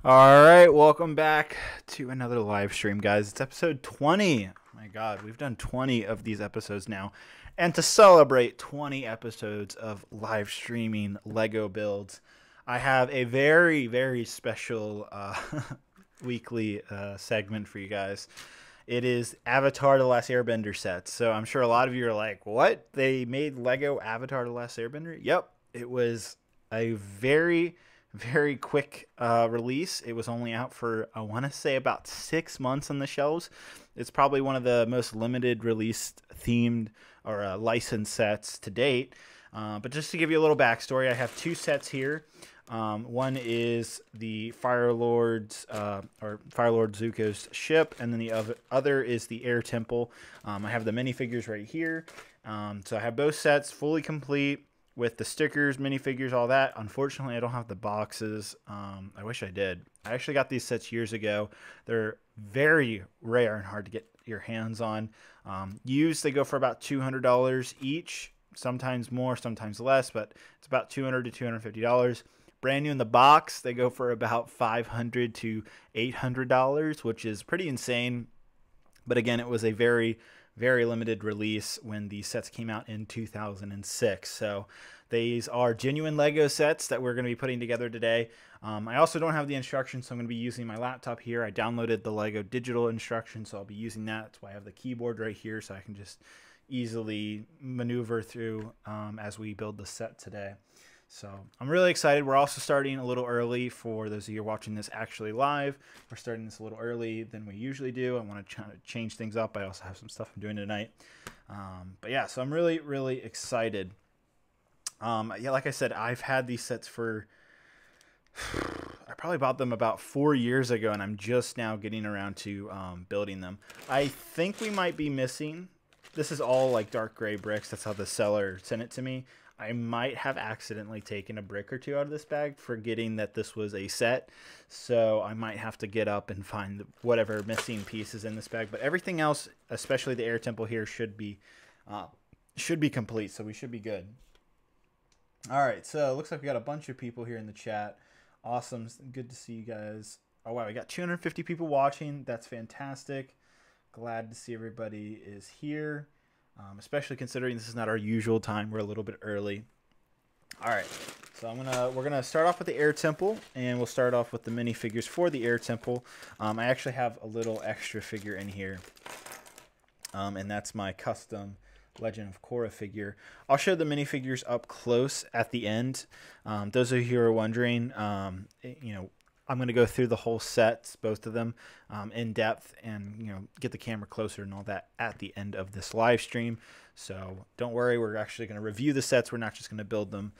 All right, welcome back to another live stream, guys. It's episode 20. Oh my God, we've done 20 of these episodes now. And to celebrate 20 episodes of live streaming Lego builds, I have a very, very special weekly segment for you guys. It is Avatar The Last Airbender sets. So I'm sure a lot of you are like, what? They made Lego Avatar The Last Airbender? Yep, it was a very quick release. It was only out for, I want to say, about 6 months on the shelves. It's probably one of the most limited released themed or licensed sets to date. But just to give you a little backstory, I have two sets here. One is the Fire Lord's or Fire Lord Zuko's ship, and then the other is the Air Temple. I have the minifigures right here. So I have both sets fully complete with the stickers, minifigures, all that. Unfortunately, I don't have the boxes. I wish I did. I actually got these sets years ago. They're very rare and hard to get your hands on. Used, they go for about $200 each. Sometimes more, sometimes less, but it's about $200 to $250. Brand new in the box, they go for about $500 to $800, which is pretty insane. But again, it was a very limited release when these sets came out in 2006. So these are genuine Lego sets that we're going to be putting together today. I also don't have the instructions, so I'm going to be using my laptop here. I downloaded the Lego digital instructions, so I'll be using that. That's why I have the keyboard right here, so I can just easily maneuver through as we build the set today. So I'm really excited. We're also starting a little early for those of you watching this actually live. We're starting this a little early than we usually do. I want to try to change things up. I also have some stuff I'm doing tonight. But yeah, so I'm really excited. Yeah, like I said, I've had these sets for, I probably bought them about 4 years ago, and I'm just now getting around to building them. I think we might be missing, this is all like dark gray bricks. That's how the seller sent it to me. I might have accidentally taken a brick or two out of this bag, forgetting that this was a set. So I might have to get up and find whatever missing pieces in this bag. But everything else, especially the air temple here, should be complete. So we should be good. All right. So it looks like we got a bunch of people here in the chat. Awesome. Good to see you guys. Oh, wow. We got 250 people watching. That's fantastic. Glad to see everybody is here. Especially considering this is not our usual time. We're a little bit early. All right, so we're gonna start off with the air temple, and we'll start off with the minifigures for the air temple. I actually have a little extra figure in here, and that's my custom Legend of Korra figure. I'll show the minifigures up close at the end. Those of you who are wondering, you know, I'm going to go through the whole sets, both of them, in depth, and get the camera closer and all that at the end of this live stream. So don't worry, we're actually going to review the sets. We're not just going to build them,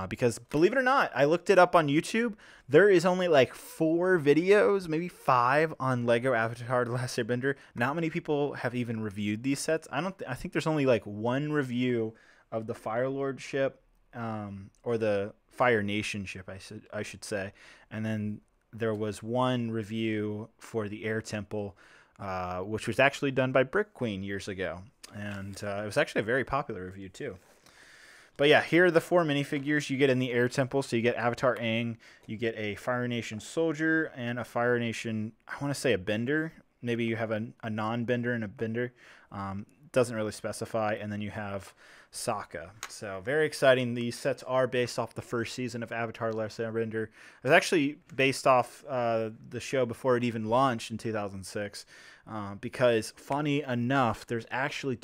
because believe it or not, I looked it up on YouTube. There is only like 4 videos, maybe 5, on Lego Avatar: The Last Airbender. Not many people have even reviewed these sets. I think there's only like 1 review of the Fire Lord ship, or the Fire Nation ship, I should say, and then there was 1 review for the Air Temple, which was actually done by Brick Queen years ago. And it was actually a very popular review too. But yeah, here are the 4 minifigures you get in the Air Temple. So you get Avatar Aang, you get a Fire Nation soldier, and a Fire Nation, I want to say a bender. Maybe you have a non-bender and a bender. Doesn't really specify. And then you have Sokka. So very exciting. These sets are based off the first season of Avatar: The Last Airbender. It was actually based off the show before it even launched in 2006. Because funny enough, there's actually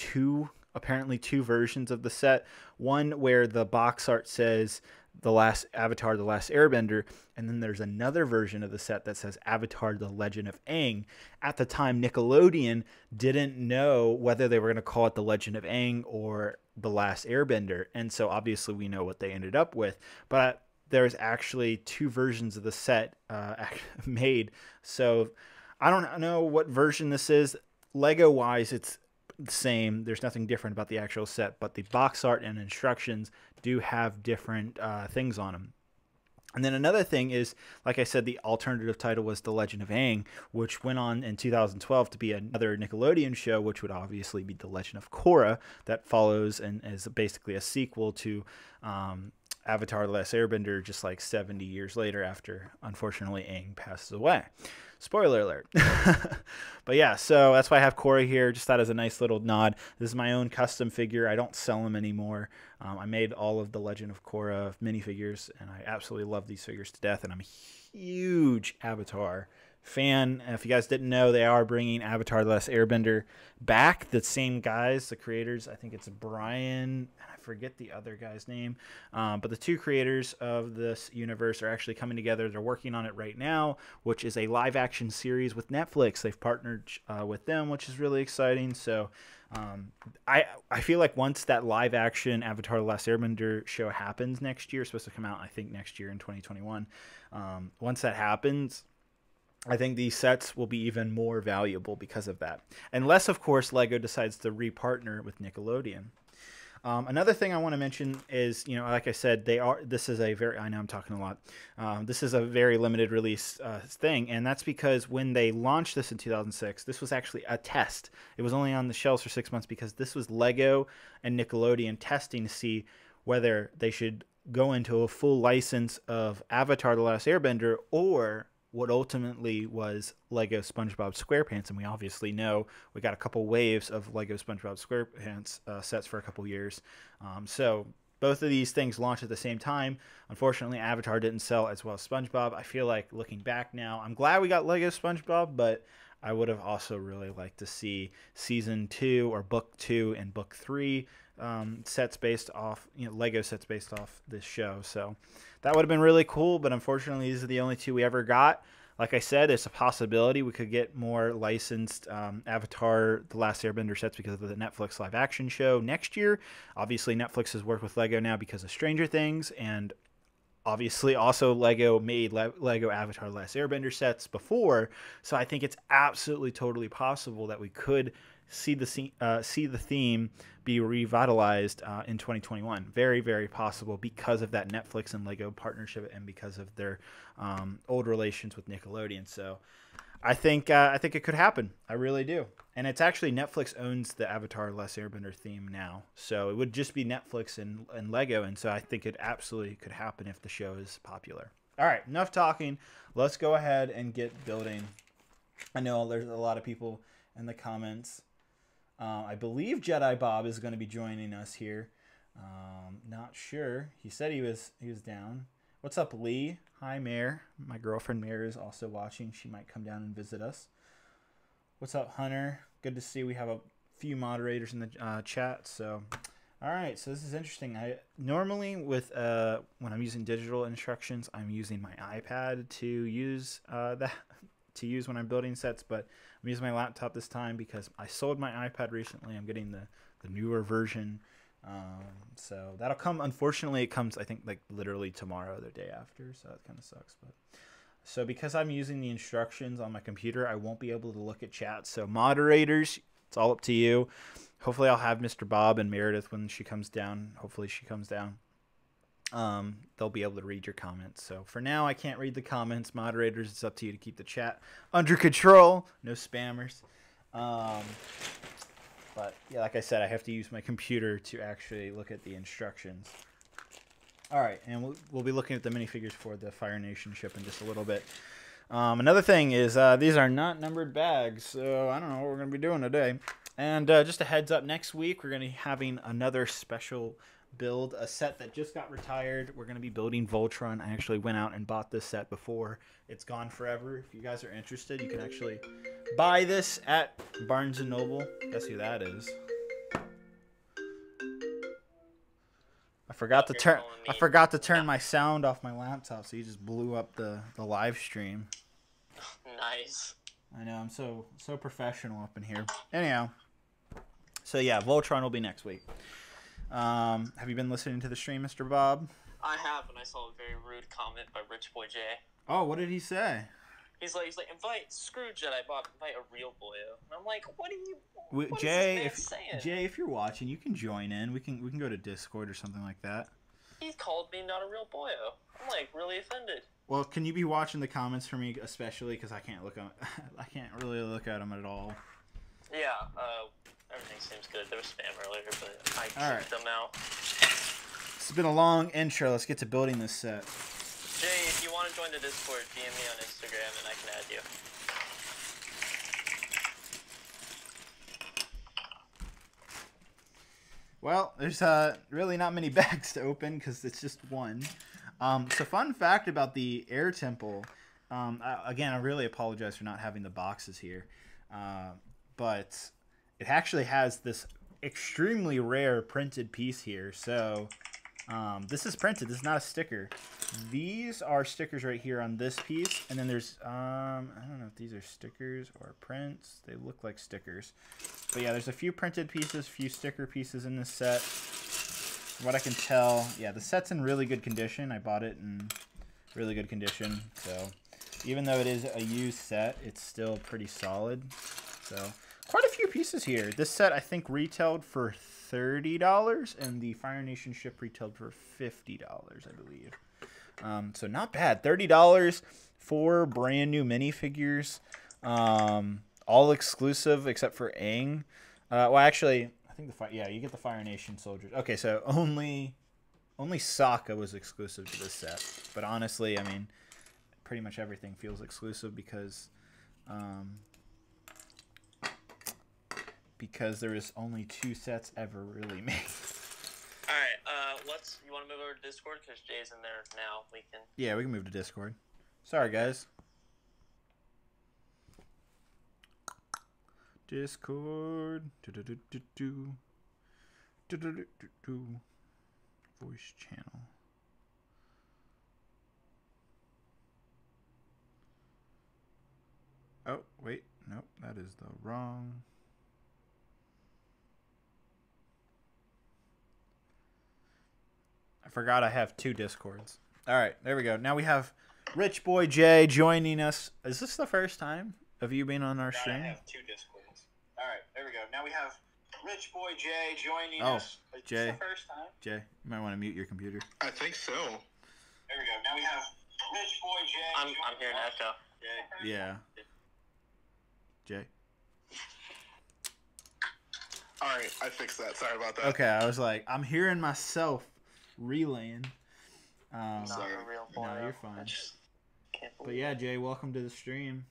apparently two versions of the set. One where the box art says The Last Avatar: The Last Airbender, and then there's another version of the set that says Avatar: The Legend of Aang. At the time, Nickelodeon didn't know whether they were going to call it The Legend of Aang or The Last Airbender, and so obviously we know what they ended up with. But there's actually 2 versions of the set made, so I don't know what version this is. Lego wise, it's the same. There's nothing different about the actual set, but the box art and instructions do have different things on them. And then another thing is, like I said, the alternative title was The Legend of Aang, which went on in 2012 to be another Nickelodeon show, which would obviously be The Legend of Korra, that follows and is basically a sequel to Avatar: The Last Airbender just like 70 years later after, unfortunately, Aang passes away. Spoiler alert. But yeah, so that's why I have Korra here. Just thought as a nice little nod. This is my own custom figure. I don't sell them anymore. I made all of the Legend of Korra minifigures, and I absolutely love these figures to death, and I'm a huge Avatar fan. If you guys didn't know, they are bringing Avatar: The Last Airbender back. The same guys, the creators. I think it's Brian. I forget the other guy's name. But the two creators of this universe are actually coming together. They're working on it right now, which is a live action series with Netflix. They've partnered with them, which is really exciting. So I feel like once that live action Avatar: The Last Airbender show happens next year, it's supposed to come out, I think, next year in 2021. Once that happens, I think these sets will be even more valuable because of that. Unless, of course, LEGO decides to repartner with Nickelodeon. Another thing I want to mention is, like I said, this is a very, I know I'm talking a lot. This is a very limited release thing, and that's because when they launched this in 2006, this was actually a test. It was only on the shelves for 6 months because this was LEGO and Nickelodeon testing to see whether they should go into a full license of Avatar: The Last Airbender or what ultimately was Lego SpongeBob SquarePants, and we obviously know we got a couple waves of Lego SpongeBob SquarePants sets for a couple years. So both of these things launched at the same time. Unfortunately, Avatar didn't sell as well as SpongeBob. I feel like looking back now, I'm glad we got Lego SpongeBob, but I would have also really liked to see Season 2 or Book 2 and Book 3 sets based off, Lego sets based off this show. So that would have been really cool, but unfortunately, these are the only two we ever got. Like I said, there's a possibility we could get more licensed Avatar: The Last Airbender sets because of the Netflix live action show next year. Obviously, Netflix has worked with Lego now because of Stranger Things, and obviously also Lego made Lego Avatar: The Last Airbender sets before. So I think it's absolutely totally possible that we could see the theme be revitalized in 2021. Very, very possible because of that Netflix and Lego partnership and because of their old relations with Nickelodeon. So I think it could happen. I really do. And it's actually Netflix owns the Avatar: Last Airbender theme now. So it would just be Netflix and Lego. And so I think it absolutely could happen if the show is popular. All right, enough talking. Let's go ahead and get building. I know there's a lot of people in the comments. I believe Jedi Bob is going to be joining us here. Not sure. He said he was down. What's up, Lee? Hi, Mare. My girlfriend Mare is also watching. She might come down and visit us. What's up, Hunter? Good to see we have a few moderators in the chat. So, all right. So this is interesting. I normally with when I'm using digital instructions, I'm using my iPad to use when I'm building sets, but I'm using my laptop this time because I sold my iPad recently. I'm getting the newer version. So that'll come. Unfortunately, it comes, I think, like literally tomorrow or the day after. So that kind of sucks. But so because I'm using the instructions on my computer, I won't be able to look at chat. So moderators, it's all up to you. Hopefully I'll have Mr. Bob and Meredith when she comes down. Hopefully she comes down. They'll be able to read your comments. So for now, I can't read the comments. Moderators, it's up to you to keep the chat under control. No spammers. But yeah, like I said, I have to use my computer to actually look at the instructions. All right, and we'll be looking at the minifigures for the Fire Nation ship in just a little bit. Another thing is these are not numbered bags, so I don't know what we're going to be doing today. And just a heads up, next week we're going to be having another special build, a set that just got retired. We're going to be building Voltron. I actually went out and bought this set before it's gone forever. If you guys are interested, you can actually buy this at Barnes & Noble. Guess who that is? I forgot to turn my sound off my laptop, so you just blew up the live stream. Nice. I know, I'm so professional up in here. Anyhow, so yeah, Voltron will be next week. Have you been listening to the stream, Mr. Bob? I have, and I saw a very rude comment by Rich Boy J. Oh, what did he say? He's like, screw Jedi Bob, invite a real boyo. And I'm like, what is Jay, this man saying? Jay, if you're watching, you can join in. We can go to Discord or something like that. He called me not a real boyo. I'm like really offended. Well, can you be watching the comments for me, especially because I can't I can't really look at them at all. Yeah, everything seems good. There was spam earlier, but I kicked them out. has been a long intro. Let's get to building this set. Jay, if you want to join the Discord, DM me on Instagram and I can add you. Well, there's really not many bags to open because it's just one. So fun fact about the air temple. Again, I really apologize for not having the boxes here. But it actually has this extremely rare printed piece here. So this is printed. This is not a sticker. These are stickers right here on this piece. And then there's, I don't know if these are stickers or prints. They look like stickers. But yeah, there's a few printed pieces, a few sticker pieces in this set. From what I can tell, yeah, the set's in really good condition. I bought it in really good condition. So even though it is a used set, it's still pretty solid. So quite a few pieces here. This set, I think, retailed for $30, and the Fire Nation ship retailed for $50, I believe. So not bad. $30 for brand new minifigures. All exclusive except for Aang. Well, actually, I think you get the Fire Nation soldiers. Okay, so only Sokka was exclusive to this set. But honestly, I mean, pretty much everything feels exclusive because there is only 2 sets ever really made. All right, you want to move over to Discord because Jay's in there now. Yeah, we can move to Discord. Sorry, guys. Discord. Voice channel. Oh, wait. Nope, that is the wrong. I forgot I have 2 Discords. All right, there we go. Now we have Rich Boy Jay joining us. Is this the first time of you being on our stream? I have 2 Discords. All right, there we go. Now we have Rich Boy Jay joining us. Is Jay. this the first time? Jay, you might want to mute your computer. I think so. There we go. Now we have Rich Boy Jay. I'm hearing echo. Yeah. Jay. All right, I fixed that. Sorry about that. Okay, I was like, I'm hearing myself relaying. Sorry. No, you're fine. But yeah, Jay, welcome to the stream.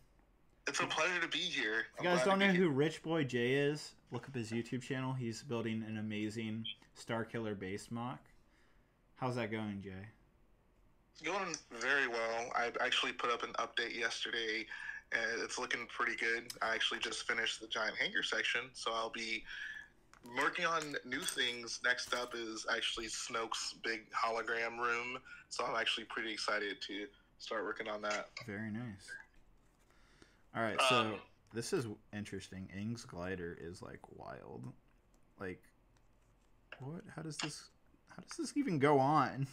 It's a pleasure to be here. If you guys don't know who Rich Boy Jay is, look up his YouTube channel. He's building an amazing Star Killer base mock. How's that going, Jay? Going very well. I actually put up an update yesterday, and it's looking pretty good. I actually just finished the giant hangar section, so I'll be working on new things. Next up is actually Snoke's big hologram room, so I'm actually pretty excited to start working on that. Very nice. All right, so this is interesting. Aang's glider is like wild. Like, what? How does this even go on?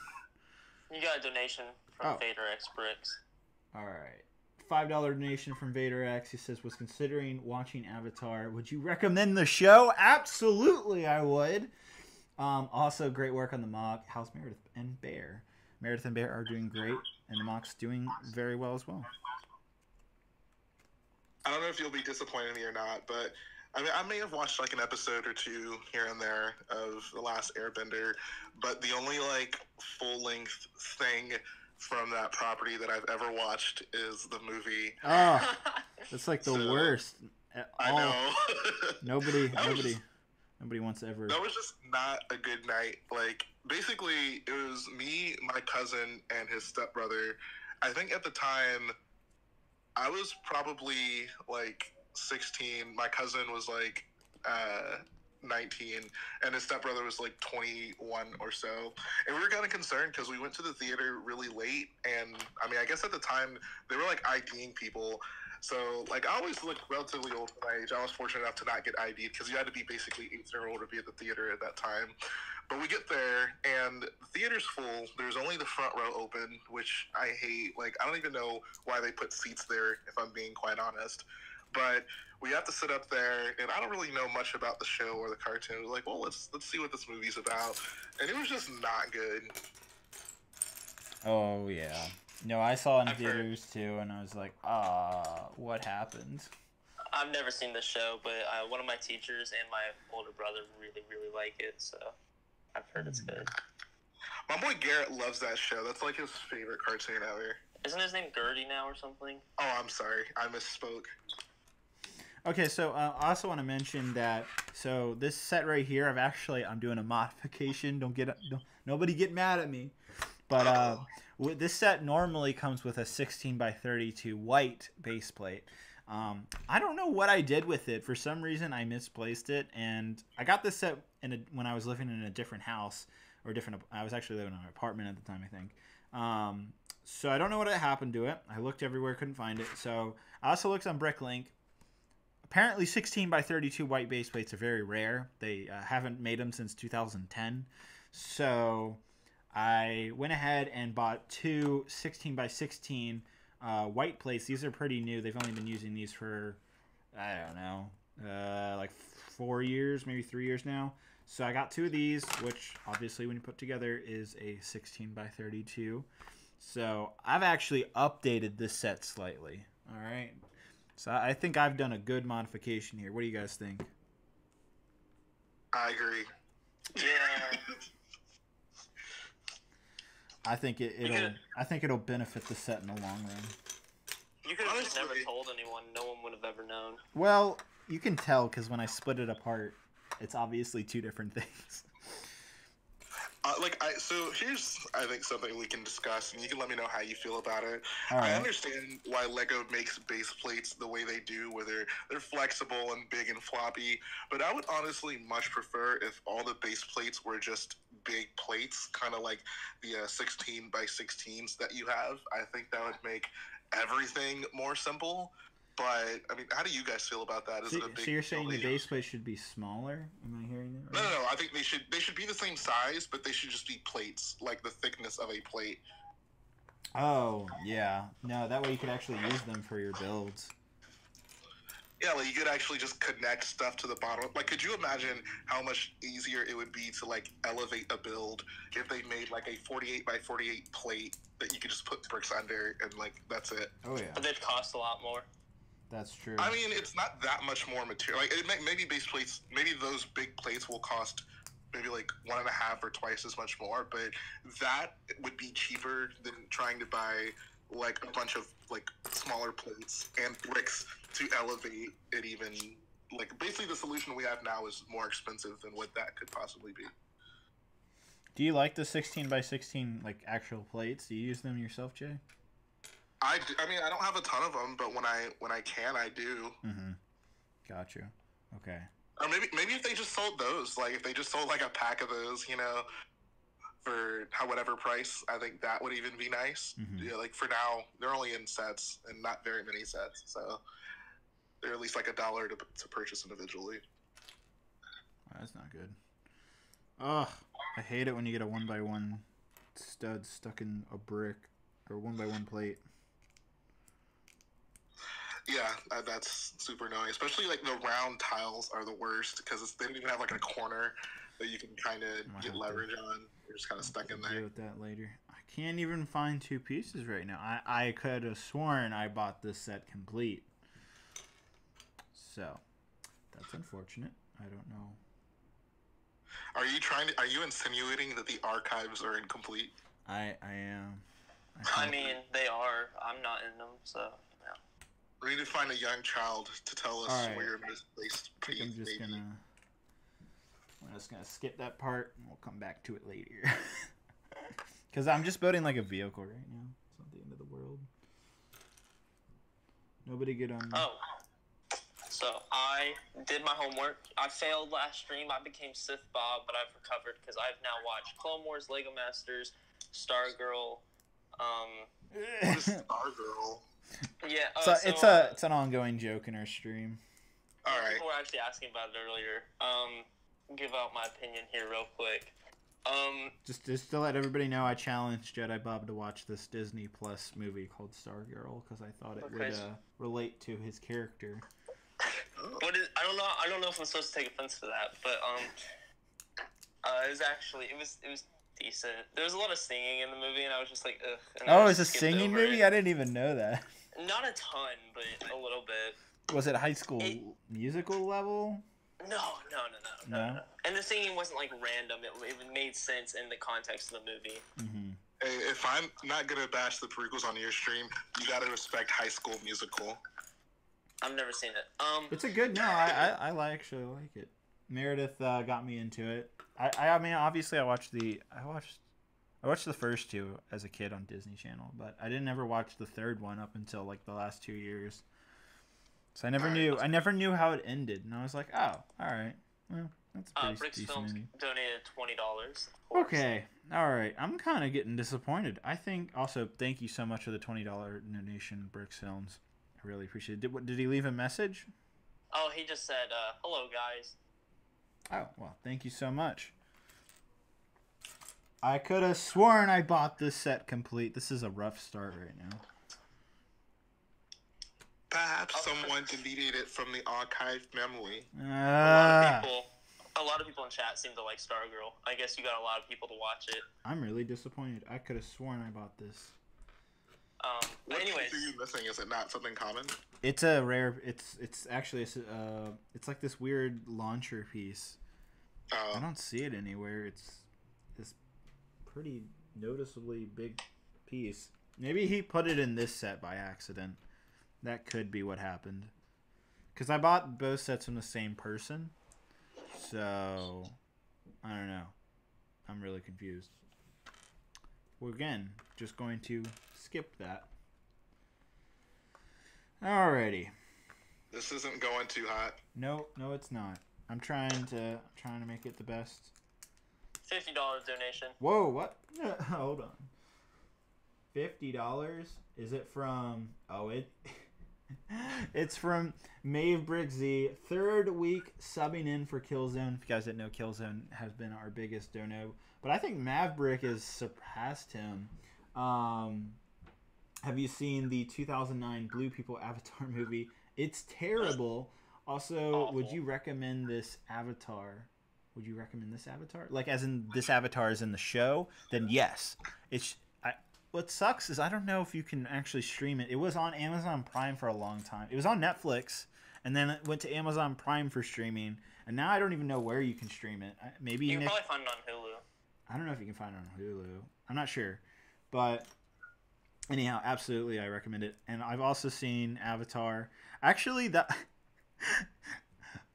You got a donation from Vader X Brix. All right. $5 donation from Vader X. He says, was considering watching Avatar. Would you recommend the show? Absolutely, I would. Also, great work on the mock. How's Meredith and Bear? Meredith and Bear are doing great, and the mock's doing very well as well. I don't know if you'll be disappointed in me or not, but I mean, I may have watched like an episode or 2 here and there of The Last Airbender, but the only like full-length thing from that property that I've ever watched is the movie. Oh, that's like the worst. I know. Nobody wants to ever. That was just not a good night. Like, basically, it was me, my cousin, and his stepbrother. I think at the time, I was probably like 16. My cousin was like 19, and his stepbrother was like 21 or so. And we were kind of concerned because we went to the theater really late, and I mean, I guess at the time they were like IDing people. So like, I always looked relatively old for my age. I was fortunate enough to not get ID'd because you had to be basically 18 or older to be at the theater at that time. But we get there, and the theater's full. There's only the front row open, which I hate. Like, I don't even know why they put seats there, if I'm being quite honest. But we have to sit up there, and I don't really know much about the show or the cartoon. We're like, well, let's see what this movie's about. And it was just not good. Oh, yeah. No, I saw it in theaters, too, and I was like, what happened? I've never seen the show, but one of my teachers and my older brother really, really like it, so I've heard it's good. My boy Garrett loves that show. That's like his favorite cartoon ever. Isn't his name Gertie now or something? Oh, I'm sorry. I misspoke. Okay, so I also want to mention that, so this set right here, I'm doing a modification. Nobody get mad at me. But this set normally comes with a 16 by 32 white base plate. I don't know what I did with it. For some reason, I misplaced it, and I got this set when I was living in a different house, I was actually living in an apartment at the time, I think. So I don't know what happened to it. I looked everywhere, couldn't find it. So I also looked on Bricklink. Apparently 16 by 32 white base plates are very rare. They haven't made them since 2010. So I went ahead and bought two 16 by 16 white plates. These are pretty new. They've only been using these for, I don't know, like 4 years, maybe 3 years now. So I got two of these, which obviously when you put together is a 16 by 32. So I've actually updated this set slightly. All right. So I think I've done a good modification here. What do you guys think? I agree. Yeah. I think it'll benefit the set in the long run. You could have just never told anyone. No one would have ever known. Well, you can tell because when I split it apart, it's obviously two different things. So here's, I think, something we can discuss, and you can let me know how you feel about it. All right. I understand why Lego makes base plates the way they do, where they're flexible and big and floppy, but I would honestly much prefer if all the base plates were just big plates, kind of like the 16 by 16s that you have. I think that would make everything more simple. But I mean, how do you guys feel about that? Is it a big So you're saying the deal? base plate should be smaller? Am I hearing that No, right? no, no. I think they should be the same size, but they should just be plates, like the thickness of a plate. Oh, yeah. No, that way you could actually use them for your builds. Yeah, like you could actually just connect stuff to the bottom. Like, could you imagine how much easier it would be to like elevate a build if they made like a 48 by 48 plate that you could just put bricks under and like that's it. Oh, yeah. But they'd cost a lot more. That's true. I mean, it's not that much more material. Like, maybe base plates, maybe those big plates will cost maybe like 1.5 or twice as much more, but that would be cheaper than trying to buy like a bunch of like smaller plates and bricks to elevate it even. Like, basically the solution we have now is more expensive than what that could possibly be. Do you like the 16 by 16 like actual plates? Do you use them yourself, Jay? I mean, I don't have a ton of them, but when I can, I do. Mm-hmm. Got you. Okay. Or maybe if they just sold those, like if they just sold like a pack of those, you know, for whatever price, I think that would even be nice. Mm-hmm. Yeah, like for now, they're only in sets and not very many sets, so they're at least like $1 to purchase individually. That's not good. Ugh, I hate it when you get a 1x1 stud stuck in a brick or 1x1 plate. Yeah, that's super annoying. Especially like the round tiles are the worst because they don't even have like a corner that you can kind of get leverage on. You're just kind of stuck in there. Deal with that later. I can't even find two pieces right now. I could have sworn I bought this set complete. So that's unfortunate. I don't know. Are you insinuating that the archives are incomplete? I am. I mean, they are. I'm not in them, so yeah. We need to find a young child to tell us All right. where your misplaced I think piece may be. I'm just gonna skip that part and we'll come back to it later. Because I'm just building like a vehicle right now. It's not the end of the world. Nobody get on. Oh. So I did my homework. I failed last stream. I became Sith Bob, but I've recovered because I've now watched Clone Wars, Lego Masters, Stargirl. What is Stargirl? Yeah. It's an ongoing joke in our stream. All right. People were actually asking about it earlier. Give out my opinion here real quick. Just to let everybody know, I challenged Jedi Bob to watch this Disney Plus movie called Stargirl because I thought it would relate to his character. I don't know if I'm supposed to take offense to that, but it was decent. There was a lot of singing in the movie, and I was just like, ugh. Oh, it's a singing movie? I didn't even know that. Not a ton, but a little bit. Was it high school musical level? No? And the singing wasn't like random. It made sense in the context of the movie. Mm-hmm. Hey, if I'm not gonna bash the prequels on your stream, you gotta respect High School Musical. I've never seen it. It's a good. No, I actually like it. Meredith got me into it. I mean, obviously, I watched the first two as a kid on Disney Channel, but I didn't ever watch the third one up until like the last 2 years. So I never knew how it ended, and I was like, oh, all right, well, that's a pretty Brix decent Films ending. donated $20. Okay, all right. I'm kind of getting disappointed. I think also thank you so much for the $20 donation, Brix Films. I really appreciate it. Did he leave a message? Oh, he just said, "Hello, guys." Oh well, thank you so much. I could have sworn I bought this set complete. This is a rough start right now. Perhaps someone deleted it from the archived memory. A lot of people in chat seem to like Stargirl. I guess you got a lot of people to watch it. I'm really disappointed. I could have sworn I bought this. What anyways, piece are you missing? Is it not something common? It's a rare. It's actually it's like this weird launcher piece. I don't see it anywhere. It's this pretty noticeably big piece. Maybe he put it in this set by accident. That could be what happened. Because I bought both sets from the same person. So, I don't know. I'm really confused. We're again just going to skip that. Alrighty. This isn't going too hot. No, it's not. I'm trying to make it the best. $50 donation. Whoa, what? Hold on. $50? Is it from? Oh, it's from Maeve Brixzy, third week subbing in for Killzone. If you guys didn't know, Killzone has been our biggest dono, but I think Maverick has surpassed him. Have you seen the 2009 Blue People Avatar movie? It's terrible. Also, Awful. Would you recommend this Avatar? Would you recommend this Avatar? Like, as in this Avatar is in the show? Then yes. What sucks is I don't know if you can actually stream it. It was on Amazon Prime for a long time. It was on Netflix, and then it went to Amazon Prime for streaming. And now I don't even know where you can stream it. Maybe you can probably find it on Hulu. I don't know if you can find it on Hulu. I'm not sure. But anyhow, absolutely, I recommend it. And I've also seen Avatar. Actually, that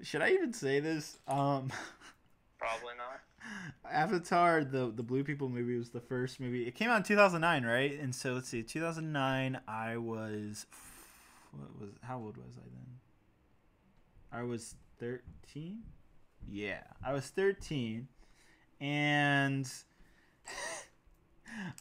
should I even say this? Probably not. Avatar, the Blue People movie was the first movie. It came out in 2009, right? And so let's see, 2009. I was how old was I then? I was 13. Yeah, I was 13, and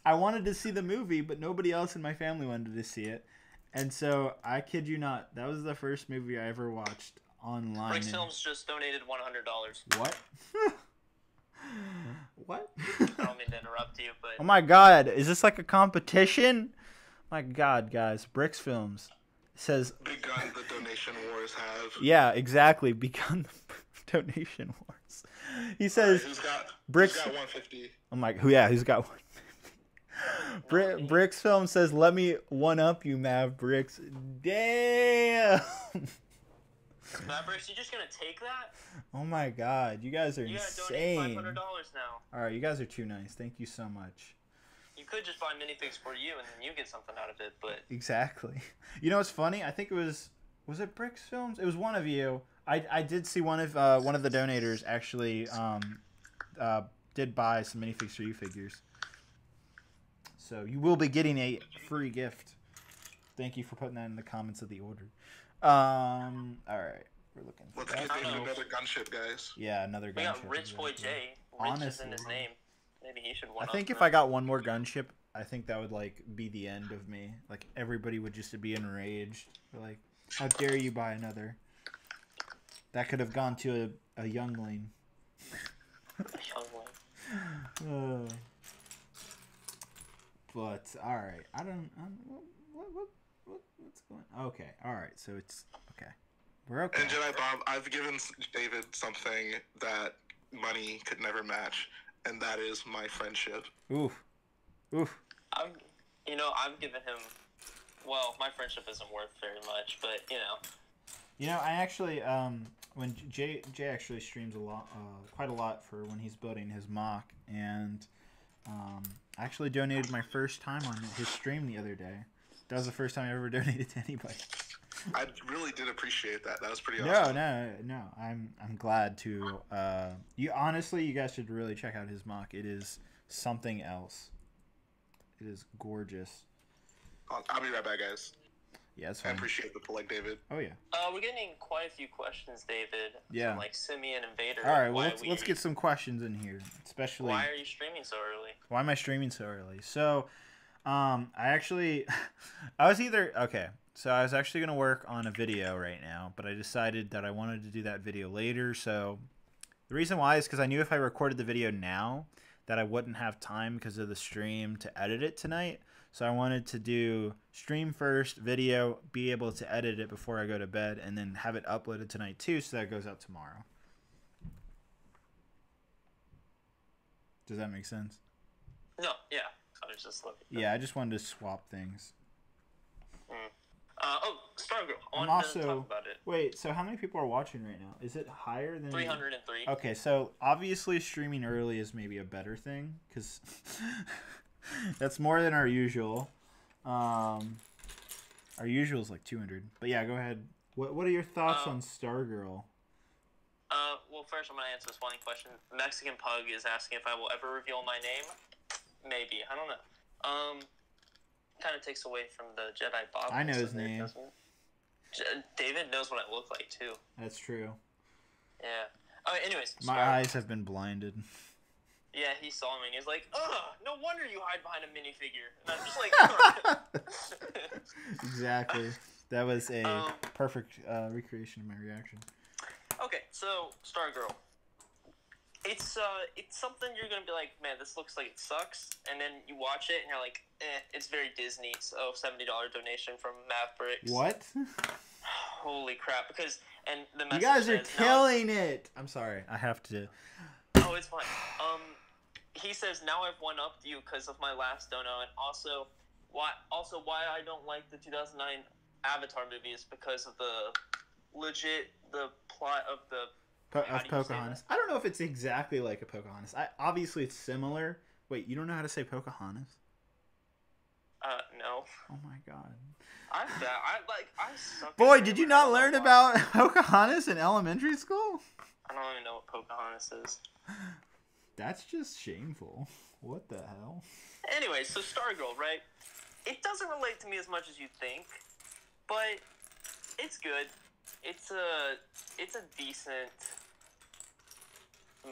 I wanted to see the movie, but nobody else in my family wanted to see it. And so I kid you not, that was the first movie I ever watched online. Brix Films just donated $100. What? What? I don't mean to interrupt you, but... Oh my god, is this like a competition? My god, guys, Brix Films says... Begun the donation wars have. Yeah, exactly, begun the donation wars. He says... Who's got Brix... 150? Oh my... Who's got 150? Brix Films says, let me one-up you, Mav Brix. Damn! Mavericks, you just gonna take that? Oh my god, you guys are insane. You gotta donate $500 now. Alright, you guys are too nice. Thank you so much. You could just buy minifigs for you and then you get something out of it, but... Exactly. You know what's funny? I think it was it Brix Films? It was one of you. I did see one of the donators actually did buy some minifigs for you figures. So you will be getting a free gift. Thank you for putting that in the comments of the order. All right, we're looking for Let's that. get another gunship, guys. Yeah, another gunship. We got Rich Boy J. Rich is in his name. Maybe he should one I think if I got one more gunship, I think that would like be the end of me. Like everybody would just be enraged. They're like, how dare you buy another? That could have gone to a youngling. But all right, I don't. What's going on? Okay, all right, so it's okay. We're okay. And Jedi Bob, I've given David something that money could never match, and that is my friendship. Oof. I've given him. Well, my friendship isn't worth very much, but You know, I actually when Jay actually streams a lot, quite a lot for when he's building his mock, and I actually donated my first time on his stream the other day. That was the first time I ever donated to anybody. I really did appreciate that. That was pretty awesome. No. I'm glad to. You guys should really check out his mock. It is something else. It is gorgeous. I'll be right back, guys. Yeah, that's fine. I appreciate the pull, like David. Oh yeah. We're getting quite a few questions, David. Yeah. From, like Simeon and Vader. All right, well, let's get some questions in here, especially. Why are you streaming so early? Why am I streaming so early? So, I actually, I was actually gonna work on a video right now, but I decided that I wanted to do that video later. So, the reason why is because I knew if I recorded the video now, that I wouldn't have time because of the stream to edit it tonight. So I wanted to do stream first, video, be able to edit it before I go to bed, and then have it uploaded tonight too, so that it goes out tomorrow. Does that make sense? No, yeah. I was just looking. Yeah, I just wanted to swap things. Stargirl. I I'm wanted also to talk about it. Wait. So how many people are watching right now? Is it higher than 303? Okay, so obviously streaming early is maybe a better thing because that's more than our usual. Our usual is like 200. But yeah, go ahead. What are your thoughts on Stargirl? Well, first I'm gonna answer this one question. Mexican Pug is asking if I will ever reveal my name. Maybe, I don't know. Kind of takes away from the Jedi Bob. I know his name. David knows what I look like too. That's true. Yeah. Anyways. My eyes have been blinded. Yeah, he saw me and he was like, "Ugh, no wonder you hide behind a minifigure." And I'm just like, Exactly. That was a perfect recreation of my reaction. Okay, so Stargirl. It's something you're gonna be like, man, this looks like it sucks, and then you watch it and you're like, it's very Disney. So $70 donation from Brix. What? Holy crap! Because the you guys are killing it. I'm sorry, I have to. Oh, it's fine. He says now I've one upped you because of my last dono, and also why I don't like the 2009 Avatar movie is because of the plot of the. Of Pocahontas. I don't know if it's exactly like a Pocahontas. Obviously, it's similar. Wait, you don't know how to say Pocahontas? No. Oh my god. I suck. Boy, did you not learn about Pocahontas in elementary school? I don't even know what Pocahontas is. That's just shameful. What the hell? Anyway, so Stargirl, right? It doesn't relate to me as much as you think, but it's good. It's a decent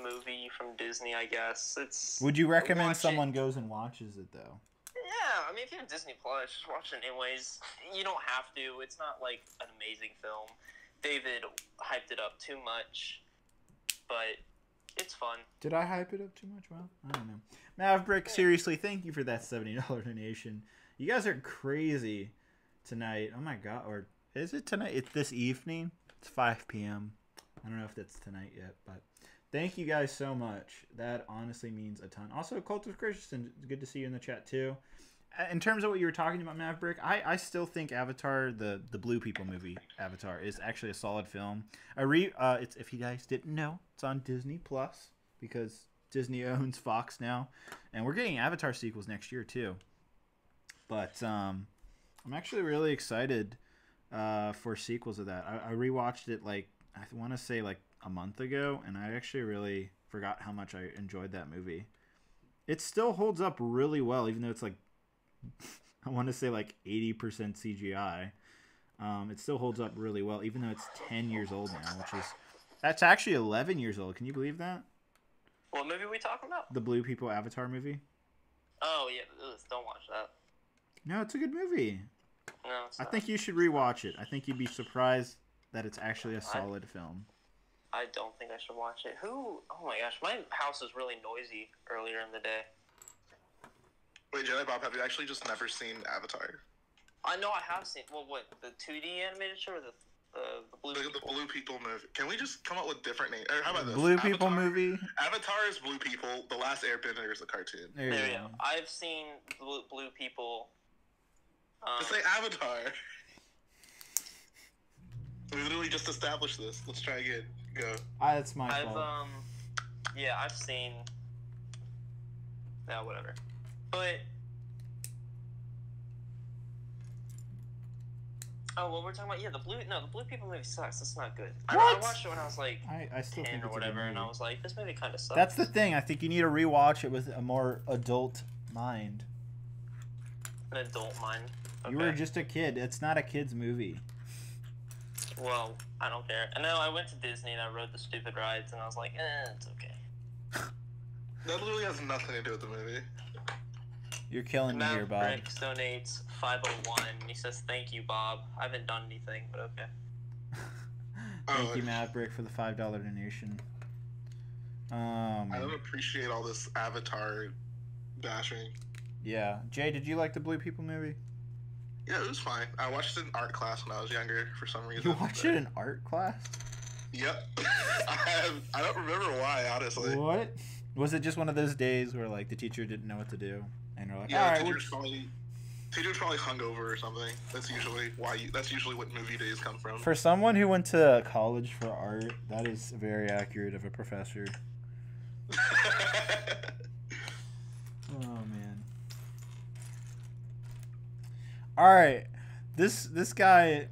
movie from Disney, I guess. Would you recommend someone goes and watches it though? Yeah, I mean, if you have Disney Plus, just watch it anyways. You don't have to. It's not like an amazing film. David hyped it up too much, but it's fun. Did I hype it up too much? Well, I don't know. Maverick, seriously, thank you for that $70 donation. You guys are crazy tonight. Oh my god, or is it tonight? It's this evening. It's 5 p.m. I don't know if that's tonight yet, but thank you guys so much. That honestly means a ton. Also, Cult of Christian, good to see you in the chat too. In terms of what you were talking about, Maverick, I still think Avatar, the Blue People movie, Avatar, is actually a solid film. It's, if you guys didn't know, it's on Disney Plus because Disney owns Fox now, and we're getting Avatar sequels next year too. But I'm actually really excited for sequels of that. I rewatched it I want to say a month ago, and I actually really forgot how much I enjoyed that movie. It still holds up really well, even though it's I want to say 80% CGI. It still holds up really well, even though it's 10 years old now, that's actually 11 years old. Can you believe that? What movie are we talking about? The Blue People Avatar movie. Oh yeah, don't watch that. No, it's a good movie. No, I think you should rewatch it. I think you'd be surprised that it's actually a solid film. I don't think I should watch it. Oh my gosh, my house was really noisy earlier in the day. Wait, Jedi Bob, have you actually just never seen Avatar? I know I have seen. Well, what, the 2D animated show or the Blue People? The Blue People movie. Can we just come up with different names? Or how about this? Blue People movie? Avatar is Blue People. The Last Airbender is a cartoon. There you go. I've seen Blue People. Just say Avatar. We literally just established this. Let's try again. Go. That's my fault. Yeah, I've seen. Yeah, whatever. But. Oh, well, we're talking about, the Blue People movie sucks. That's not good. I watched it when I was like I still 10 think or it's whatever, a good and I movie. was like, this movie kind of sucks. That's the thing. I think you need to rewatch it with a more adult mind. An adult mind. Okay. You were just a kid. It's not a kid's movie. Well, I don't care. I know I went to Disney and I rode the stupid rides, and I was like, it's okay. That literally has nothing to do with the movie. You're killing me here, Bob. Brix donates 501. He says, thank you, Bob. I haven't done anything, but okay. Thank you, Maverick, for the $5 donation. I don't appreciate all this Avatar bashing. Yeah. Jay, did you like the Blue People movie? Yeah, it was fine. I watched it in art class when I was younger for some reason. You watched it in art class? Yep. I don't remember why, honestly. What? Was it just one of those days where, like, the teacher didn't know what to do? And they're like, yeah, all right, teacher's probably hungover or something. That's usually what movie days come from. For someone who went to college for art, that is very accurate of a professor. Oh man. All right, this guy.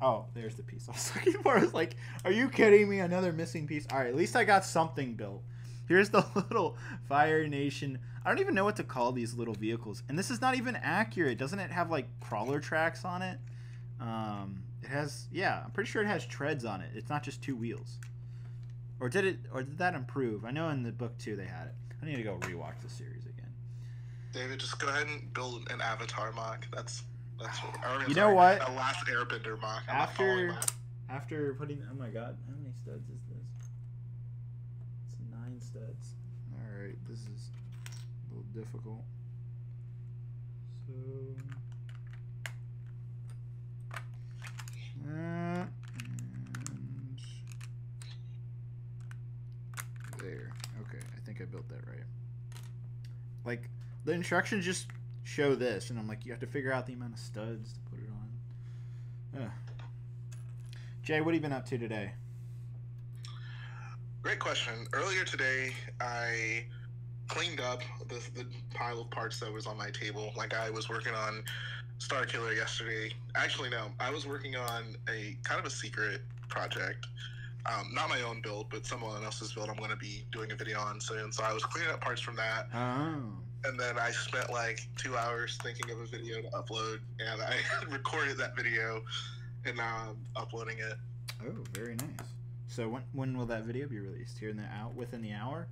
Oh, there's the piece I was looking for. I was like, are you kidding me? Another missing piece. All right, at least I got something built. Here's the little Fire Nation. I don't even know what to call these little vehicles. And this is not even accurate. Doesn't it have like crawler tracks on it? It has, yeah, I'm pretty sure it has treads on it. It's not just two wheels. Or did that improve? I know in the book too they had it. I need to go rewatch the series again. David, just go ahead and build an Avatar mock. That's what. You know what? A last Airbender mock. After putting, oh my god, how many studs is this? It's 9 studs. All right, this is a little difficult. So, and there. Okay, I think I built that right. Like, the instructions just show this, and I'm like, you have to figure out the amount of studs to put it on. Ugh. Jay, what have you been up to today? Great question. Earlier today, I cleaned up the pile of parts that was on my table. Like, I was working on Star Killer yesterday. Actually, no. I was working on a kind of a secret project. Not my own build, but someone else's build I'm going to be doing a video on soon. So I was cleaning up parts from that. Oh. And then I spent like 2 hours thinking of a video to upload. And I recorded that video, and now I'm uploading it. Oh, very nice. So when will that video be released? Here within the hour?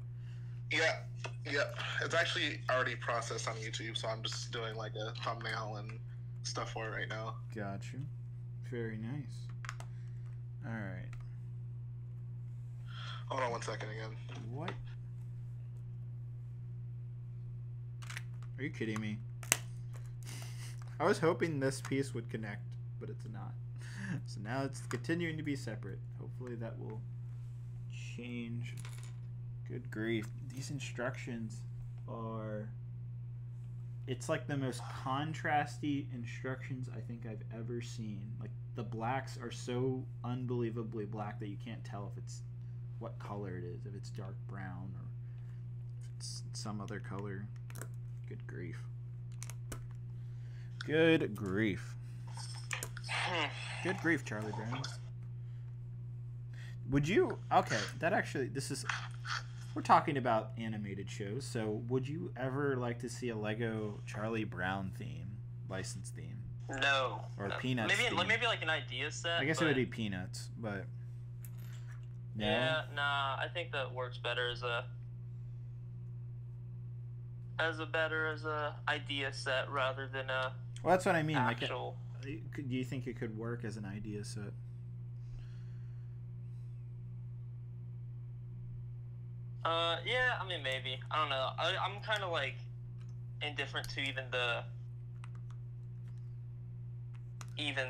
Yeah. It's actually already processed on YouTube, so I'm just doing like a thumbnail and stuff for it right now. Got you. Very nice. All right. Hold on 1 second again. What? Are you kidding me? I was hoping this piece would connect, but it's not. So now it's continuing to be separate. Hopefully that will change. Good grief. These instructions are... It's like the most contrasty instructions I think I've ever seen. Like, the blacks are so unbelievably black that you can't tell if it's what color it is. If it's dark brown or if it's some other color. Good grief. Good grief. Good grief, Charlie Brown. Would you... Okay, that actually... This is... We're talking about animated shows, so would you ever like to see a Lego Charlie Brown theme, license theme? No. Or Peanuts theme? Maybe like an idea set. I guess it would be Peanuts, but... No? Yeah, nah, I think that works better as a idea set rather than a Well, that's what I mean. actual... Like, do you think it could work as an idea set? Yeah, I mean, maybe. I don't know. I'm kind of, like, indifferent to even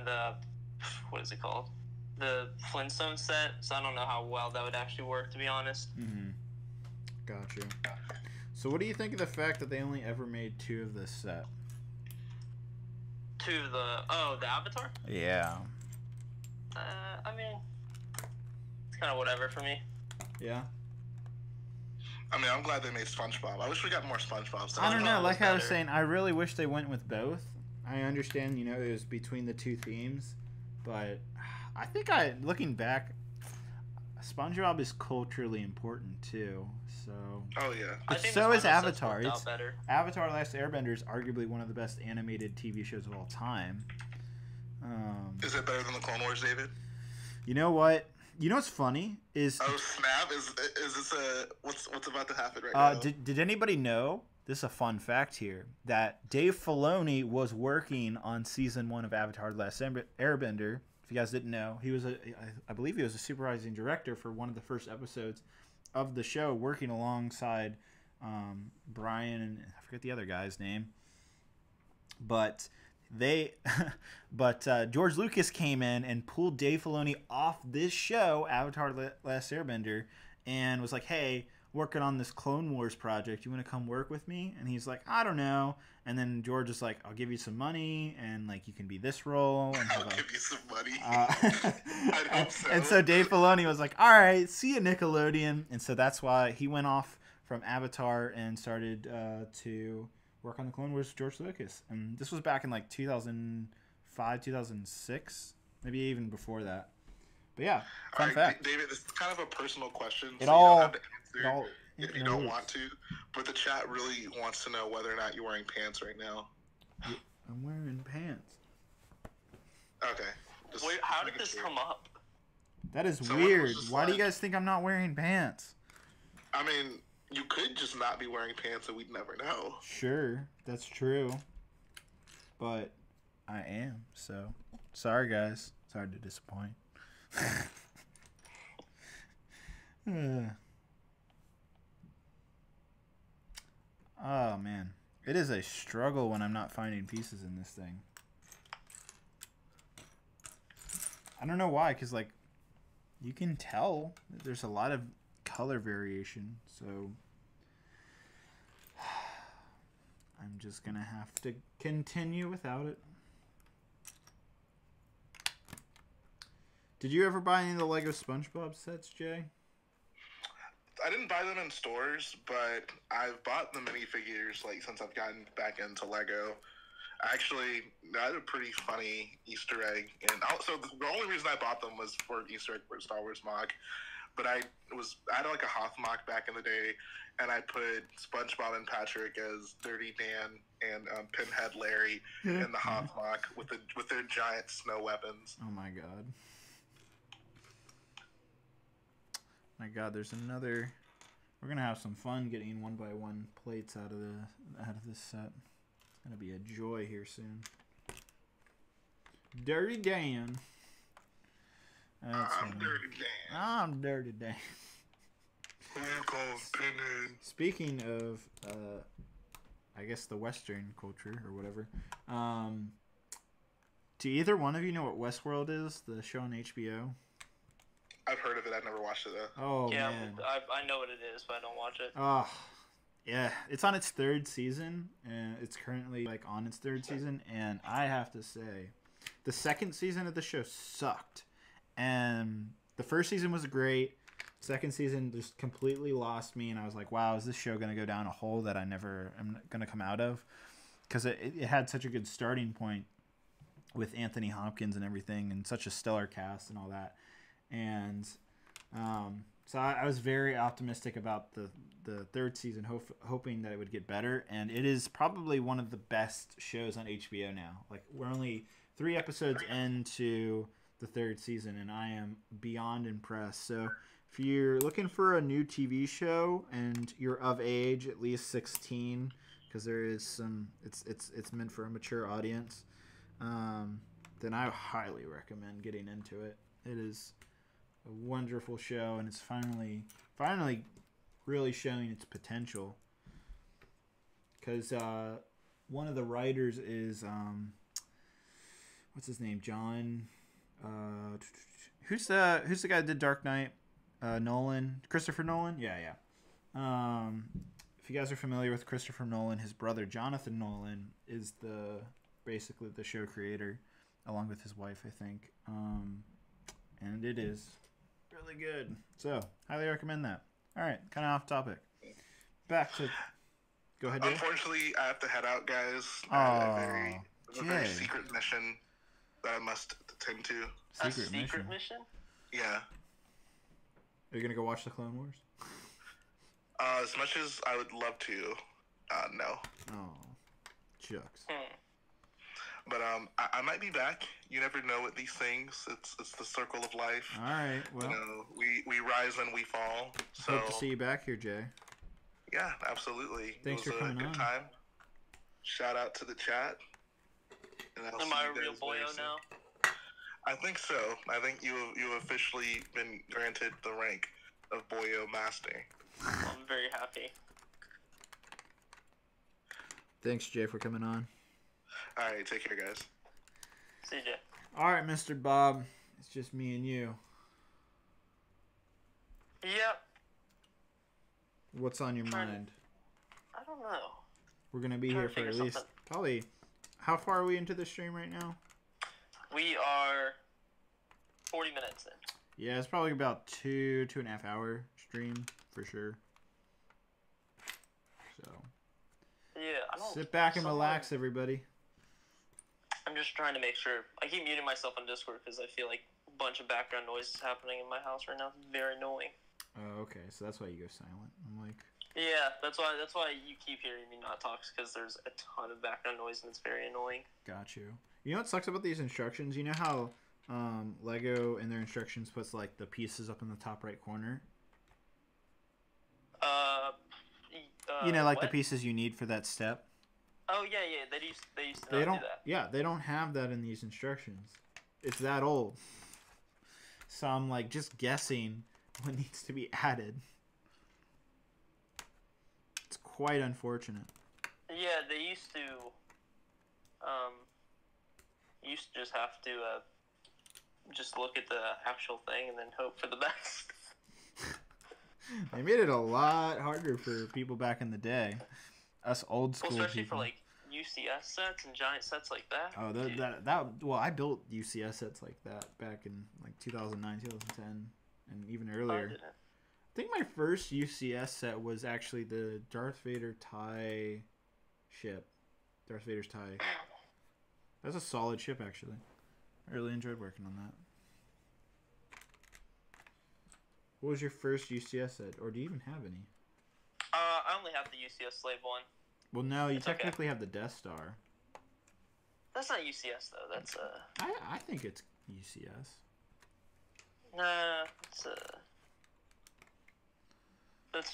the, what is it called? The Flintstone set, so I don't know how well that would actually work, to be honest. Mm-hmm. Gotcha. So what do you think of the fact that they only ever made 2 of this set? 2 of the... Oh, the Avatar? Yeah. I mean, it's kind of whatever for me. Yeah. I mean, I'm glad they made SpongeBob. I wish we got more SpongeBob stuff. I don't know. Like I was better. saying, I really wish they went with both. I understand, it was between the two themes, but I think looking back, SpongeBob is culturally important too. So. Oh yeah. I But think so the is final set's Avatar. worked out It's better. Avatar: Last Airbender is arguably one of the best animated TV shows of all time. Is it better than the Clone Wars, David? You know what? You know what's funny is Oh snap! Is this what's about to happen right now? did anybody know? This is a fun fact here that Dave Filoni was working on season 1 of Avatar: The Last Airbender. If you guys didn't know, I believe he was a supervising director for one of the first episodes of the show, working alongside Brian and I forget the other guy's name, but George Lucas came in and pulled Dave Filoni off this show, Avatar: The Last Airbender, and was like, "Hey, working on this Clone Wars project. You want to come work with me?" And he's like, "I don't know." And then George is like, "I'll give you some money, and like you can be this role." And I'll give you some money. I'd hope so. And so Dave Filoni was like, "All right, see you, Nickelodeon." And so that's why he went off from Avatar and started to work on the Clone Wars with George Lucas. And this was back in like 2005, 2006, maybe even before that. But yeah, fun fact. David, this is kind of a personal question. It so all- you don't have to answer if you don't knows. want to. But the chat really wants to know whether or not you're wearing pants right now. I'm wearing pants. Okay. Wait, how did this come up? That is Someone weird. was just Why do you like- guys think I'm not wearing pants? I mean, you could just not be wearing pants and we'd never know. Sure, that's true. But I am, so sorry guys. Sorry to disappoint. Oh man. It is a struggle when I'm not finding pieces in this thing. I don't know why, because like you can tell that there's a lot of color variation, so I'm just gonna have to continue without it. Did you ever buy any of the Lego SpongeBob sets, Jay? I didn't buy them in stores, but I've bought the minifigures like since I've gotten back into Lego. Actually, I had a pretty funny Easter egg, and also the only reason I bought them was for Easter egg for Star Wars mock. But I had like a Hoth mock back in the day, and I put SpongeBob and Patrick as Dirty Dan and Pinhead Larry in the Hoth mock with their giant snow weapons. Oh my god. My god, there's another. We're gonna have some fun getting 1x1 plates out of this set. It's gonna be a joy here soon. Dirty Dan. That's I'm funny. Dirty Dan. I'm Dirty Dan. Who you call Pinhead? Speaking of, I guess the Western culture or whatever. Do either one of you know what Westworld is? The show on HBO. I've heard of it. I've never watched it though. Oh Yeah, man. I know what it is, but I don't watch it. Oh, yeah. It's on its 3rd season, and it's currently like on its 3rd season. And I have to say, the 2nd season of the show sucked, and the 1st season was great. 2nd season just completely lost me, and I was like, "Wow, is this show gonna go down a hole that I never am gonna come out of?" Because it had such a good starting point with Anthony Hopkins and everything, and such a stellar cast and all that. And so I was very optimistic about the 3rd season, hoping that it would get better. And it is probably one of the best shows on HBO now. Like, we're only 3 episodes into the 3rd season, and I am beyond impressed. So if you're looking for a new TV show and you're of age, at least 16, because there is some, it's meant for a mature audience, then I highly recommend getting into it. It is a wonderful show, and it's finally really showing its potential. Because one of the writers is what's his name? John. Who's the guy that did Dark Knight? Nolan. Christopher Nolan. Yeah. If you guys are familiar with Christopher Nolan, his brother Jonathan Nolan is basically the show creator, along with his wife, I think. and it is really good. So, highly recommend that. All right, kind of off topic. Back to... Go ahead, Jay. Unfortunately, I have to head out, guys. Oh, a very secret mission that I must attend to. Secret mission? Yeah. Are you going to go watch the Clone Wars? As much as I would love to, no. Oh, shucks. But I might be back. You never know with these things. It's the circle of life. All right. Well, you know, we rise and we fall. So hope to see you back here, Jay. Yeah, absolutely. Thanks for coming on. It was a good time. Shout out to the chat. And Am I a real boyo now? I think so. I think you have officially been granted the rank of boyo master. I'm very happy. Thanks, Jay, for coming on. All right, take care, guys. See you, Jay. All right, Mr. Bob. It's just me and you. Yep. What's on your mind? I don't know. We're going to be here for at least probably... How far are we into the stream right now? We are 40 minutes in. Yeah, it's probably about 2.5 hour stream for sure. So... Yeah, I don't... Sit back and relax, everybody. I'm just trying to make sure. I keep muting myself on Discord because I feel like a bunch of background noise is happening in my house right now. It's very annoying. Oh, okay. So that's why you go silent. I'm like... Yeah, that's why you keep hearing me not talk, because there's a ton of background noise and it's very annoying. Got you. You know what sucks about these instructions? You know how Lego in their instructions puts like the pieces up in the top right corner? You know, like the pieces you need for that step? Oh, yeah, they used to not do that. Yeah, they don't have that in these instructions. It's that old. So I'm like just guessing what needs to be added. It's quite unfortunate. Yeah, they used to just have to just look at the actual thing and then hope for the best. They made it a lot harder for people back in the day. Us old school especially people. For like UCS sets and giant sets like that. Oh, that well, I built UCS sets like that back in like 2009, 2010, and even earlier. I think my first UCS set was actually the Darth Vader TIE ship. Darth Vader's TIE. That's a solid ship, actually. I really enjoyed working on that. What was your first UCS set, or do you even have any? I only have the UCS Slave one. Well, no, you technically have the Death Star. That's not UCS though. That's I think it's UCS. Nah, it's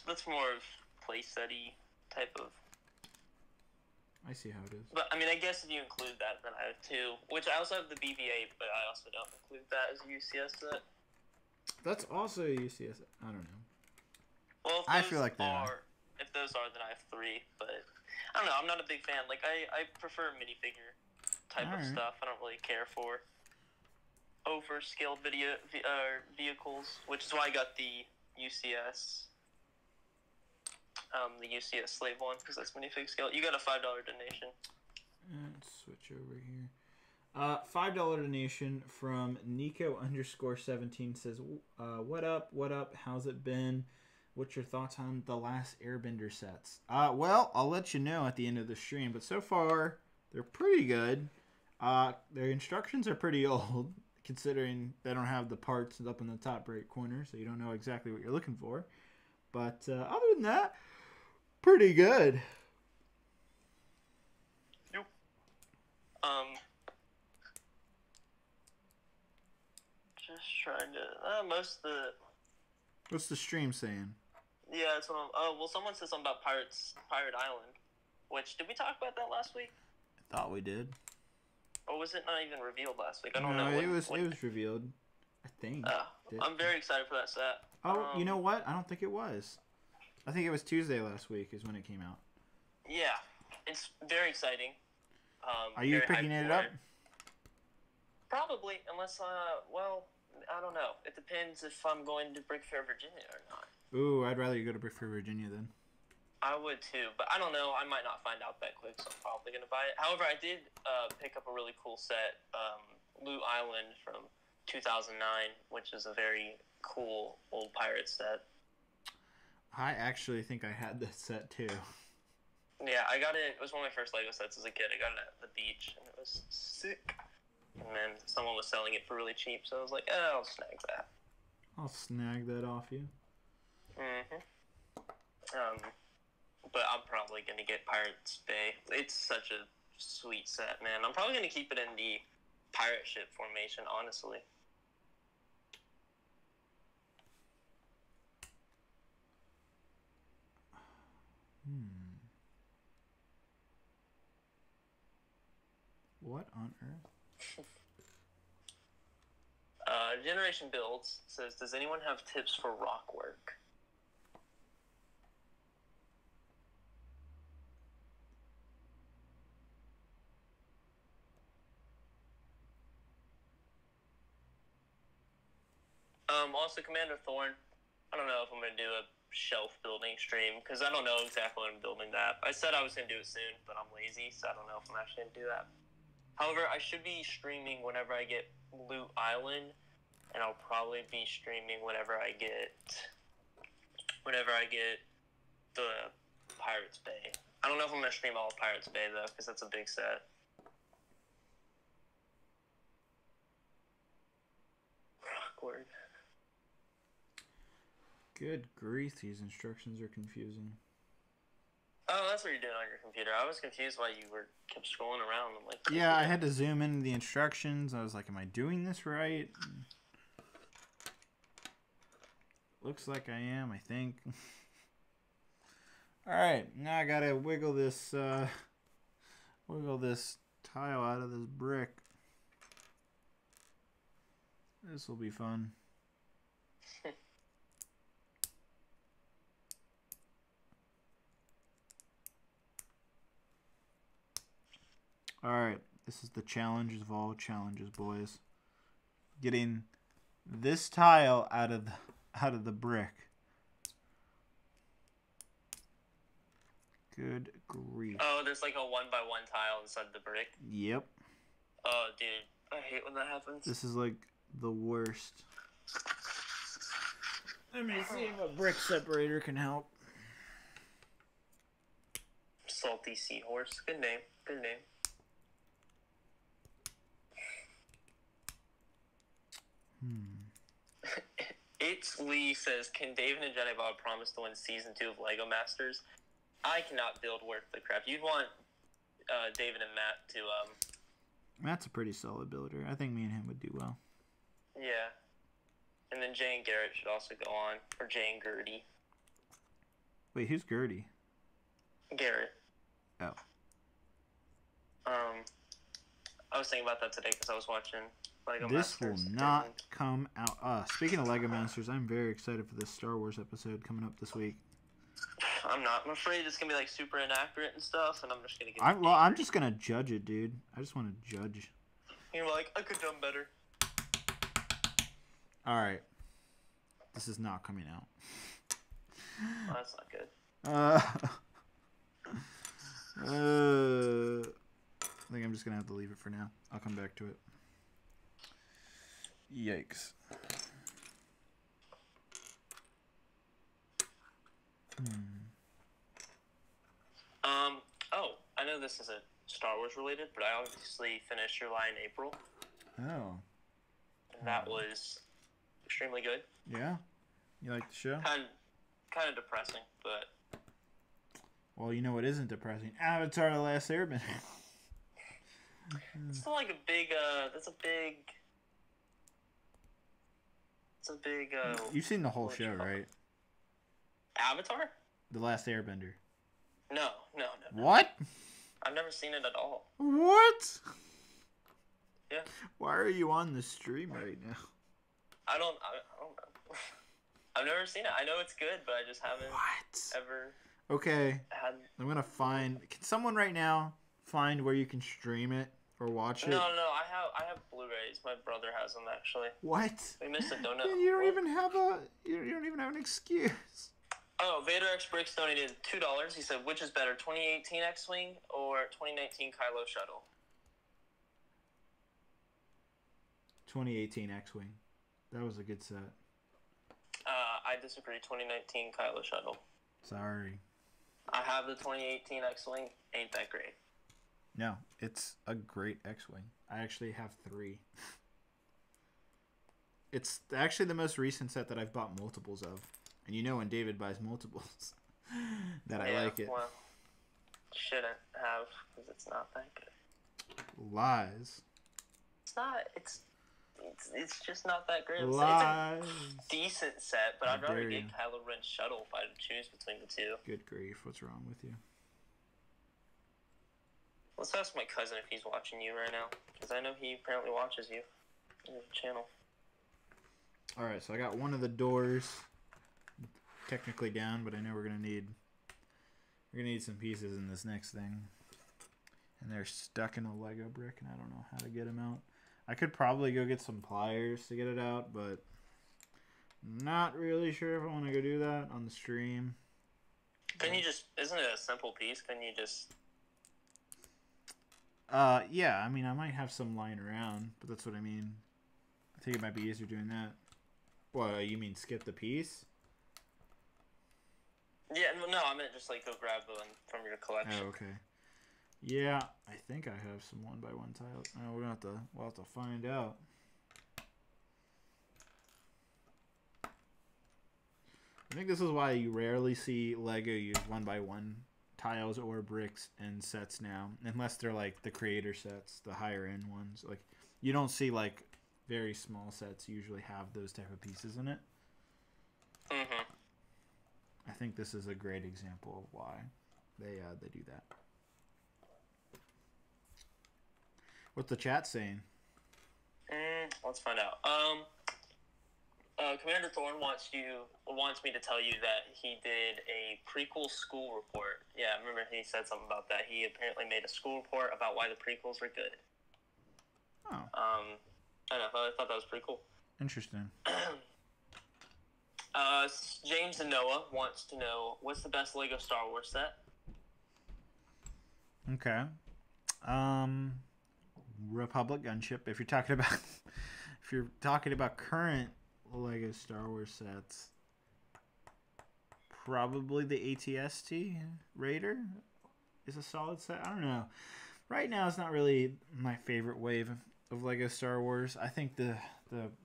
that's more of playset-y type of. I see how it is. But I mean, I guess if you include that, then I have two. Which I also have the BB-8, but I also don't include that as a UCS set. That's also a UCS. I don't know. Well, I feel like they are. If those are, then I have three. But I don't know. I'm not a big fan. Like I prefer minifigure type of stuff. I don't really care for over-scaled vehicles, which is why I got the UCS. The UCS Slave one, because that's minifig scale. You got a $5 donation. Let's switch over here. $5 donation from Nico_17 says, what up, how's it been? What's your thoughts on the last Airbender sets? Well, I'll let you know at the end of the stream, but so far, they're pretty good. Their instructions are pretty old, considering they don't have the parts up in the top right corner, so you don't know exactly what you're looking for. But other than that, pretty good. Yep. Just trying to. What's the stream saying? Yeah, that's what I'm. Oh, well, someone said something about Pirate Island. Which, did we talk about that last week? I thought we did. Or was it not even revealed last week? I don't know. know. It was revealed. I think. I'm very excited for that set. Oh, you know what? I don't think it was. I think it was Tuesday last week is when it came out. Yeah, it's very exciting. Are you picking it up? Probably, unless well, I don't know. It depends if I'm going to Brix Fair, Virginia or not. Ooh, I'd rather you go to Brix Fair, Virginia then. I would too, but I don't know. I might not find out that quick, so I'm probably gonna buy it. However, I did pick up a really cool set, Loot Island from 2009, which is a very cool old pirate set. I actually think I had this set too. Yeah, I got it. It was one of my first Lego sets as a kid. I got it at the beach, and it was sick. And then someone was selling it for really cheap, so I was like, I'll snag that. I'll snag that off you. But I'm probably going to get Pirates Bay. It's such a sweet set, man. I'm probably going to keep it in the pirate ship formation, honestly. What on earth? Generation Builds says, does anyone have tips for rock work? Also, Commander Thorn, I don't know if I'm going to do a shelf building stream, because I don't know exactly when I'm building that. I said I was going to do it soon, but I'm lazy, so I don't know if I'm actually going to do that. However, I should be streaming whenever I get Loot Island, and I'll probably be streaming whenever I get the Pirates Bay. I don't know if I'm going to stream all of Pirates Bay, though, because that's a big set. Awkward. Good grief, these instructions are confusing. Oh, that's what you're doing on your computer. I was confused why you kept scrolling around. I'm like, yeah, I had to zoom into the instructions. I was like, am I doing this right? Looks like I am, I think. Alright, now I gotta wiggle this tile out of this brick. This will be fun. Alright, this is the challenge of all challenges, boys. Getting this tile out of the brick. Good grief. Oh, there's like a 1x1 tile inside the brick? Yep. Oh, dude. I hate when that happens. This is like the worst. Let me see if a brick separator can help. Salty Seahorse. Good name. Good name. It's Lee says, can David and Jenny Bob promise to win season 2 of Lego Masters? I cannot build worth the crap. You'd want David and Matt to Matt's a pretty solid builder. I think me and him would do well. yeah. And then Jay and Garrett should also go on. Or Jay and Gertie. Wait, who's Gertie? Garrett. Oh. I was thinking about that today because I was watching Lego This Masters. will not come out. Speaking of Lego Masters, I'm very excited for this Star Wars episode coming up this week. I'm not. I'm afraid it's going to be like super inaccurate and stuff, and I'm just going to get I'm just going to judge it, dude. I just want to judge. You're like, I could have done better. Alright. This is not coming out. Oh, that's not good. I think I'm just gonna have to leave it for now. I'll come back to it. Yikes. Oh, I know this isn't Star Wars related, but I obviously finished July and April. Oh. And that was extremely good. Yeah? You like the show? Kind of depressing, but... Well, you know what isn't depressing? Avatar: The Last Airbender. It's not like a big, that's a big... It's a big, You've seen the whole show, right? Avatar? The Last Airbender. No. What? I've never seen it at all. What? Yeah. Why are you on the stream right now? I don't know. I've never seen it. I know it's good, but I just haven't ever Okay. had... I'm gonna find... Can someone right now find where you can stream it or watch it? No, I have Blu-rays. My brother has them, actually. What? We missed a donut. You don't even have an excuse. Oh, Vader X Brix donated $2. He said, which is better, 2018 X-Wing or 2019 Kylo Shuttle? 2018 X-Wing. That was a good set. I disagree. 2019 Kylo Shuttle. Sorry. I have the 2018 X-Wing. Ain't that great? No, it's a great X-Wing. I actually have 3. It's actually the most recent set that I've bought multiples of. And you know when David buys multiples that I like it. Well, shouldn't have, because it's not that good. Lies. It's not. It's just not that great. Lies. It's a decent set, but How I'd rather dare get you. Kylo Ren's shuttle if I had to choose between the two. Good grief, what's wrong with you? Let's ask my cousin if he's watching you right now, because I know he apparently watches you on the channel. Alright, so I got one of the doors technically down, but I know we're gonna need some pieces in this next thing. And they're stuck in a Lego brick, and I don't know how to get them out. I could probably go get some pliers to get it out, but not really sure if I want to go do that on the stream. Couldn't you just... Isn't it a simple piece? Couldn't you just... Yeah, I mean, I might have some lying around, but that's what I mean. I think it might be easier doing that. What, you mean skip the piece? Yeah, no, I meant just, like, go grab one from your collection. Oh, okay. Yeah, I think I have some 1x1 tiles. Oh, we'll have to find out. I think this is why you rarely see Lego use 1x1 tiles or bricks in sets now, unless they're like the creator sets, the higher end ones. Like you don't see like very small sets usually have those type of pieces in it. Mm-hmm. I think this is a great example of why they do that. What's the chat saying? Let's find out. Commander Thorne wants me to tell you that he did a prequel school report. Yeah, I remember he said something about that. He apparently made a school report about why the prequels were good. Oh. I thought that was pretty cool. Interesting. James and Noah wants to know, what's the best Lego Star Wars set? Okay. Republic gunship. If you're talking about current Lego Star Wars sets, probably the ATST Raider is a solid set. I don't know. Right now, it's not really my favorite wave of Lego Star Wars. I think the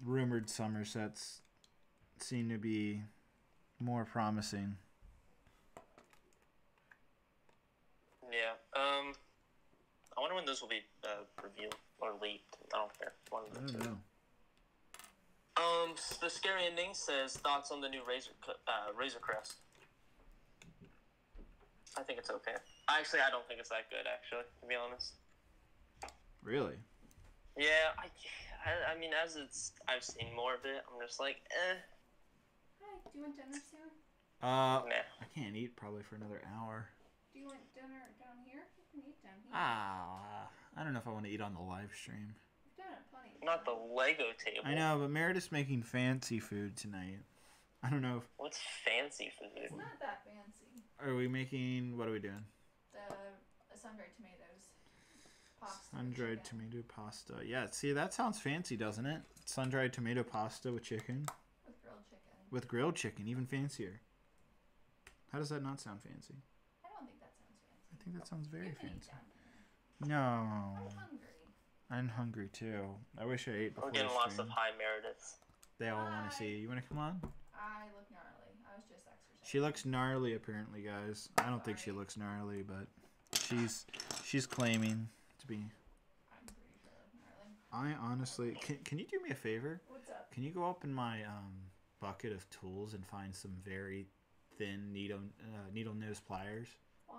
rumored summer sets seem to be more promising. Yeah. I wonder when those will be revealed or leaked. I don't care. One of I the don't two. know. The Scary Ending says, thoughts on the new Razor Crest. I think it's okay. Actually, I don't think it's that good, actually, to be honest. Really? Yeah, I mean, I've seen more of it, I'm just like, eh. Hi, do you want dinner soon? Nah. I can't eat probably for another hour. Do you want dinner down here? You can eat down here. I don't know if I want to eat on the live stream. We've done it plenty of Not the times. Lego table. I know, but Meredith's making fancy food tonight. I don't know if... What's fancy food? It's not that fancy. Are we making... What are we doing? The sun-dried tomatoes. Pasta. Sun-dried chicken. tomato pasta. Yeah, see, that sounds fancy, doesn't it? Sun-dried tomato pasta with chicken. With grilled chicken. With grilled chicken, even fancier. How does that not sound fancy? I don't think that sounds fancy. I think that sounds very You can eat fancy. down here. No. I'm hungry. I'm hungry, too. I wish I ate before We're getting the lots stream. of high Merediths. They all want to Hi. see you. You want to come on? I look gnarly. I was just exercising. She looks gnarly, apparently, guys. I don't think she looks gnarly, but she's claiming to be. I'm pretty sure I look gnarly. I honestly... Can you do me a favor? What's up? Can you go up in my bucket of tools and find some very thin needle nose pliers? Why?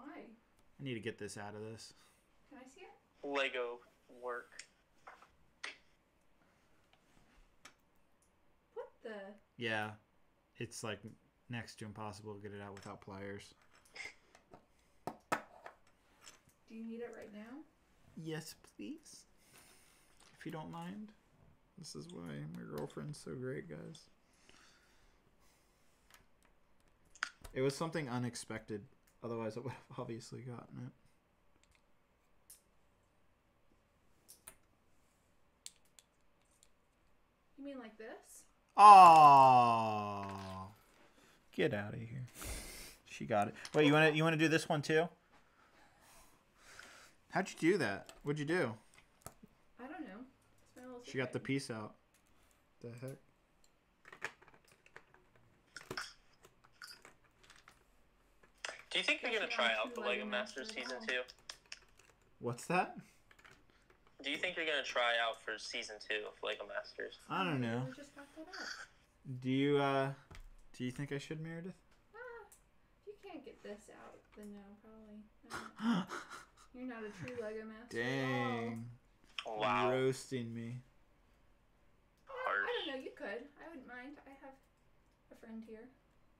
I need to get this out of this. Can I see it? Lego work. What the? Yeah, it's like next to impossible to get it out without pliers. Do you need it right now? Yes, please. If you don't mind. This is why my girlfriend's so great, guys. It was something unexpected. Otherwise, I would have obviously gotten it. You mean like this? Oh, get out of here. She got it. Wait, you want to do this one too? How'd you do that? What'd you do? I don't know. It's my little She got the secret. piece out. The heck? Do you think you're gonna Especially try on out two the Lego Lego Masters Masters Season as 2? What's that? Do you think you're gonna try out for Season 2 of Lego Masters? I don't know. We just got that up. Do you think I should, Meredith? If you can't get this out, then no, probably not. You're not a true Lego master. Dang. Wow. Roasting me. I don't know. You could. I wouldn't mind. I have a friend here.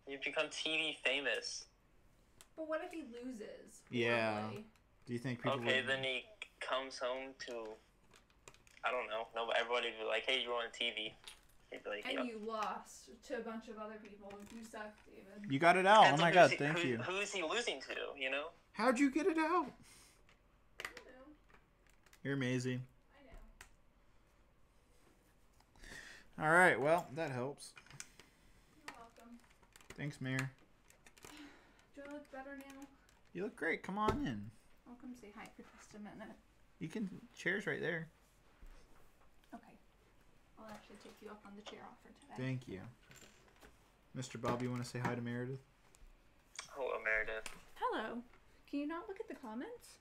You've become TV famous. But what if he loses? Yeah. Horribly? Do you think people Okay, would... then he comes home to, I don't know, no, everybody would be like, hey, you're on TV. He'd be like, And yep. you lost to a bunch of other people. You suck, David. You got it out. Oh Depends my on god, who's he- thank who- you. Who is he losing to, you know? How'd you get it out? I know. You're amazing. I know. All right, well, that helps. You're welcome. Thanks, Mayor. Do I look better now? You look great. Come on in. I'll come say hi for just a minute. You can... Chair's right there. Okay. I'll actually take you up on the chair offer today. Thank you. Mr. Bob, you want to say hi to Meredith? Hello, Meredith. Hello. Can you not look at the comments?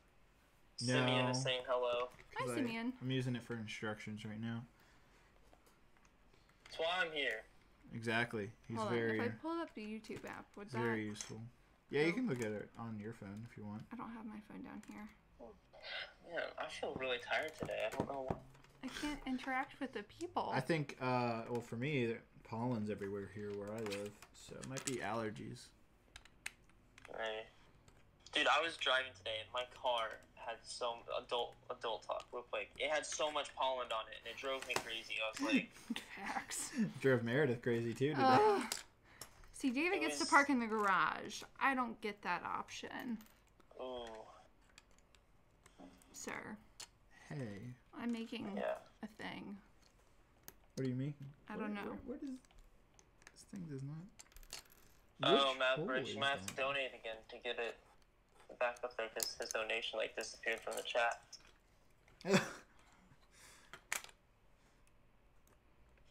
No. Simeon is saying hello. Hi, 'Cause Simeon. I'm using it for instructions right now. That's why I'm here. Exactly. He's Hold very... on. If I pull up the YouTube app, would It's that... very useful. Yeah, you Oh. can look at it on your phone if you want. I don't have my phone down here. Man, I feel really tired today. I don't know why. I can't interact with the people. I think, well, for me, pollen's everywhere here where I live, so it might be allergies. Right. Dude, I was driving today and my car had some adult talk real quick. It had so much pollen on it and it drove me crazy. I was like, Facts. Drove Meredith crazy too today. Ugh. See, David It gets to was- park in the garage. I don't get that option. ooh, Sir, Hey, I'm making yeah. a thing. what do you mean? I don't know. Where does this thing does not? Oh, Which Matt hole Brix is might have to that? donate again to get it back up there because his donation like disappeared from the chat.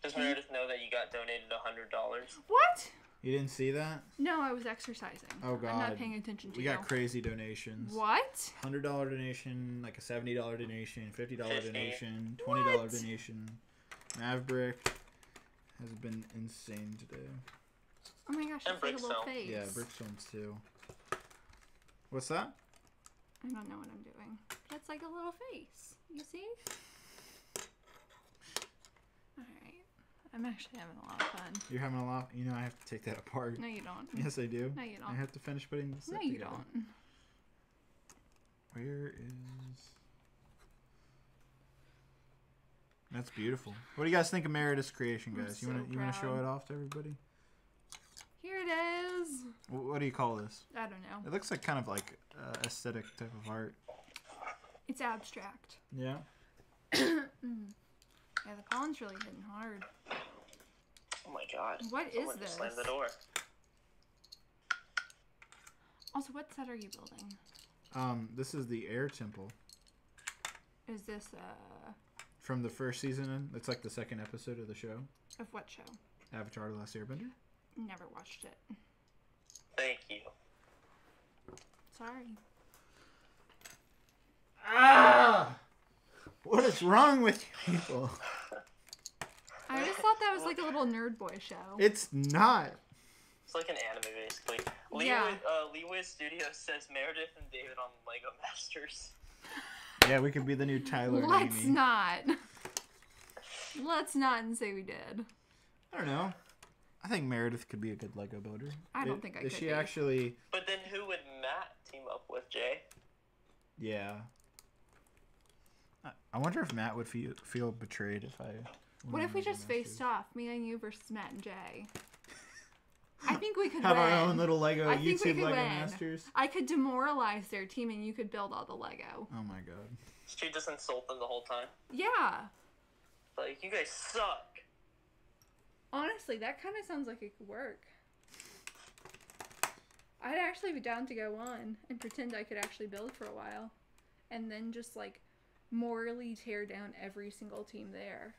Does Meredith know that you got donated $100? What? You didn't see that? No, I was exercising. Oh, I'm God. not paying attention to We you. got crazy donations. What? $100 donation, like a $70 donation, $50 $50. donation, $20 What? donation. Maverick has been insane today. Oh my gosh, And it's like a little Brickstone. face. Yeah, Brickstones too. What's that? I don't know what I'm doing. It's like a little face. You see? Alright. I'm actually having a lot of fun. You're having a lot. You know, I have to take that apart. No, you don't. Yes, I do. No, you I don't. have to finish putting this. No, set you together. don't. Where is? That's beautiful. What do you guys think of Meredith's creation, I'm guys? so You want to show proud. it off to everybody? Here it is. What do you call this? I don't know. It looks like kind of like aesthetic type of art. It's abstract. Yeah. Yeah, the pollen's really hitting hard. Oh my god. What is Someone just slammed this? the door. Also, what set are you building? This is the Air Temple Is this, from the first season. It's like the second episode of the show, of what show? Avatar: The Last Airbender. Never watched it. Thank you. Sorry. Ah! What is wrong with you people? I just thought that was like a little nerd boy show. It's not. It's like an anime, basically. Yeah. Brix Studios says Meredith and David on Lego Masters. Yeah, we could be the new Tyler and Let's Amy. not. Let's not and say we did. I don't know. I think Meredith could be a good Lego builder. I don't think I Is could she be. actually? But then who would Matt team up with, Jay? Yeah. I wonder if Matt would feel betrayed if I. What if we just faced off, me and you versus Matt and Jay? I think we could have win. our own little Lego I think we YouTube could Lego win. Masters? I could demoralize their team and you could build all the Lego. Oh my god. She just insult them the whole time. Yeah. Like, you guys suck. Honestly, that kind of sounds like it could work. I'd actually be down to go on and pretend I could actually build for a while. And then just, like, morally tear down every single team there.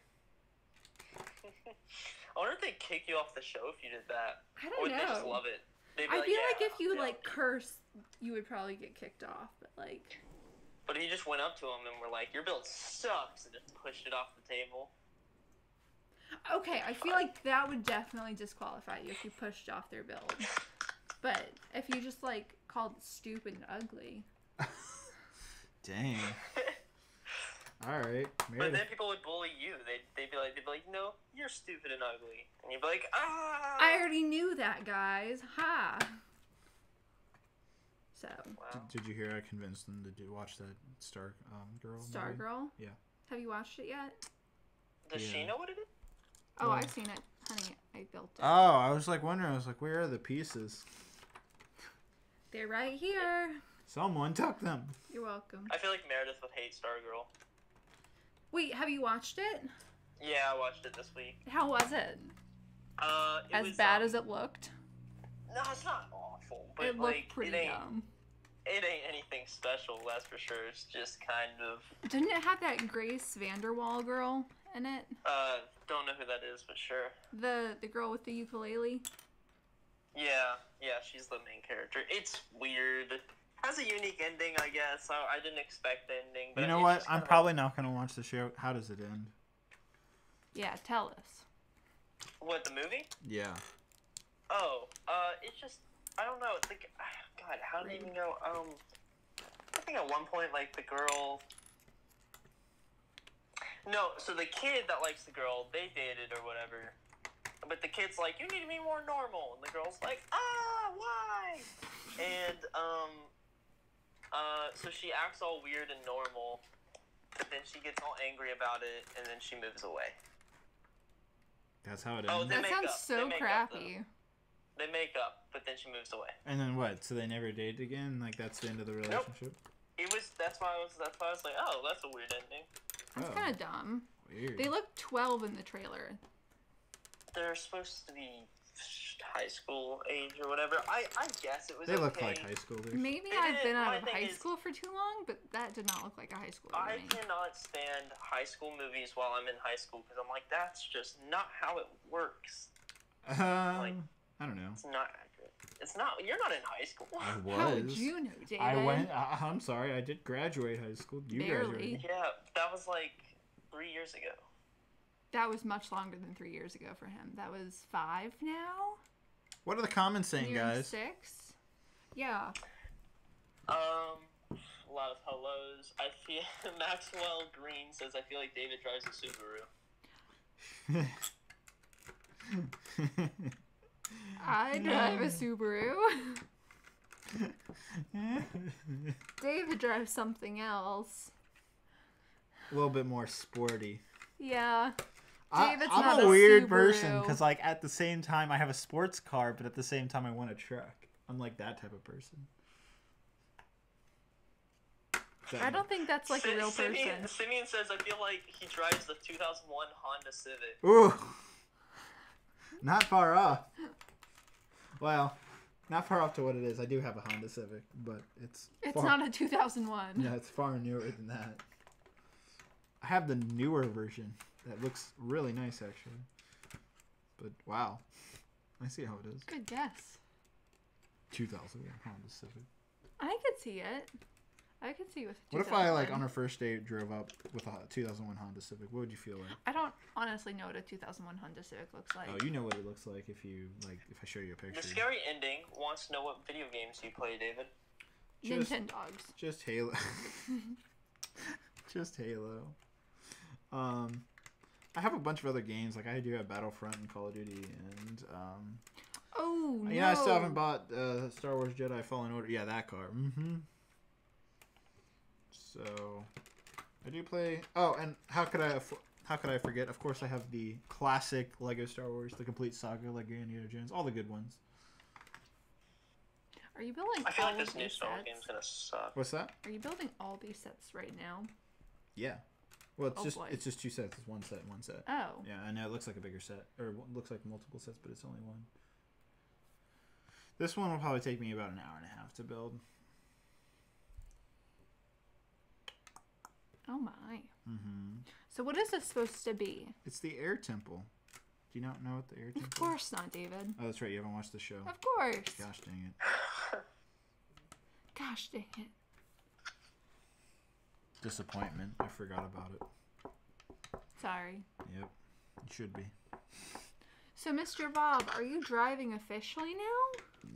I wonder if they'd kick you off the show if you did that. I don't or know. They just love it. They'd be I feel like yeah, if you, yeah. like, curse, you would probably get kicked off. But, like... But if you just went up to them and were like, your build sucks, and just pushed it off the table. Okay, I feel like that would definitely disqualify you if you pushed off their build. But if you just, like, called it stupid and ugly... Dang. All right. But then people would bully you. They'd be like, no, you're stupid and ugly, and you'd be like, ah. I already knew that, guys. Ha. So. Wow. Did you hear I convinced them to watch that Star Girl? Star movie? Girl. Yeah. Have you watched it yet? Does she know what it is? Oh, Well- I've seen it, honey. I built it. Oh, I was like wondering. I was like, where are the pieces? They're right here. Someone took them. You're welcome. I feel like Meredith would hate Stargirl. Wait, have you watched it? Yeah, I watched it this week. How was it? It As was, bad as it looked? No, it's not awful, but It like looked pretty it ain't dumb. it ain't anything special. That's for sure. It's just kind of Didn't it have that Grace Vanderwall girl in it? don't know who that is, but sure. The girl with the ukulele? Yeah, she's the main character. It's weird. Has a unique ending, I guess. I didn't expect the ending. But You know it's what? just I'm kinda- probably not gonna watch the show. How does it end? Yeah, tell us. What, the movie? Yeah. Oh, it's just I don't know. It's like God, how did it even go? I think at one point like the girl. No, so the kid that likes the girl, they dated or whatever. But the kid's like, you need to be more normal, and the girl's like, why? And so she acts all weird and normal, but then she gets all angry about it, and then she moves away. That's how it Oh, ends. they That make sounds up. so They make up, crappy. They make up, but then she moves away. And then what? So they never dated again? Like that's the end of the relationship? That's why I was like, oh, that's a weird ending. That's Oh. kind of dumb. Weird. They look 12 in the trailer. They're supposed to be high school age or whatever. I guess it was They look okay. like high schoolers. Maybe They I've did. been out My of thing high is- school for too long, but that did not look like a high schooler I to me. cannot stand high school movies while I'm in high school because I'm like, that's just not how it works. I don't know. It's not accurate. It's not. You're not in high school. I was. How would you know, David? I went. I'm sorry. I did graduate high school. You Barely. graduated. Yeah, that was like 3 years ago. That was much longer than 3 years ago for him. That was 5 now? What are the comments saying, Nearing guys? 6? Yeah. A lot of hellos. I feel Maxwell Green says I feel like David drives a Subaru. I drive a Subaru. David drives something else. A little bit more sporty. Yeah. David's I'm not a weird Subaru. person because, like, at the same time, I have a sports car, but at the same time, I want a truck. I'm like that type of person. I don't think that's like a real person. Simeon says I feel like he drives the 2001 Honda Civic. Ooh, not far off. Well, not far off to what it is. I do have a Honda Civic, but it's It's far, not a 2001. Yeah, it's far newer than that. I have the newer version that looks really nice, actually. But wow, I see how it is. Good guess. 2000 Honda Civic. I could see it. I could see with. What if I, like, 2001. on our first date drove up with a 2001 Honda Civic? What would you feel like? I don't honestly know what a 2001 Honda Civic looks like. Oh, you know what it looks like if you, like, if I show you a picture. The scary ending wants to know what video games you play, David. Just- Nintendogs. Just Halo. Just Halo. I have a bunch of other games. Like, I do have Battlefront and Call of Duty, and Oh no! you know, I still haven't bought Star Wars Jedi Fallen Order. Yeah, that car. So, I do play. Oh, and how could I forget? Of course, I have the classic Lego Star Wars, the complete saga, Lego Indiana Jones, all the good ones. Are you building? I feel all like of this new these Star Wars sets? game's gonna suck. What's that? Are you building all these sets right now? Yeah. Well, it's Oh, just boy. it's just 2 sets. It's one set, one set. Oh. Yeah, I know it looks like a bigger set, or it looks like multiple sets, but it's only one. This one will probably take me about an hour and a half to build. Oh my. Mm-hmm. So what is this supposed to be? It's the air temple. Do you not know what the air temple Of course not, David. Oh, that's right. You haven't watched the show. Of course. Gosh dang it. Gosh dang it. Disappointment. I forgot about it. Sorry. Yep. You should be. So, Mr. Bob, are you driving officially now?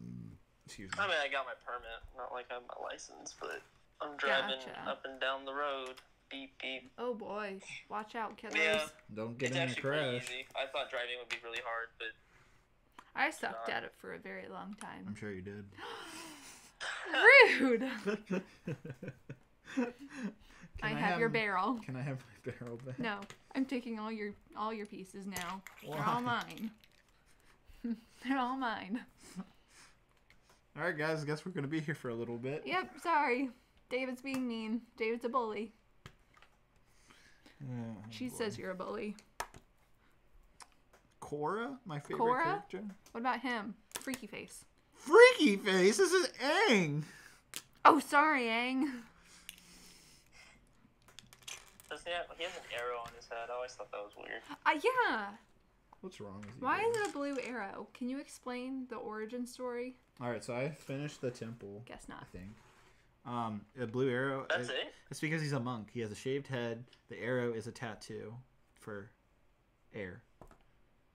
Excuse me. I mean, I got my permit. Not like I have my license, but I'm driving Gotcha. up and down the road. Beep, beep. Oh boy. Watch out, kiddos. Yeah. Don't get It's in a actually pretty crash. easy. I thought driving would be really hard, but I sucked at it for a very long I'm time. sure you did. Rude! I have your barrel. Can I have my barrel back? No, I'm taking all your pieces now. They're Why? all mine. They're all mine. All right, guys. I guess we're gonna be here for a little bit. Yep, sorry. David's being mean. David's a bully. Oh, She boy. says you're a bully. Cora, my favorite Cora? character. What about him? Freaky face. Freaky face. This is Aang. Oh, sorry, Aang. doesn't he has an arrow on his head. I always thought that was weird. Yeah. What's wrong with you? Why guys? is it a blue arrow? Can you explain the origin story? All right, so I finished the temple. Guess not. I think. A blue arrow. That's it? It's because he's a monk. He has a shaved head. The arrow is a tattoo for air,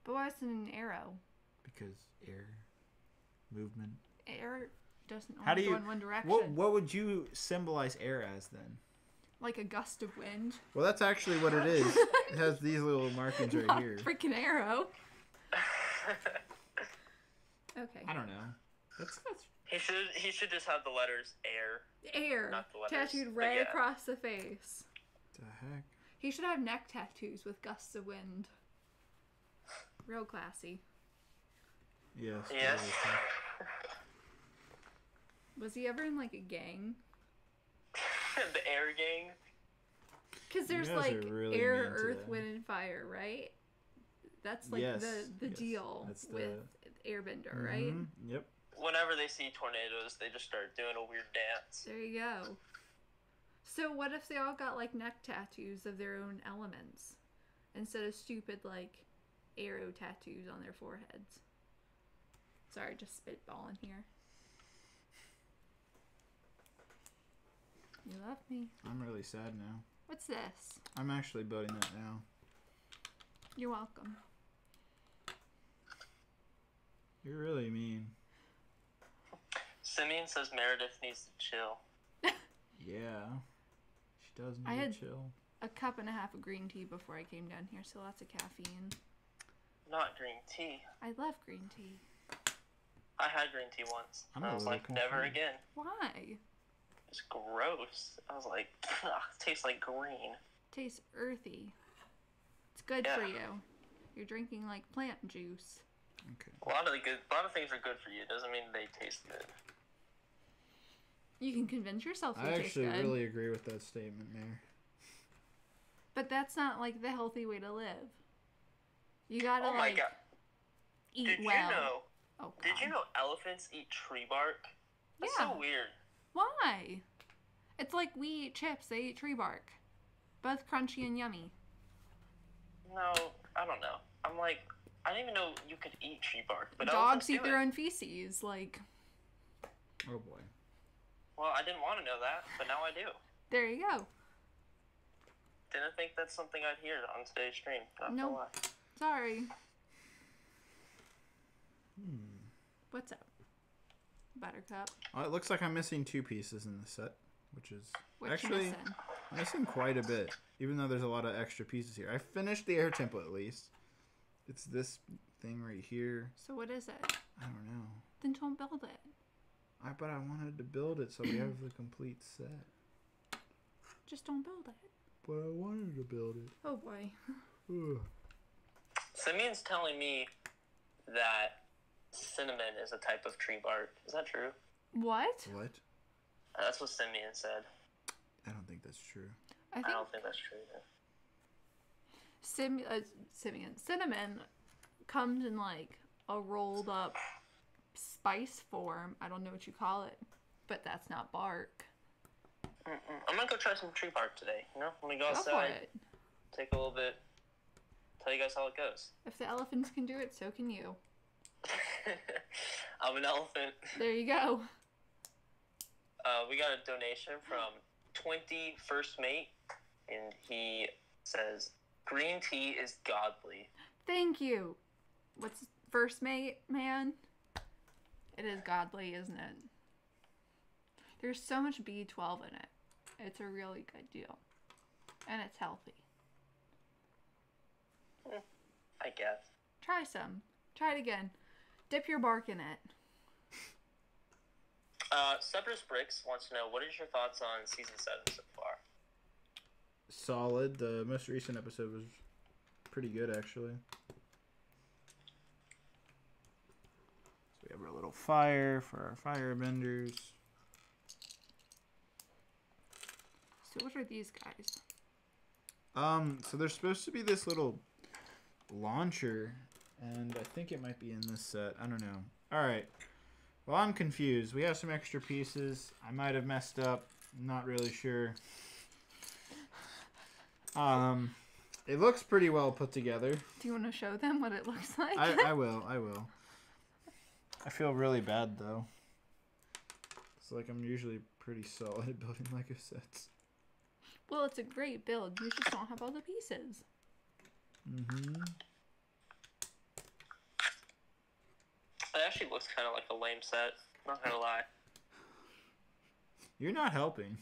But why isn't it an arrow? because air movement. Air doesn't How do only go you? in one direction. What would you symbolize air as then? Like a gust of wind. Well, that's actually what it is. It has these little markings right Not here. freaking arrow. Okay. I don't know. That's He should just have the letters air. Air. Not the letters, Tattooed but right yeah. across the face. the heck. He should have neck tattoos with gusts of wind. Real classy. Yes. Yes. Was he ever in like a gang? The air gang. Because there's You guys like are really air, mean earth, today. wind, and fire, right? That's like Yes, the yes. deal That's the- with Airbender, right? Mhm, Yep. Whenever they see tornadoes, they just start doing a weird dance. There you go. So what if they all got like neck tattoos of their own elements instead of stupid like arrow tattoos on their foreheads? Sorry, just spitballing here. You love me. I'm really sad now. What's this? I'm actually building that now. You're welcome. You're really mean. Simeon says Meredith needs to chill. Yeah. She does I need had- to chill. A cup and a half of green tea before I came down here, so lots of caffeine. Not green tea. I love green tea. I had green tea once. I'm I a was little like, never confused. again. Why? It's gross. I was like, ugh, it tastes like green. Tastes earthy. It's good Yeah. for you. You're drinking like plant juice. Okay. A lot of things are good for you. Doesn't mean they taste good. You can convince yourself they I taste actually good. really agree with that statement, Mayor. But that's not like the healthy way to live. You gotta Oh my like god! eat Did well. you know? Oh god. Did you know elephants eat tree bark? That's Yeah. so weird. Why? It's like we eat chips, they eat tree bark. Both crunchy and yummy. No, I don't know. I'm like, I didn't even know you could eat tree bark. But Dogs elephants eat do their it. own feces. Like, Oh boy. Well, I didn't want to know that, but now I do. there you go. Didn't think that's something I'd hear on today's stream. Not Nope. gonna lie. Sorry. What's up? Buttercup. Oh, it looks like I'm missing 2 pieces in the set, which is What you actually missing? missing quite a bit, even though there's a lot of extra pieces here. I finished the air temple at least. It's this thing right here. So what is it? I don't know. Then don't build it. But I wanted to build it so we have the complete set. Just don't build it. But I wanted to build it. Oh boy. Ugh. Simeon's telling me that cinnamon is a type of tree bark. Is that true? What? What? That's what Simeon said. I don't think that's true. I I think don't think that's true either. Cinnamon comes in like a rolled up spice form. I don't know what you call it, but that's not bark. I'm gonna go try some tree bark today. You know, I'm gonna go Go for outside, it. take a little bit, tell you guys how it goes. If the elephants can do it, so can you. I'm an elephant. There you go. We got a donation from 20 First Mate, and he says, "Green tea is godly." Thank you. What's First Mate, man? It is godly, isn't it? There's so much B12 in it. It's a really good deal. And it's healthy. I guess. Try some. Try it again. Dip your bark in it. Severus Brix wants to know, what is your thoughts on season 7 so far? Solid. The most recent episode was pretty good, actually. So we have our little fire for our firebenders. So what are these guys? So there's supposed to be this little launcher, and I think it might be in this set. I don't know. All right. Well, I'm confused. We have some extra pieces. I might have messed up. I'm not really sure. It looks pretty well put together. Do you want to show them what it looks like? I will. I feel really bad, though. It's like I'm usually pretty solid at building Lego sets. Well, it's a great build. You just don't have all the pieces. Mm-hmm. It actually looks kind of like a lame set. Not gonna lie. You're not helping.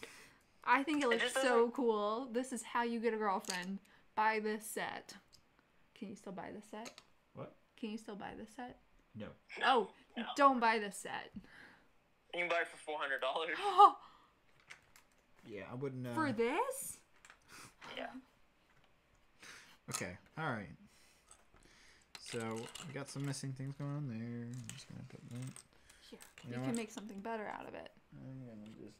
I think it looks just so doesn't- cool. This is how you get a girlfriend. Buy this set. Can you still buy this set? What? Can you still buy this set? No. Oh, No. don't buy this set. You can buy it for $400. Yeah, I wouldn't. For this? Yeah. Okay. All right. So we got some missing things going on there. I'm just gonna put that. Here, You you know can what? make something better out of it. I'm gonna just.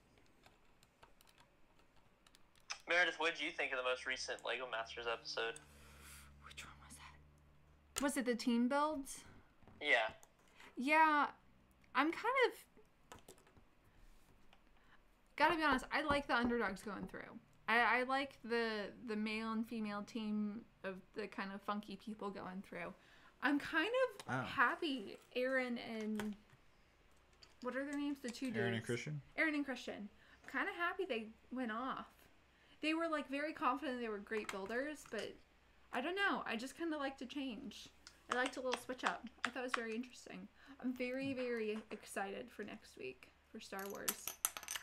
Meredith, what did you think of the most recent Lego Masters episode? Which one was that? Was it the team builds? Yeah. Yeah, I'm kind of... Gotta be honest, I like the underdogs going through. I like the male and female team of the kind of funky people going through. I'm kind of happy Aaron and... What are their names? The two dudes. Aaron and Christian. Aaron and Christian. I'm kind of happy they went off. They were like very confident they were great builders, but I don't know. I just kind of like to change. I liked a little switch up. I thought it was very interesting. I'm very, very excited for next week for Star Wars.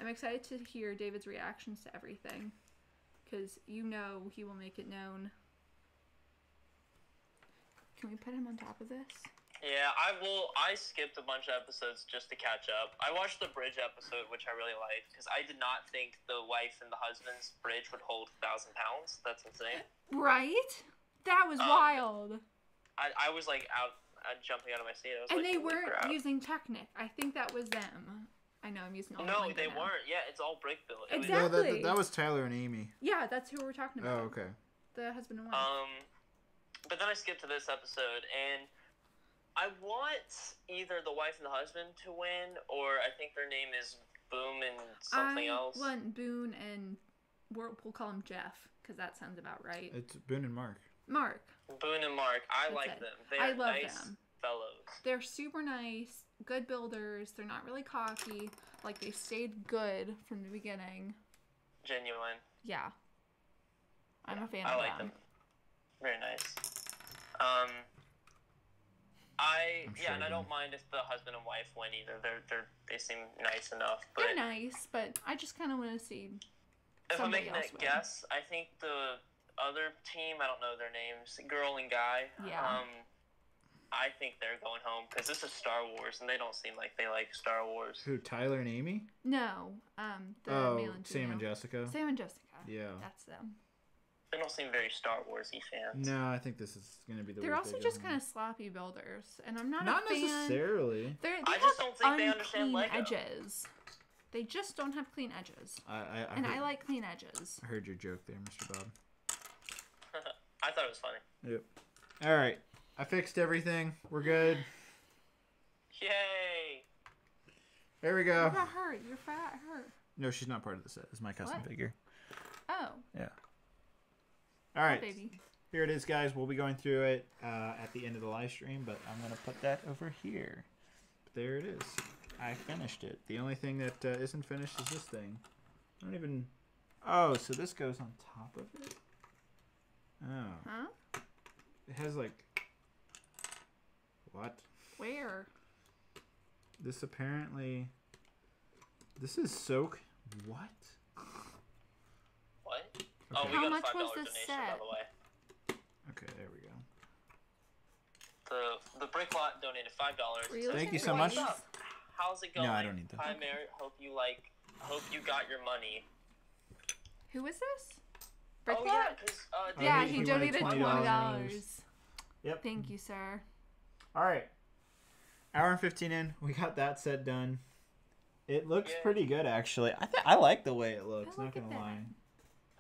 I'm excited to hear David's reactions to everything, because you know he will make it known. Can we put him on top of this? Yeah, I skipped a bunch of episodes just to catch up. I watched the bridge episode, which I really liked, because I did not think the wife and the husband's bridge would hold 1,000 pounds. That's insane. Right? That was wild. I was like jumping out of my seat. I was And like, they holy weren't crap. using Technic. I think that was them. I know I'm using all No, the they lingo now. weren't. Yeah, it's all brick built. It was- Exactly. No, that was Tyler and Amy. Yeah, that's who we're talking about. Oh, okay. The husband and wife. But then I skipped to this episode, and I want either the wife and the husband to win, or I think their name is Boom and something else. I want Boone and we'll call him Jeff, because that sounds about right. It's Boone and Mark. Mark. Boone and Mark. I That's like it. them. They're I love nice them. fellows. They're super nice, good builders. They're not really cocky. Like, they stayed good from the beginning. Genuine. Yeah. I'm a fan I of like them. them. Very nice. I'm sure and I of don't mind if the husband and wife win either. They seem nice enough. But They're nice, but I just kind of want to see if I'm somebody making else a win. guess, I think the other team, I don't know their names, girl and guy. Yeah. I think they're going home because this is Star Wars, and they don't seem like they like Star Wars. Who? Tyler and Amy? No, the Oh, male and Sam female. and Jessica. Sam and Jessica. Yeah. That's them. They don't seem very Star Warsy fans. No, I think this is gonna be the. They're week also they go just home. kind of sloppy builders, and I'm not Not a fan. necessarily. They I have just don't think they understand unclean Lego. edges. They just don't have clean edges. I I like clean edges. heard your joke there, Mr. Bob. I thought it was funny. Yep. All right. I fixed everything. We're good. Yay! There we go. What about her? You're fat. Her. No, she's not part of the set. It's my custom What? figure. Oh. Yeah. All right. Baby. Here it is, guys. We'll be going through it at the end of the live stream, but I'm going to put that over here. But there it is. I finished it. The only thing that isn't finished is this thing. I don't even... Oh, so this goes on top of it? Oh. Huh? It has, like... What? Where? This apparently... This is soak... What? What? Okay. Oh, we How got much a $5 was the donation, set? by the way. Okay, there we go. The Brick Lot donated $5. Were you Thank looking you for so much. ways? What's up? How's it going? No, I don't need that. Hi, Mary. Hope you got your money. Who is this? Oh Bricklot? yeah, because Yeah, he he wanted donated $20. $20. Yep. Thank you, sir. All right. Hour and 15 in. We got that set done. It looks Yay. pretty good, actually. I like the way it looks. I Not like it gonna lie.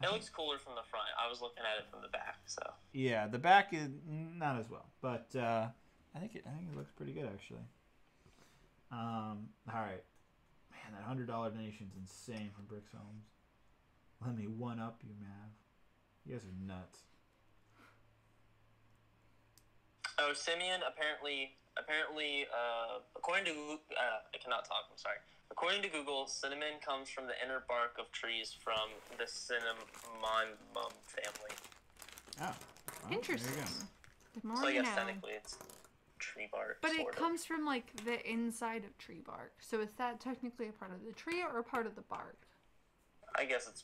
It looks cooler from the front. I was looking at it from the back, so. Yeah, the back is not as well, but I think it looks pretty good, actually. All right. Man, that $100 donation's insane from Brix Homes. Let me one up you, Mav. You guys are nuts. Oh, Simeon apparently, according to I cannot talk. I'm sorry. According to Google, cinnamon comes from the inner bark of trees from the cinnamon family. Oh. Well, Interesting. There you go. The more So I you guess know. technically it's tree bark. But it sort of. comes from like the inside of tree bark. So is that technically a part of the tree or a part of the bark? I guess it's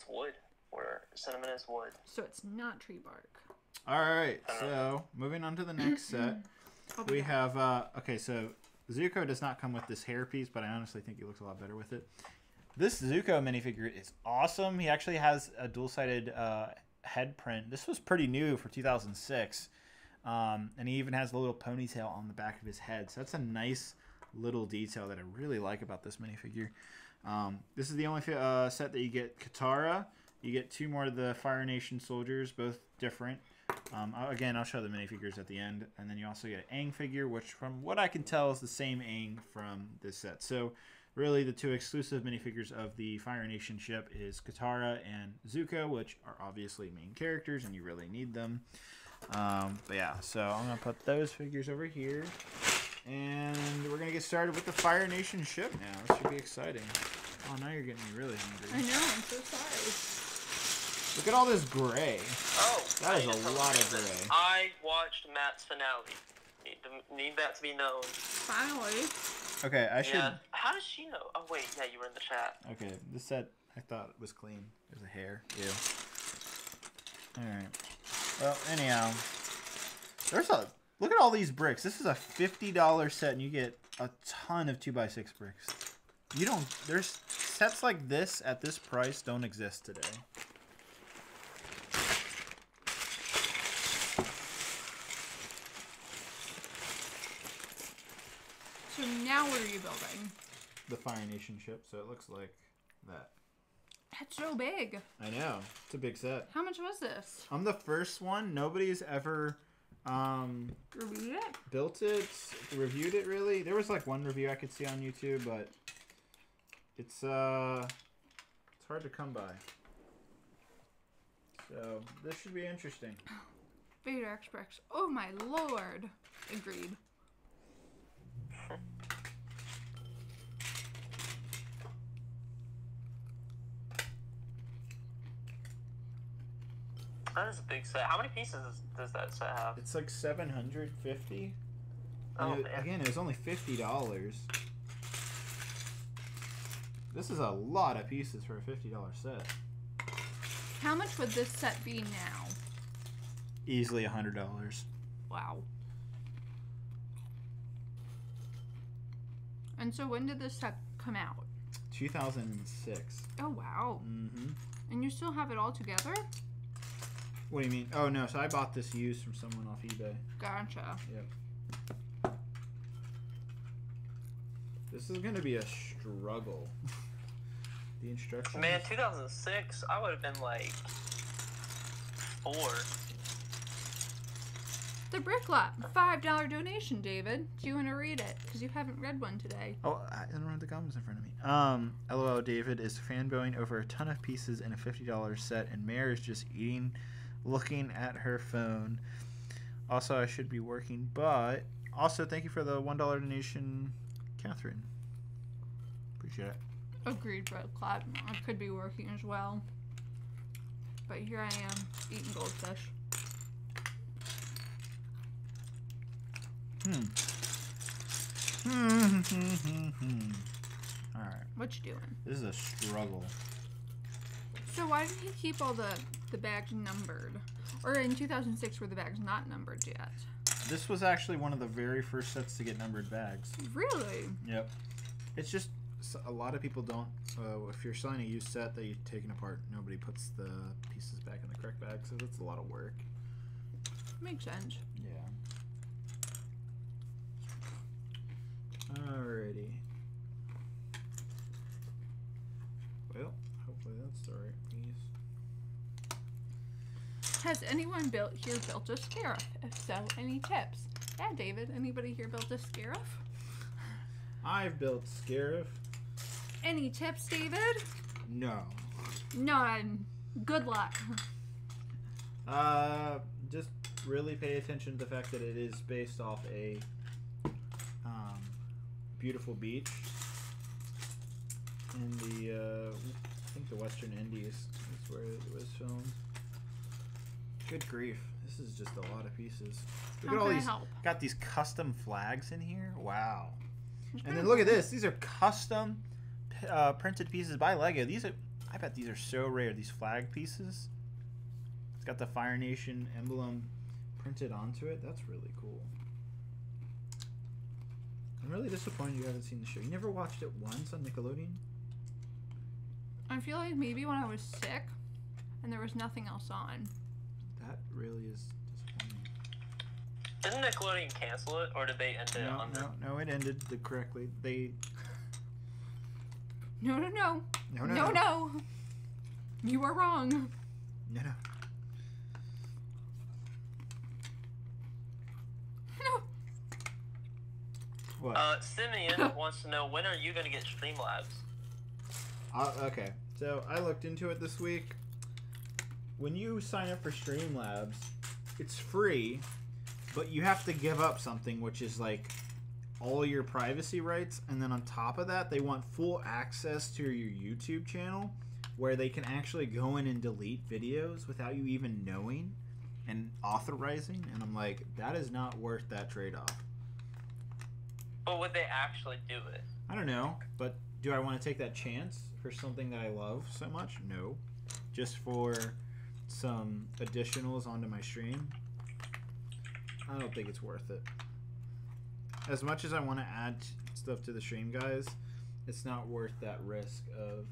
wood. Where cinnamon is wood. So it's not tree bark. All right. So moving on to the next set, I'll be we back. have. Okay, so Zuko does not come with this hair piece, but I honestly think he looks a lot better with it. This Zuko minifigure is awesome. He actually has a dual-sided head print. This was pretty new for 2006. And he even has a little ponytail on the back of his head. So that's a nice little detail that I really like about this minifigure. This is the only set that you get Katara. You get 2 more of the Fire Nation soldiers, both different. Again, I'll show the minifigures at the end. And then you also get an Aang figure, which from what I can tell is the same Aang from this set. So really the 2 exclusive minifigures of the Fire Nation ship is Katara and Zuko, which are obviously main characters and you really need them. But yeah, so I'm going to put those figures over here. And we're going to get started with the Fire Nation ship now. This should be exciting. Oh, now you're getting me really hungry. I know, I'm so sorry. Look at all this gray. Oh, That is I a need to lot of tell you gray. this. I watched Matt's finale. Need that to be known. Finally. Okay, I should... Yeah. How does she know? Oh wait, yeah, you were in the chat. Okay, this set I thought was clean. There's a hair. Ew. Alright. Well, anyhow. Look at all these bricks. This is a $50 set and you get a ton of 2x6 bricks. There's sets like this at this price don't exist today. So now what are you building? The Fire Nation ship, so it looks like that. That's so big. I know. It's a big set. How much was this? I'm the first one. Nobody's ever Reviewed it? built it, reviewed it really. There was like one review I could see on YouTube, but it's hard to come by. So this should be interesting. Vader Express. Oh my lord. Agreed. That is a big set. How many pieces does that set have? It's like 750. Oh, And man. again, it was only $50. This is a lot of pieces for a $50 set. How much would this set be now? Easily $100. Wow. And so when did this set come out? 2006. Oh wow. Mm-hmm. And you still have it all together? What do you mean? Oh no, so I bought this used from someone off eBay. Gotcha. Yep. This is gonna be a struggle. The instructions. Man, 2006, I would have been like 4. The Brick Lot, $5 donation, David. Do you want to read it? Because you haven't read one today. Oh, I don't have the comments in front of me. LOL, David is fanboying over a ton of pieces in a $50 set, and Mare is just looking at her phone. Also, I should be working, but also thank you for the $1 donation, Catherine. Appreciate it. Agreed, Brick Lot. I could be working as well. But here I am, eating goldfish. Alright. What you doing? This is a struggle. So why did he keep all the bags numbered? Or in 2006 were the bags not numbered yet? This was actually one of the very first sets to get numbered bags. Really? Yep. It's just a lot of people don't. If you're selling a used set that you've taken apart, nobody puts the pieces back in the correct bag, so that's a lot of work. Makes sense. Yeah. Alrighty. Well, hopefully that's the right piece. Has anyone built a scarif? If so, any tips? Yeah, David. Anybody here built a scarif? I've built scarif. Any tips, David? No. None. Good luck. Just really pay attention to the fact that it is based off a beautiful beach in the I think the Western Indies is where it was filmed. Good grief, this is just a lot of pieces. Look at all these. Got these custom flags in here. Wow. And then look at this. These are custom printed pieces by Lego. These are, I bet these are so rare. These flag pieces. It's got the Fire Nation emblem printed onto it. That's really cool. I'm really disappointed you haven't seen the show. You never watched it once on Nickelodeon? I feel like maybe when I was sick and there was nothing else on. That really is disappointing. Didn't Nickelodeon cancel it, or did they end it on the... No, it ended correctly. They... No. No. You are wrong. No. What? Simeon wants to know, when are you going to get Streamlabs? Okay, so I looked into it this week. When you sign up for Streamlabs, it's free, but you have to give up something, which is like all your privacy rights, and then on top of that, they want full access to your YouTube channel, where they can actually go in and delete videos without you even knowing and authorizing. And I'm like, that is not worth that trade-off. But would they actually do it? I don't know, but do I want to take that chance for something that I love so much? No. Just for some additionals onto my stream? I don't think it's worth it. As much as I want to add stuff to the stream, guys, it's not worth that risk of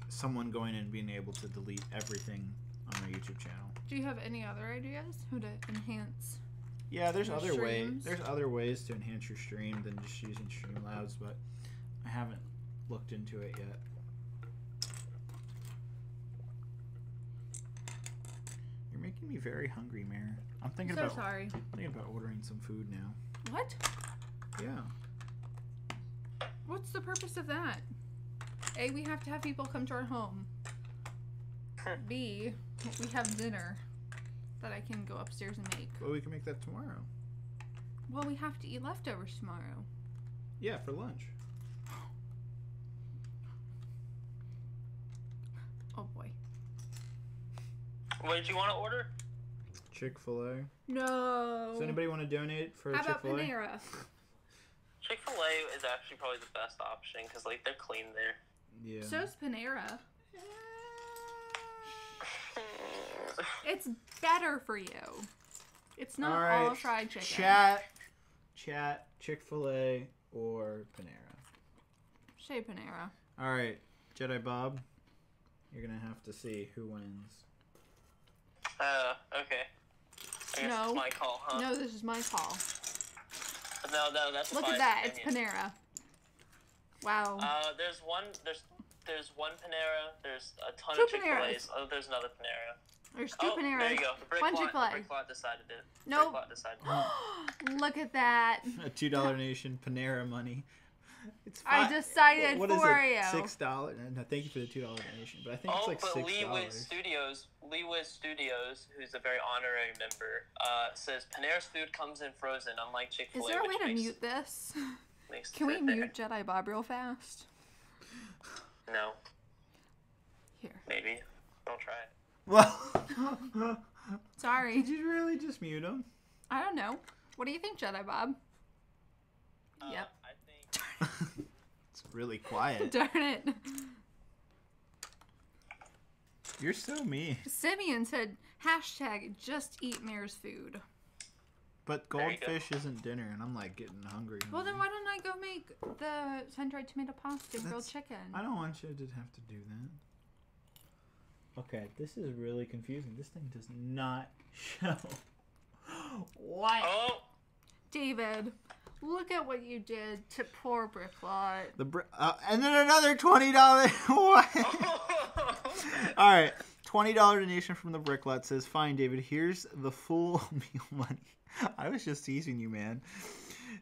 someone going and being able to delete everything on my YouTube channel. Do you have any other ideas? How to enhance? Yeah, there's your other ways. streams? There's other ways to enhance your stream than just using Streamlabs, but I haven't looked into it yet. You're making me very hungry, Mare. I'm thinking So about sorry. thinking about ordering some food now. What? Yeah. What's the purpose of that? A, we have to have people come to our home. B, we have dinner that I can go upstairs and make. Well, we can make that tomorrow. Well, we have to eat leftovers tomorrow. Yeah, for lunch. Oh boy. What did you want to order? Chick-fil-A. No. Does anybody want to donate for How about Chick-fil-A? Panera? Chick-fil-A is actually probably the best option, because like they're clean there. Yeah. So's Panera. It's better for you. It's not all fried chicken. Chat, Chick-fil-A or Panera. Say Panera. All right, Jedi Bob, you're gonna have to see who wins. Okay. I guess No. it's my call, huh? No, this is my call. No, that's Look my at that. opinion. It's Panera. Wow. There's one Panera. There's a ton Two of Chick-fil-A's. Paneras. Oh, there's another Panera. There's 2 Oh, Paneras. there you go. The brick One lot, Chick-fil-A. the brick lot decided it. Nope. Brick lot decided it. Look at that. A $2 donation, Panera money. It's I decided what for is it? you. $6. No, thank you for the $2 donation, but I think Oh, it's but like Lee $6. Wiz Studios, who's a very honorary member, says Panera's food comes in frozen, unlike Chick-fil-A. Is there a way which to makes, mute this? makes Can we it there. mute Jedi Bob real fast? No, Here. maybe. Don't try it. Well, Sorry. did you really just mute him? I don't know. What do you think, Jedi Bob? Yep. I think. It's really quiet. Darn it. You're so mean. Simeon said, hashtag just eat Mare's food. But There you go. goldfish isn't dinner, and I'm like getting hungry. Well, then why don't I go make the sun-dried tomato pasta and grilled That's- chicken? I don't want you to have to do that. Okay, this is really confusing. This thing does not show. What? Oh! David, look at what you did to poor Bricklot. And then another $20. What? All right, $20 donation from the Bricklot says, "Fine, David. Here's the full meal money." I was just teasing you, man.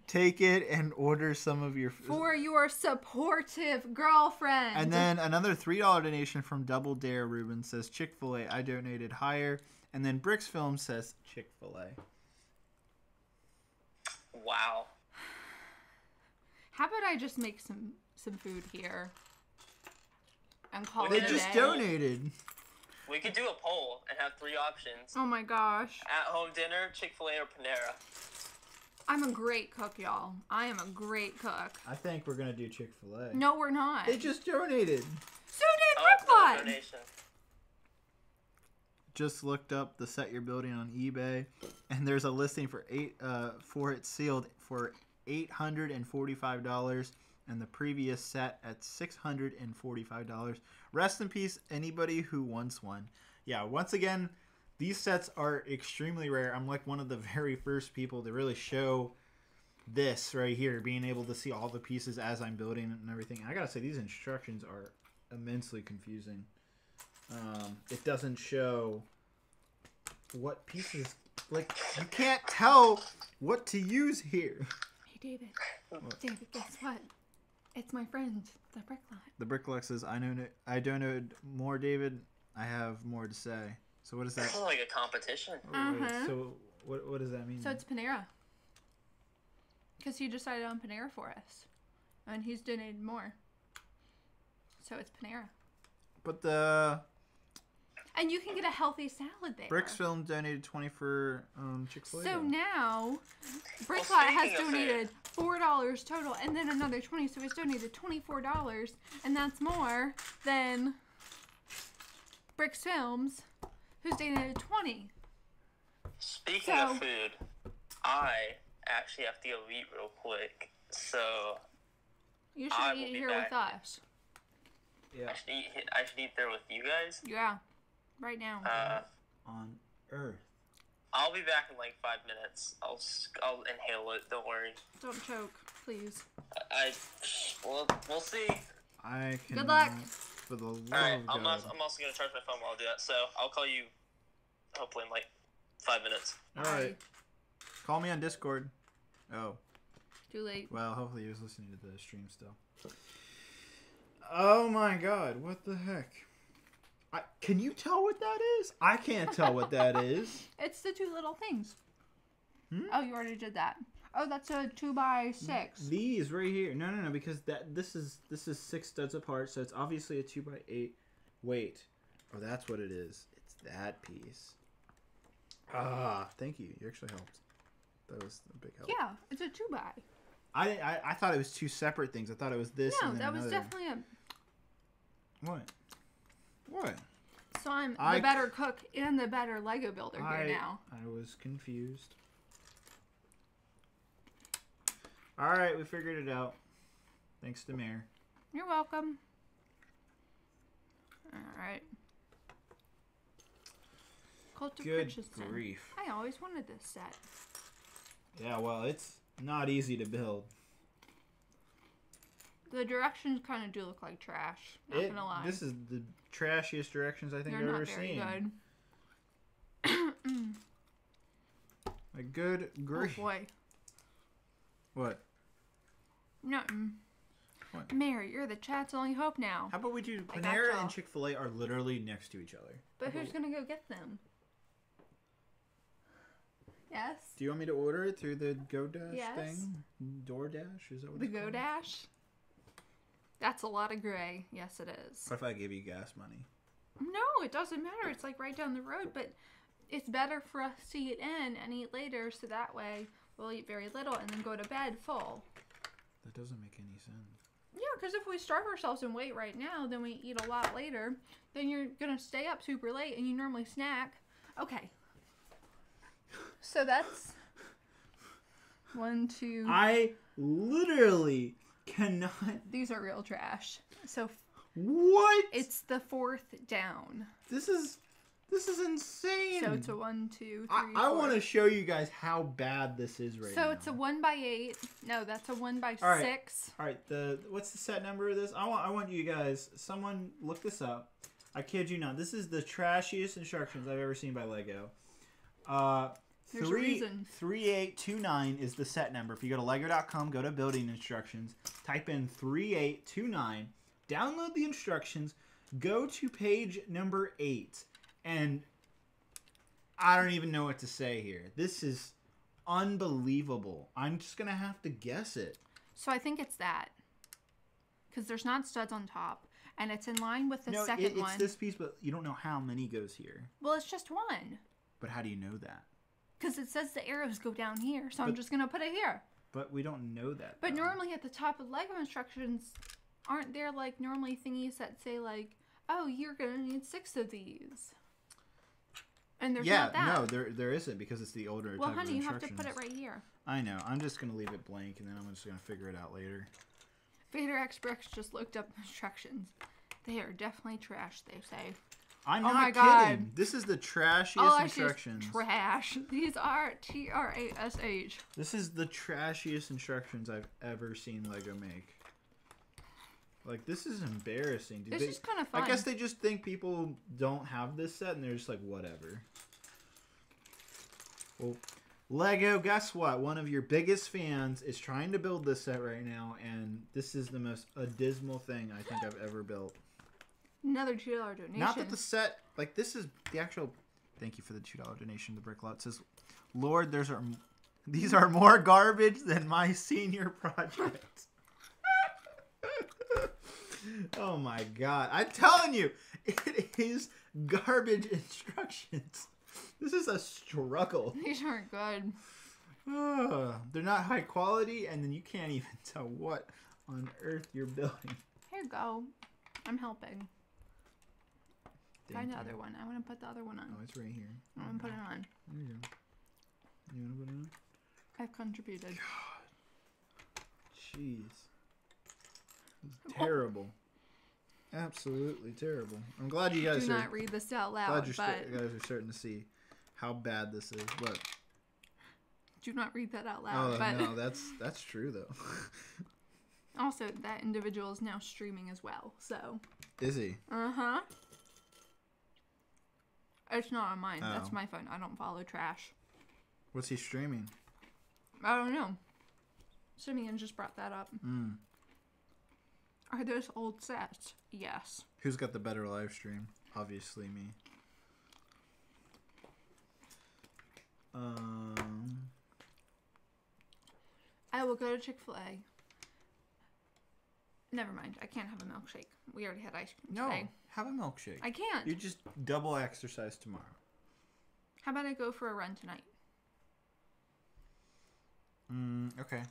Take it and order some of your For your supportive girlfriend. And then another $3 donation from Double Dare Ruben says, "Chick-fil-A, I donated higher." And then Brix Film says, "Chick-fil-A." Wow. How about I just make some food here? And call They it a just day? donated. We could do a poll and have 3 options. Oh my gosh. At-home dinner, Chick-fil-A, or Panera. I'm a great cook, y'all. I am a great cook. I think we're gonna do Chick-fil-A. No, we're not. They just donated. So did Oh, Bricklot. donation. Just looked up the set you're building on eBay, and there's a listing for it sealed for $845, and the previous set at $645. Rest in peace, anybody who wants one. Yeah, once again, these sets are extremely rare. I'm like one of the very first people to really show this right here, being able to see all the pieces as I'm building it and everything. I gotta say, these instructions are immensely confusing. It doesn't show what pieces, like, you can't tell what to use here. Hey, David. David, guess what? It's my friend, the Bricklot. The Bricklot says, I donated more, David. I have more to say. So what is that? This is like a competition. Wait, Uh-huh. so what does that mean? So it's Panera. Because he decided on Panera for us. And he's donated more. So it's Panera. But the And you can get a healthy salad there. Brix Film donated 20 for Chick-fil-A. So though. now, Bricklot speaking has of donated $4 total, and then another 20. So he's donated $24, and that's more than Brix Films, who's donated 20. Speaking So- of food, I actually have to go eat real quick. So You I should will eat be here back. with us. Yeah, I should eat there with you guys. Yeah, right now. on Earth. I'll be back in like 5 minutes. I'll inhale it. Don't worry. Don't choke, please. We'll see. I can. Good luck. For the love All right. of I'm God. also gonna charge my phone while I do that. So I'll call you hopefully in like 5 minutes. All right. Call me on Discord. Oh, Too late. well, hopefully he was listening to the stream still. Oh my God, what the heck? Can you tell what that is? I can't tell what that is. It's the 2 little things. Hmm? Oh, you already did that. Oh, that's a 2x6. These right here. No, because this is 6 studs apart, so it's obviously a 2x8. Wait. Oh, that's what it is. It's that piece. Ah, thank you. You actually helped. That was a big help. Yeah, it's a 2x. I thought it was 2 separate things. I thought it was this No, and then that was another. definitely a. What? So I'm I- the better cook and the better Lego builder here now. I was confused. Alright, we figured it out. Thanks to Mare. You're welcome. Alright. Cult of Good Richardson. grief. I always wanted this set. Yeah, well, it's not easy to build. The directions kind of do look like trash. Not gonna lie. This is the trashiest directions I think They're I've not ever very seen. good. My good Oh grief. boy. What? Nothing. What? Mary, you're the chat's only hope now. How about we do I Panera gotcha. and Chick-fil-A are literally next to each other. But How who's about- gonna go get them? Yes. Do you want me to order it through the GoDash Yes. thing? DoorDash? Is that what The it's called? GoDash? That's a lot of gray. Yes, it is. What if I give you gas money? No, it doesn't matter. It's like right down the road, but it's better for us to eat in and eat later, so that way we'll eat very little and then go to bed full. That doesn't make any sense. Yeah, because if we starve ourselves and wait right now, then we eat a lot later, then you're going to stay up super late and you normally snack. Okay. So that's 1, 2. I literally cannot. These are real trash. So What? it's the 4th down. This is insane. So it's a 1, 2, 3. I want to show you guys how bad this is right now. So it's a 1 by 8. No, that's a 1 by All right. 6. All right, what's the set number of this? I want you guys. Someone look this up. I kid you not. This is the trashiest instructions I've ever seen by Lego. There's a reason. 3829 is the set number. If you go to lego.com, go to building instructions, type in 3829, download the instructions, go to page number 8, and I don't even know what to say here. This is unbelievable. I'm just going to have to guess it. So I think it's that. Because there's not studs on top. And it's in line with the No, second it's one. this piece, but you don't know how many goes here. Well, it's just one. But how do you know that? Because it says the arrows go down here. So I'm But- just going to put it here. But we don't know that. But though. normally at the top of Lego instructions, aren't there like normally thingies that say like, oh, you're going to need 6 of these. And there's not that. no, there isn't because it's the older Well, type honey, of you have instructions. to put it right here. I know. I'm just gonna leave it blank, and then I'm just gonna figure it out later. Vader X Brix just looked up instructions. They are definitely trash, they say. I'm Oh not my kidding. God. This is the trashiest All I see instructions. is trash. These are TRASH. This is the trashiest instructions I've ever seen Lego make. Like, this is embarrassing. This is kind of fun. I guess they just think people don't have this set, and they're just like, whatever. Well, Lego, guess what? One of your biggest fans is trying to build this set right now, and this is the most abysmal thing I think I've ever built. Another $2 donation. Not that the set, like, this is the actual. Thank you for the $2 donation. The Brick Lot says, "Lord, these are more garbage than my senior project." Oh my God! I'm telling you, it is garbage instructions. This is a struggle. These aren't good. They're not high quality, and then you can't even tell what on earth you're building. Here you go. I'm helping. Thank Find the you. other one. I want to put the other one on. Oh, it's right here. I want to put it on. There you go. You want to put it on? I've contributed. Jeez. This is terrible. Absolutely terrible. I'm glad you guys Do are. not read this out Glad loud, you but guys are starting to see how bad this is. What? do not read that out loud. Oh but no, that's true though. also, that individual is now streaming as well. So. Is he? Uh-huh. It's not on mine. Oh. That's my phone. I don't follow trash. What's he streaming? I don't know. Simeon just brought that up. Mm. Are those old sets? Yes. Who's got the better live stream? Obviously me. I will go to Chick-fil-A. Never mind. I can't have a milkshake. We already had ice cream No, today. have a milkshake. I can't. You just double exercise tomorrow. How about I go for a run tonight? Okay.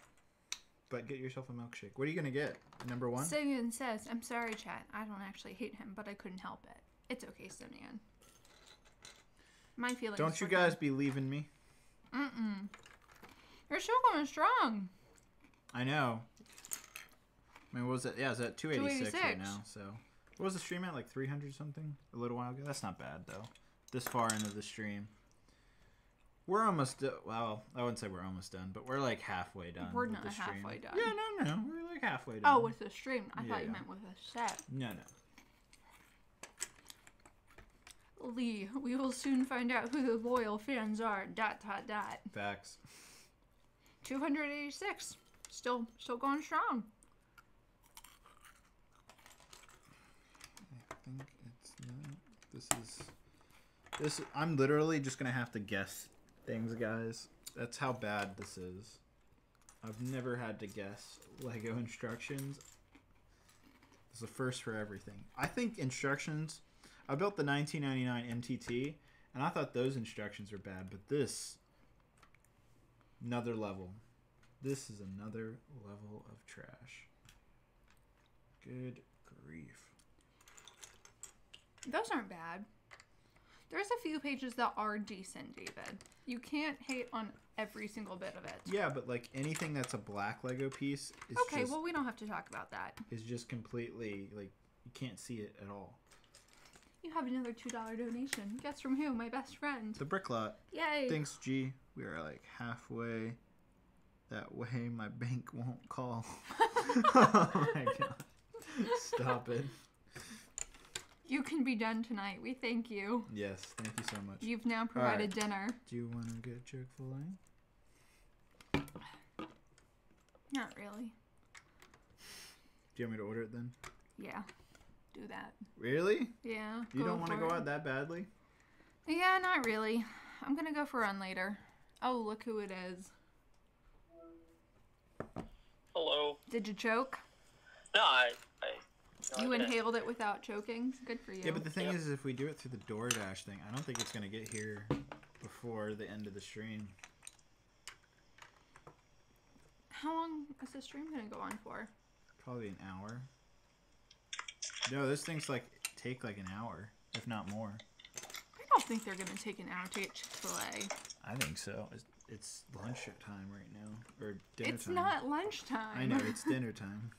But get yourself a milkshake. What are you gonna get? Number 1? Simeon says, I'm sorry, chat. I don't actually hate him, but I couldn't help it. It's okay, Simeon. My feelings. Don't you for guys him. be leaving me? Mm-mm. You're still going strong. I know. I mean, what was it? Yeah, it's at 286 right 286. now. So, what was the stream at? Like 300 something a little while ago. That's not bad though. This far into the stream, we're almost. Well, I wouldn't say we're almost done, but we're like halfway done. We're with not the stream. halfway done. Yeah, no, we're like halfway done. Oh, with the stream. I thought you Yeah. meant with a set. No. Lee, we will soon find out who the loyal fans are. ... Facts. 286. Still going strong. I think it's not. This. I'm literally just gonna have to guess things, guys. That's how bad this is. I've never had to guess Lego instructions. It's the first for everything. I think instructions. I built the 1999 MTT, and I thought those instructions were bad, but this, another level. This is another level of trash. Good grief. Those aren't bad. There's a few pages that are decent, David. You can't hate on every single bit of it. Yeah, but like anything that's a black Lego piece is okay, well, we don't have to talk about that. Is just completely, like, you can't see it at all. You have another $2 donation. Guess from who? My best friend. The Brick Lot. Yay. Thanks, G. We are like halfway. That way my bank won't call. Oh my god. Stop it. You can be done tonight. We thank you. Yes, thank you so much. You've now provided dinner. Do you want to get Chick-fil-A? Not really. Do you want me to order it then? Yeah. Do that. Really? Yeah. You don't want to go out that badly? Yeah, not really. I'm going to go for a run later. Oh, look who it is. Hello. Did you choke? No, You inhaled it without choking? Good for you. Yeah, but the thing is, if we do it through the DoorDash thing, I don't think it's going to get here before the end of the stream. How long is the stream going to go on for? Probably an hour. No, this thing's like, take like an hour, if not more. I don't think they're going to take an hour to get Chick-fil-A. I think so. It's lunch time right now, or dinner It's time. not lunchtime. I know, it's dinner time.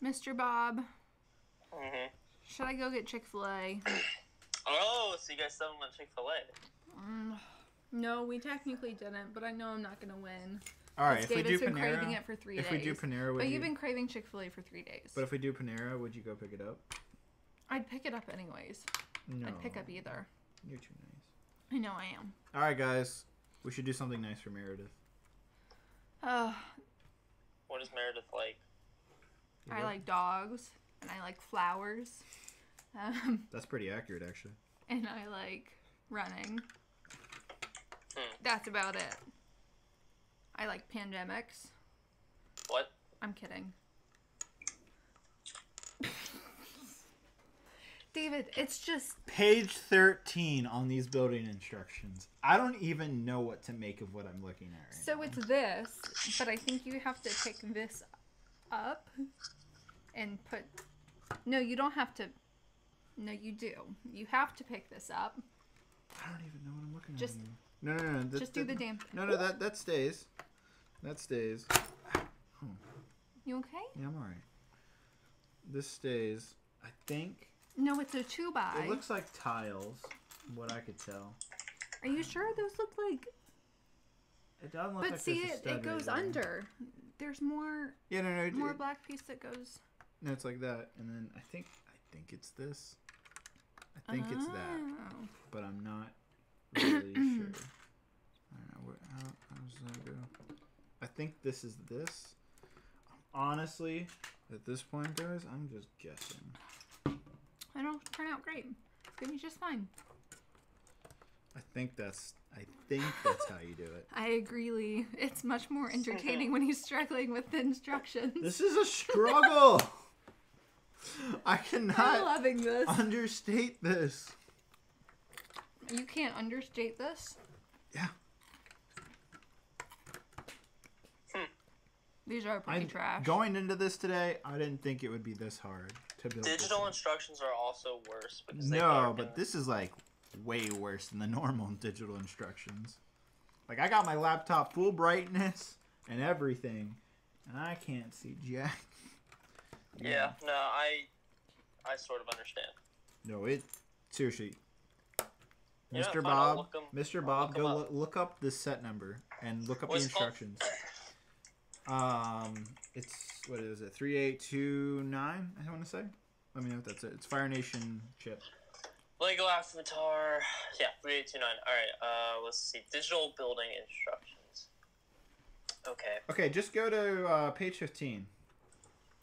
Mr. Bob. Mm-hmm. Should I go get Chick-fil-A? Oh, so you guys still want Chick-fil-A? No, we technically didn't, but I know I'm not going to win. All right, if we do David's been Panera, craving it for 3 days. if we do Panera, would But you? you've been craving Chick-fil-A for 3 days. But if we do Panera, would you go pick it up? I'd pick it up anyways. No. I'd pick up either. You're too nice. I know I am. All right, guys, we should do something nice for Meredith. What is Meredith like? I like dogs, and I like flowers. That's pretty accurate, actually. And I like running. That's about it. I like pandemics. What? I'm kidding. David, it's just... Page 13 on these building instructions. I don't even know what to make of what I'm looking at right So now. it's this, but I think you have to pick this up and put... No, you don't have to... No, you do. You have to pick this up. I don't even know what I'm looking Just- at. No. Just do the damn... No, that stays. That stays. You okay? Yeah, I'm alright. This stays. I think... No, it's a 2x. It looks like tiles, what I could tell. Are you sure those look like... It doesn't look But like see, there's a stud it goes right there. under. There's more Yeah, no. more black piece that goes... No, it's like that. And then I think it's this. I think it's that. Oh. But I'm not really sure. I don't know. How does that go? I think this is this. Honestly, at this point, guys, I'm just guessing. It'll turn out great. It's gonna be just fine. I think that's how you do it. I agree, Lee. It's much more entertaining when he's struggling with the instructions. This is a struggle. I I'm cannot loving this. understate this. You can't understate this? Yeah. These are pretty trash. Going into this today, I didn't think it would be this hard to build. Digital this instructions are also worse because they No, are but this is like way worse than the normal digital instructions. Like I got my laptop full brightness and everything, and I can't see jack. Yeah, no, I sort of understand. No, it seriously. You know, Mr. fine, I'll Bob, look 'em- Mr. I'll Bob, look 'em go up. look up this set number and look up What's the it called? instructions. It's what is it? 3829. I want to say. Let me know if that's it. It's Fire Nation chip. Lego Avatar. Yeah, 3829. Alright, let's see. Digital building instructions. Okay. Okay, just go to page 15.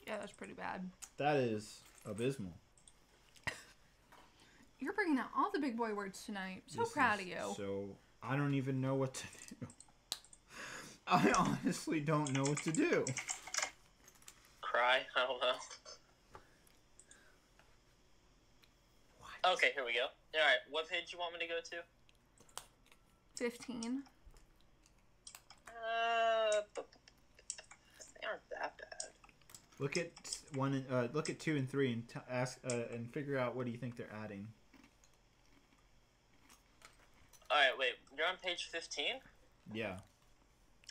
Yeah, that's pretty bad. That is abysmal. You're bringing out all the big boy words tonight. So This proud is of you. So, I don't even know what to do. I honestly don't know what to do. Cry? I don't know. What? Okay, here we go. Alright, what page do you want me to go to? 15. They aren't that bad. Look at look at 2 and 3 and ask and figure out what do you think they're adding. Alright, wait. You're on page 15? Yeah.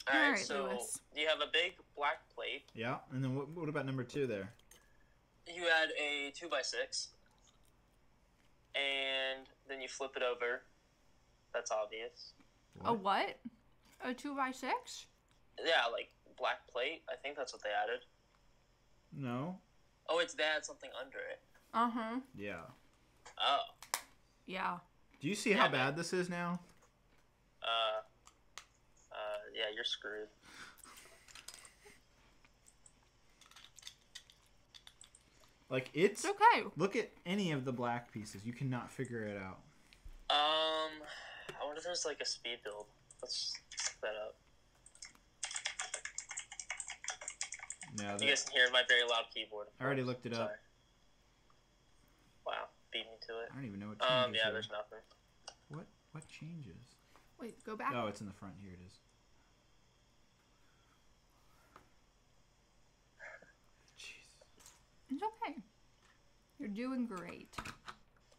Alright, Alright, so Lewis. you have a big black plate. Yeah, and then what about number 2 there? You add a 2x6. And then you flip it over. That's obvious. A what? A 2x6? Yeah, like black plate. I think that's what they added. No. Oh, it's they had something under it. Uh-huh. Yeah. Oh. Yeah. Do you see how bad this is now? Yeah, you're screwed. Like it's okay. Look at any of the black pieces. You cannot figure it out. I wonder if there's like a speed build. Let's look that up. No, You guys can hear my very loud keyboard. I already looked it up. Sorry. Wow, beat me to it. I don't even know what changes. Yeah, here. there's nothing. What changes? Wait, go back. Oh, it's in the front. Here it is. Jeez. It's okay. You're doing great.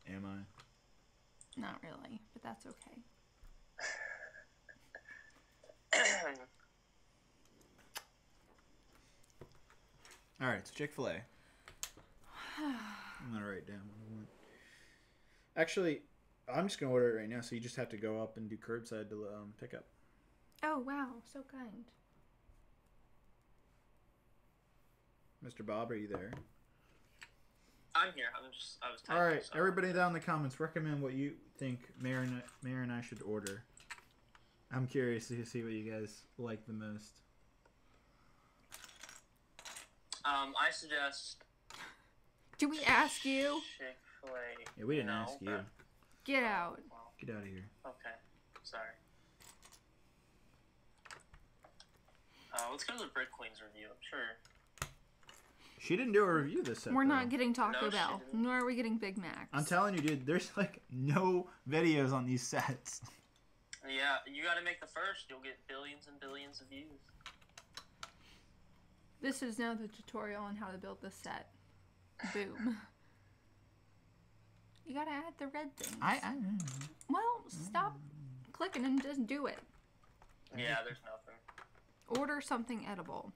Am I? Not really, but that's okay. All right, so Chick-fil-A. I'm gonna write down what I want. Actually, I'm just gonna order it right now. So you just have to go up and do curbside to pick up. Oh, wow. So kind. Mr. Bob, are you there? I'm here. I was typing. All right, so- everybody down in the comments, recommend what you think Mayor and I should order. I'm curious to see what you guys like the most. I suggest Do we ask you? Chick-fil-A. Yeah, we didn't No, ask you. okay. Get out. Well, Get out of here. okay. Sorry. Let's go to the Brick Queen's review. I'm sure. She didn't do a review this set. We're though. not getting Taco No, she Bell, didn't. nor are we getting Big Macs. I'm telling you, dude. There's like no videos on these sets. Yeah, you gotta make the first. You'll get billions and billions of views. This is now the tutorial on how to build the set. Boom. You gotta add the red things. Well, stop clicking and just do it. Yeah, there's nothing. Order something edible.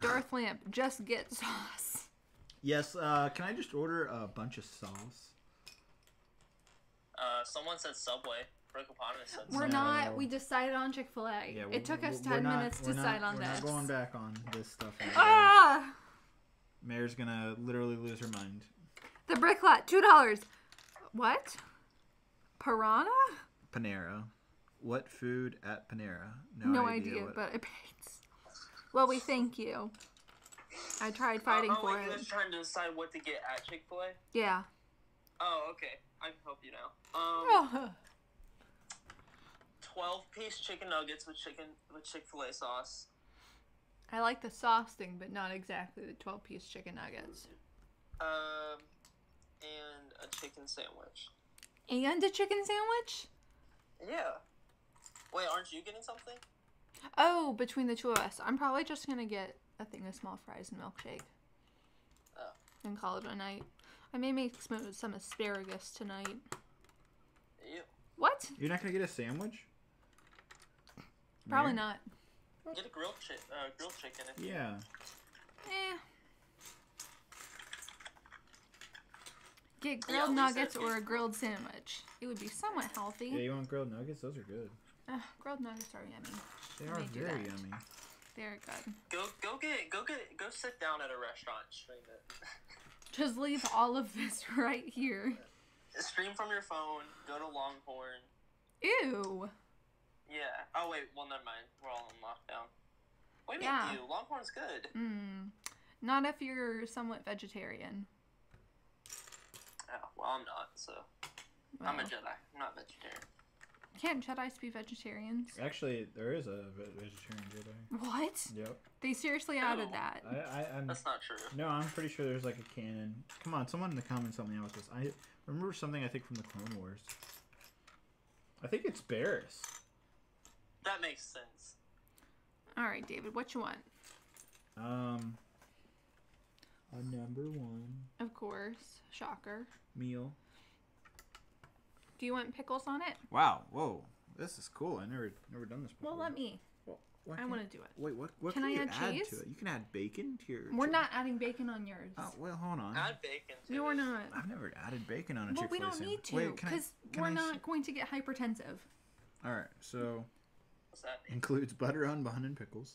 Darth Lamp, just get sauce. Yes. Can I just order a bunch of sauce? Someone said Subway. Brookopotamus said We're Subway. not. We decided on Chick-fil-A. Yeah, It took us we're 10 not- minutes to we're not- decide on we're this. not going back on this stuff. Anymore. Ah! Mayor's gonna literally lose her mind. The brick lot, $2. What? Piranha? Panera. What food at Panera? No idea, what- but it pays. Well, we thank you. I tried fighting for wait, you it. guys trying to decide what to get at Chick-fil-A? Yeah. Oh, okay. I can help you now. Oh. 12-piece chicken nuggets with Chick-fil-A sauce. I like the sauce thing, but not exactly the 12-piece chicken nuggets. And a chicken sandwich. And a chicken sandwich? Yeah. Wait, aren't you getting something? Oh, between the two of us. I'm probably just going to get a thing of small fries and milkshake. Oh. And call it a night. I may make some asparagus tonight. Ew. What? You're not gonna get a sandwich? Probably Mayor? not. Get a grilled chicken. If you... Yeah. Eh. Get Yeah, grilled Lisa, nuggets if or you- a grilled sandwich. It would be somewhat healthy. Yeah, you want grilled nuggets? Those are good. Grilled nuggets are yummy. They Let are me do very that. yummy. They're good. Go sit down at a restaurant and stream it. Just leave all of this right here. Stream from your phone. Go to Longhorn. Ew. Yeah. Oh wait. Well, never mind. We're all in lockdown. What do you Yeah. mean, ew? Longhorn's good. Not if you're somewhat vegetarian. Oh, well, I'm not. So Well, I'm a Jedi. I'm not vegetarian. can't Jedis be vegetarians? Actually, there is a vegetarian Jedi. What? Yep. They seriously added that. I'm That's not true. no, I'm pretty sure there's like a canon. Come on, someone in the comments help me out with this. I remember something I think from the Clone Wars. I think it's Barris. That makes sense. All right, David, what you want? A number 1 Of course, shocker. meal. Do you want pickles on it? Wow, whoa, this is cool. I never done this before. Well, let me. Well, why I can't- want to do it. Wait, what Can I you add cheese? to it? You can add bacon to your. We're not adding bacon on yours. Oh well, hold on. Add bacon to No, we're it. not. I've never added bacon on a Well, Chick-fil-A we don't sandwich. need to Wait, can I- because can we're I not going to get hypertensive. All right, so What's that mean? includes butter on bun and pickles.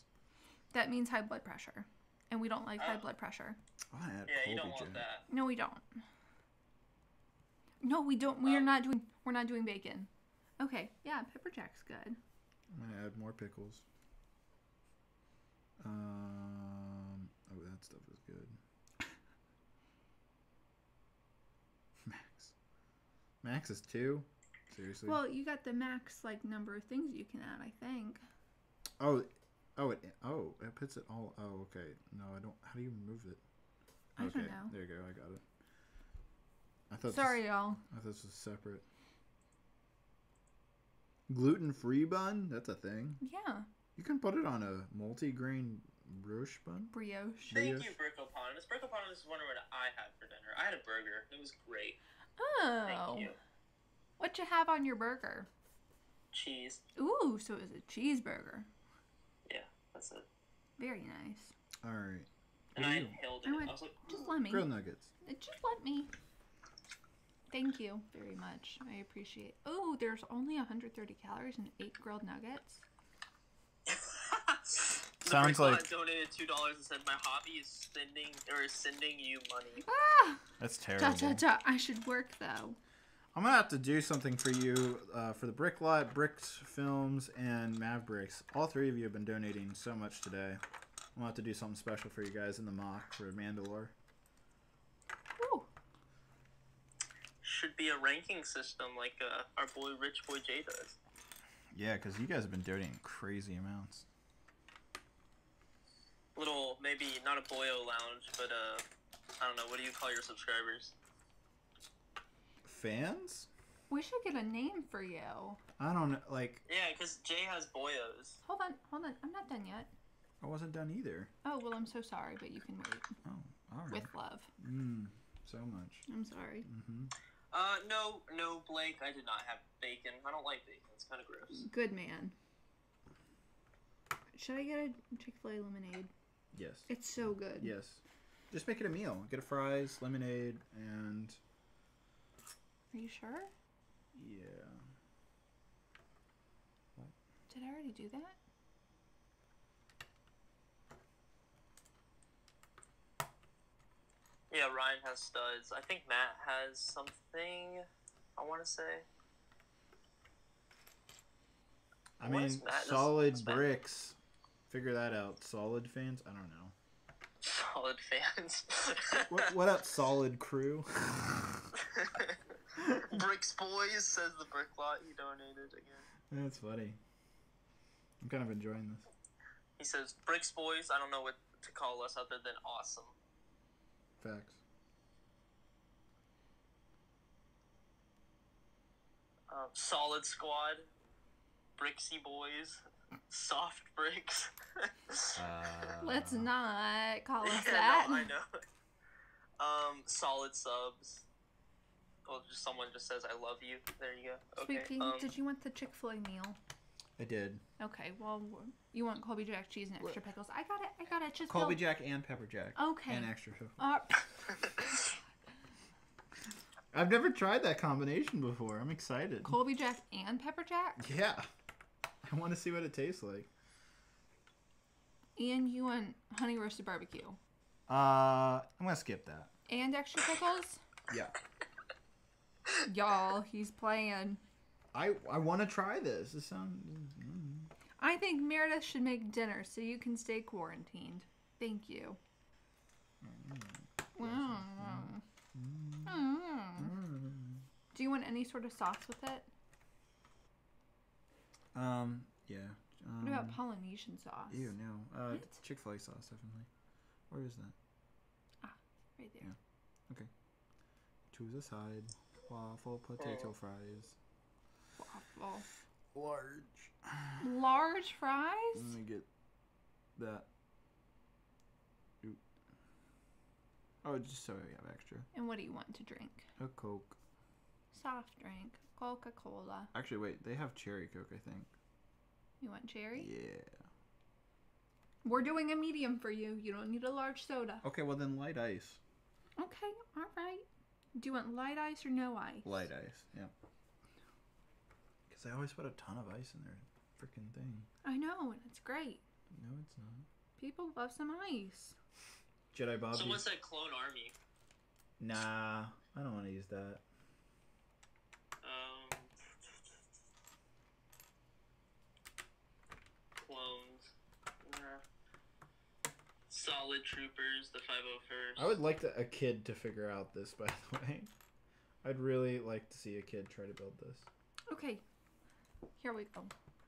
That means high blood pressure, and we don't like high Oh. blood pressure. I want to add Yeah, you don't Colby want Jack. that. No, we don't. No, we don't. We are not doing. We're not doing bacon. Okay. Yeah, pepper jack's good. I'm gonna add more pickles. Oh, that stuff is good. Max is 2. Seriously. Well, you got the max like number of things you can add. I think. It puts it all. Oh, okay. No, I don't. How do you remove it? I Okay, don't know. there you go. I got it. I thought. Sorry, y'all. I thought this was separate. Gluten-free bun? That's a thing. Yeah, You can put it on a multi-grain brioche bun. brioche. Thank Brioche. you, Brickoponus. Brickoponus is wondering what I had for dinner. I had a burger. It was great. Oh. Thank you. What you have on your burger? Cheese. Ooh, so it was a cheeseburger. Yeah, that's it. Very nice. All right. And What I do you- inhaled I it. went- I was like, Just let me. Grilled nuggets. Just let me. Thank you very much. I appreciate. Oh, there's only 130 calories and 8 grilled nuggets. Sounds like- donated $2 and said my hobby is sending you money. Ah! That's terrible. I should work though. I'm gonna have to do something for you for the Brick Lot, Brix Films, and Mavericks. All 3 of you have been donating so much today. I'm gonna have to do something special for you guys in the mock for Mandalore. Ooh. Should be a ranking system like our boy Rich Boy J does. Yeah, because you guys have been donating crazy amounts. Little, maybe not a boyo lounge, but I don't know. What do you call your subscribers? Fans? We should get a name for you. I don't know. Like, Yeah, because Jay has boyos. Hold on. I'm not done yet. I wasn't done either. Oh, well, I'm so sorry, but you can wait. Oh, all right. With love. So much. I'm sorry. No, Blake, I did not have bacon. I don't like bacon. It's kind of gross. Good man. Should I get a Chick-fil-A lemonade? Yes. It's so good. Yes. Just make it a meal. Get a fries, lemonade, and Are you sure? yeah. Did I already do that? Yeah, Ryan has studs. I think Matt has something, I want to say. I What mean, is Matt? solid What's Matt? bricks. Figure that out. Solid fans? I don't know. Solid fans. What up, solid crew? Brix Boys says the brick lot he donated again. That's funny. I'm kind of enjoying this. He says, Brix Boys, I don't know what to call us other than awesome. Facts. Solid Squad, Brixy Boys, Soft Bricks. Let's not call us Yeah, that. no, I know. Solid Subs. Well, just someone just says, I love you. There you go. Okay. Sweet pea, did you want the Chick-fil-A meal? I did. Okay, well, you want Colby Jack cheese and extra pickles. I got it. Just Colby build- Jack and Pepper Jack. Okay. And extra pickle. Uh, I've never tried that combination before. I'm excited. Colby Jack and Pepper Jack? Yeah. I want to see what it tastes like. And you want honey roasted barbecue. I'm going to skip that. And extra pickles? Yeah. Y'all, he's playing. I want to try this. This sounds... I think Meredith should make dinner so you can stay quarantined. Thank you. Do you want any sort of sauce with it? Yeah. What about Polynesian sauce? Ew, no. What? Chick-fil-A sauce, definitely. Where is that? Right there. Yeah. Okay. Choose a side. Waffle potato fries. Waffle. Large. Large fries? Let me get that. Oop. Oh, just so we have extra. And what do you want to drink? A Coke. Soft drink. Coca-Cola. Actually, wait. They have cherry Coke, I think. You want cherry? Yeah. We're doing a medium for you. You don't need a large soda. Okay, well then light ice. Okay, alright. Do you want light ice or no ice? Light ice, yeah. Because they always put a ton of ice in their freaking thing. I know, and it's great. No, it's not. People love some ice. Jedi Bobby. So what's that clone army? Nah, I don't want to use that. Clones. Solid Troopers, the 501st. I would like a kid to figure out this, by the way. I'd really like to see a kid try to build this. Okay, here we go.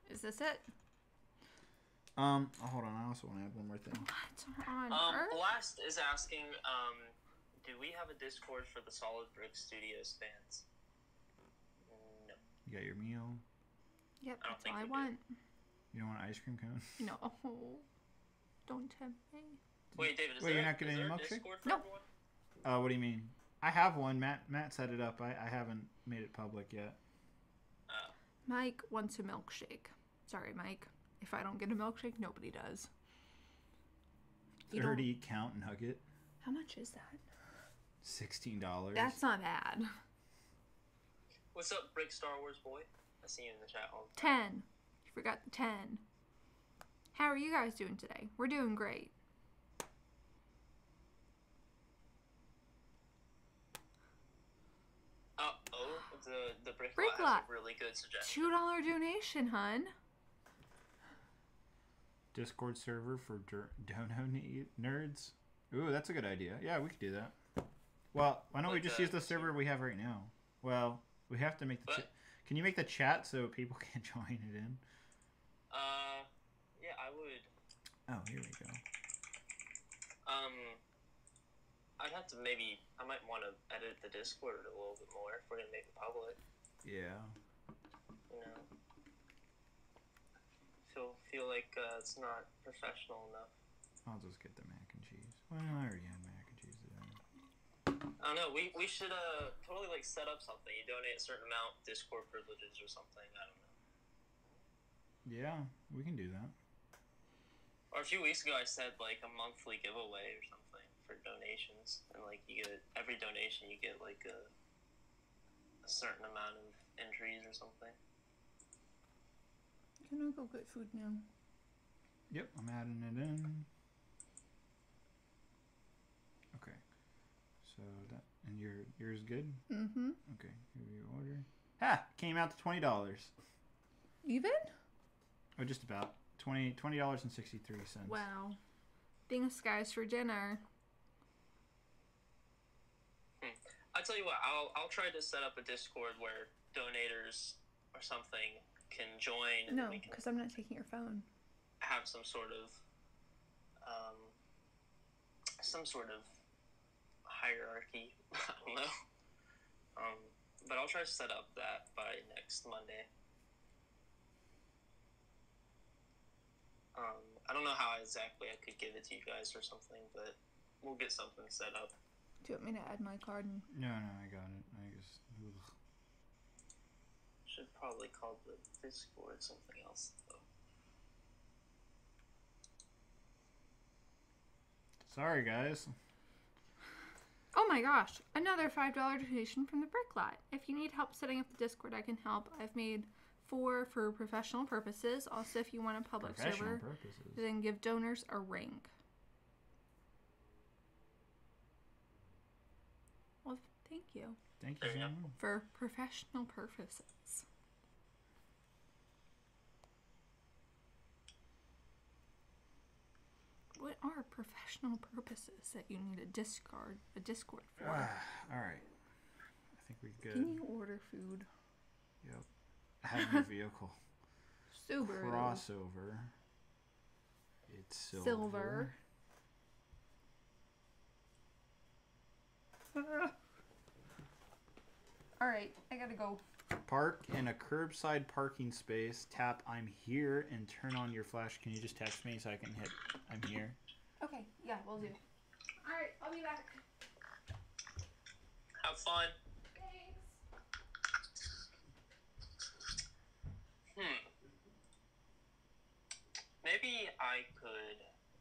Is this it? Hold on. I also want to add one more thing. What on earth? Blast is asking, do we have a Discord for the Solid Brix Studios fans? No. You got your meal. Yep, I don't that's think all I we want. You don't want an ice cream cone? No. Don't tempt me. Wait, David, Wait, you're not getting is a there milkshake? Discord for No. everyone? What do you mean? I have one. Matt set it up. I haven't made it public yet. Mike wants a milkshake. Sorry, Mike. If I don't get a milkshake, nobody does. You don't- 30 count nugget. How much is that? $16. That's not bad. What's up, Brick Star Wars boy? I see you in the chat hall. 10. You forgot the 10. How are you guys doing today? We're doing great. The Brick Brick Lot Lot. has a really good suggestion. $2 donation, hun. Discord server for dono nerds. Ooh, that's a good idea. Yeah, we could do that. Well, why don't we just use the server we have right now? Well, we have to make the chat. Can you make the chat so people can join it in? Yeah, I would. Oh, here we go. I'd have to I might want to edit the Discord a little bit more if we're gonna make it public. Yeah. You know, feel like it's not professional enough. I'll just get the mac and cheese. Well, I already have mac and cheese today. I don't know. We should totally like set up something. You donate a certain amount, Discord privileges or something. I don't know. Yeah, we can do that. Or a few weeks ago, I said like a monthly giveaway or something for donations, and like you get every donation you get like a certain amount of entries or something. Can I go get food now? Yep, I'm adding it in. Okay. So that and yours good? Mm-hmm. Okay, here we order. Ha! Came out to $20. Even? Oh, just about. $20.63. Wow. Thanks, guys, for dinner. I tell you what, I'll try to set up a Discord where donators or something can join, and No, we can because I'm not taking your phone. have some sort of hierarchy. I don't know. But I'll try to set up that by next Monday. I don't know how exactly I could give it to you guys or something, but we'll get something set up. Do you want me to add my card? No, I got it. I guess. Ugh. Should probably call the Discord something else, though. Sorry, guys. Oh my gosh, another $5 donation from the Brick Lot. If you need help setting up the Discord, I can help. I've made 4 for professional purposes. Also, if you want a public server, then give donors a ring. you. Thank you so much. For professional purposes. What are professional purposes that you need a Discord for? All right. I think we're good. Can you order food? Yep. Have your vehicle. Subaru. Crossover. It's silver. Silver. Alright, I gotta go. Park in a curbside parking space. Tap I'm here and turn on your flash. Can you just text me so I can hit I'm here? Okay, yeah, we'll do. Alright, I'll be back. Have fun. Thanks. Maybe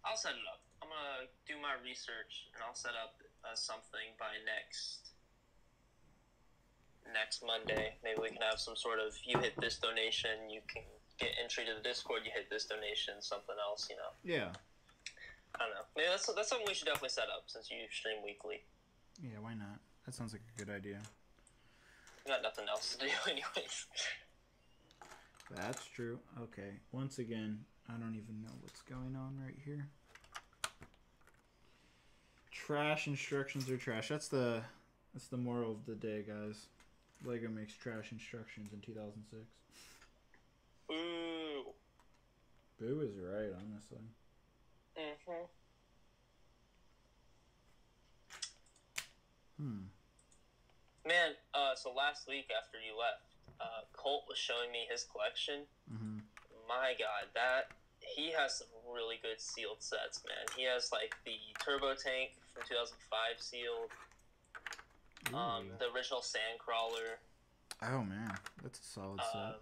I'll set it up. I'm gonna do my research and I'll set up something by next Monday. Maybe we can have some sort of, you hit this donation, you can get entry to the Discord, you hit this donation, something else, you know. Yeah. I don't know. Maybe that's something we should definitely set up since you stream weekly. Yeah, why not? That sounds like a good idea. We got nothing else to do anyways. That's true. Okay. Once again, I don't even know what's going on right here. Trash instructions are trash. That's the moral of the day, guys. Lego makes trash instructions in 2006. Ooh. Boo is right, honestly. Mm-hmm. Man, so last week after you left, Colt was showing me his collection. Mm-hmm. My God, he has some really good sealed sets, man. He has like the Turbo Tank from 2005 sealed, the original Sandcrawler. Oh man, that's a solid set.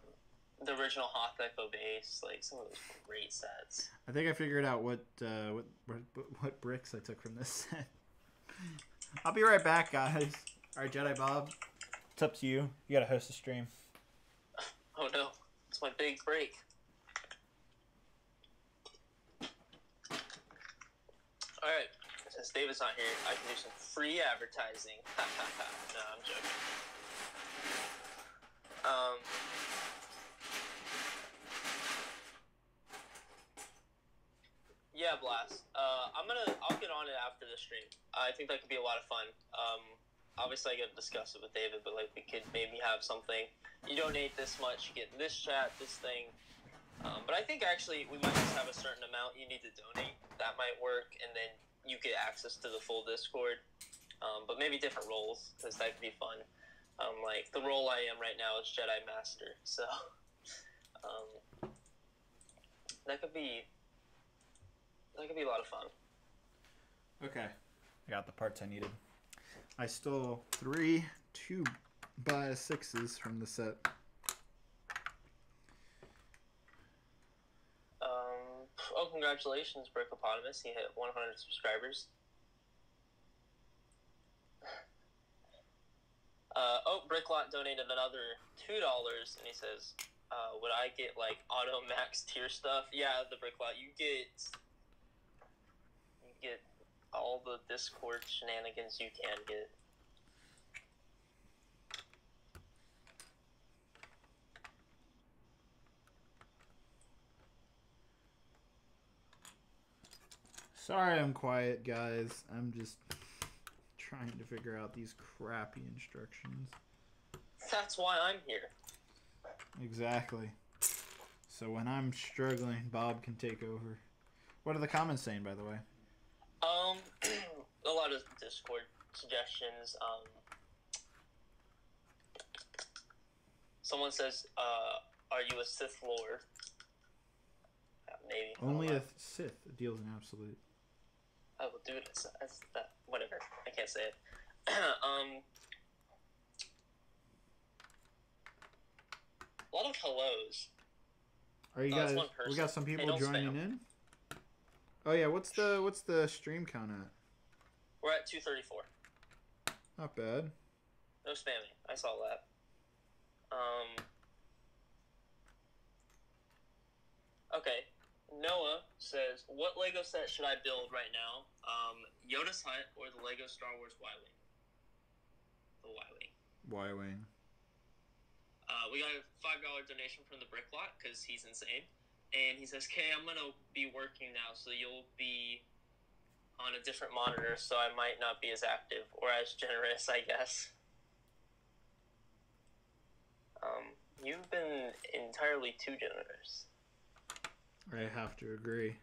The original Hoth Echo base, like some of those great sets. I think I figured out what bricks I took from this set. I'll be right back, guys. All right, Jedi Bob, it's up to you. You gotta host a stream. Oh no, it's my big break. All right, since David's not here, I can do some free advertising. No, I'm joking. Yeah, Blast. I'll get on it after the stream. I think that could be a lot of fun. Obviously I gotta discuss it with David, but like we could maybe have something. You donate this much, you get this chat, this thing. But I think actually we might just have a certain amount you need to donate. That might work, and then you get access to the full Discord. But maybe different roles, because that could be fun. Like the role I am right now is Jedi Master, so that could be a lot of fun. Okay. I got the parts I needed. I stole 3 2x6s from the set. Oh, congratulations, Brickopotamus. He hit 100 subscribers. Bricklot donated another $2, and he says, would I get, like, auto max tier stuff? Yeah, the Bricklot, you get all the Discord shenanigans you can get. Sorry I'm quiet, guys. I'm just trying to figure out these crappy instructions. That's why I'm here. Exactly. So when I'm struggling, Bob can take over. What are the comments saying, by the way? A lot of Discord suggestions. Someone says, are you a Sith Lord? Maybe. Only a Sith deals in absolute. Oh, dude, it's that. Whatever. I can't say it. A lot of hellos. Are you guys? We got some people joining in. Oh yeah, what's the stream count at? We're at 234. Not bad. No spamming. I saw that. Okay. Noah says, what Lego set should I build right now? Yoda's Hut or the Lego Star Wars Y-Wing? the Y-Wing. Y-Wing. We got a $5 donation from the Brick Lot because he's insane. And he says, "Kay, I'm going to be working now, so you'll be on a different monitor, so I might not be as active or as generous, I guess." You've been entirely too generous. I have to agree.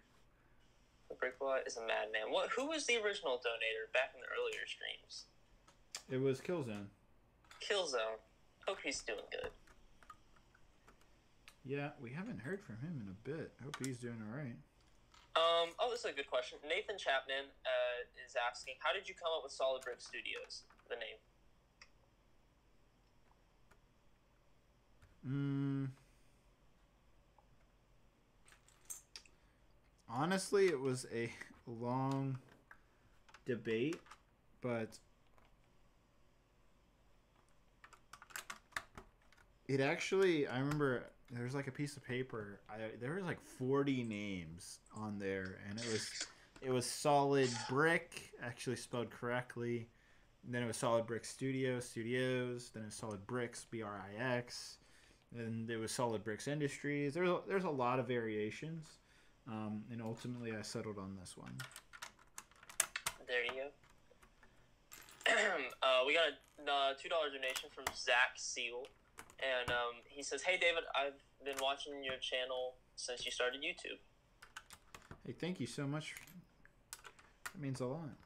The Brick Lot is a madman. Who was the original donator back in the earlier streams? It was Killzone. Killzone. Hope he's doing good. Yeah, we haven't heard from him in a bit. Hope he's doing all right. This is a good question. Nathan Chapman is asking, how did you come up with Solid Brix Studios, the name? Honestly, it was a long debate, but it actually, I remember there's like a piece of paper. There was like 40 names on there, and it was Solid Brick, actually spelled correctly. And then it was Solid Brix Studios. Then it was Solid Brix, Brix. Then there was Solid Brix Industries. There's a lot of variations, and ultimately I settled on this one. There you go. We got a $2 donation from Zach Seal. And he says, "Hey, David, I've been watching your channel since you started YouTube." Hey, thank you so much. That means a lot.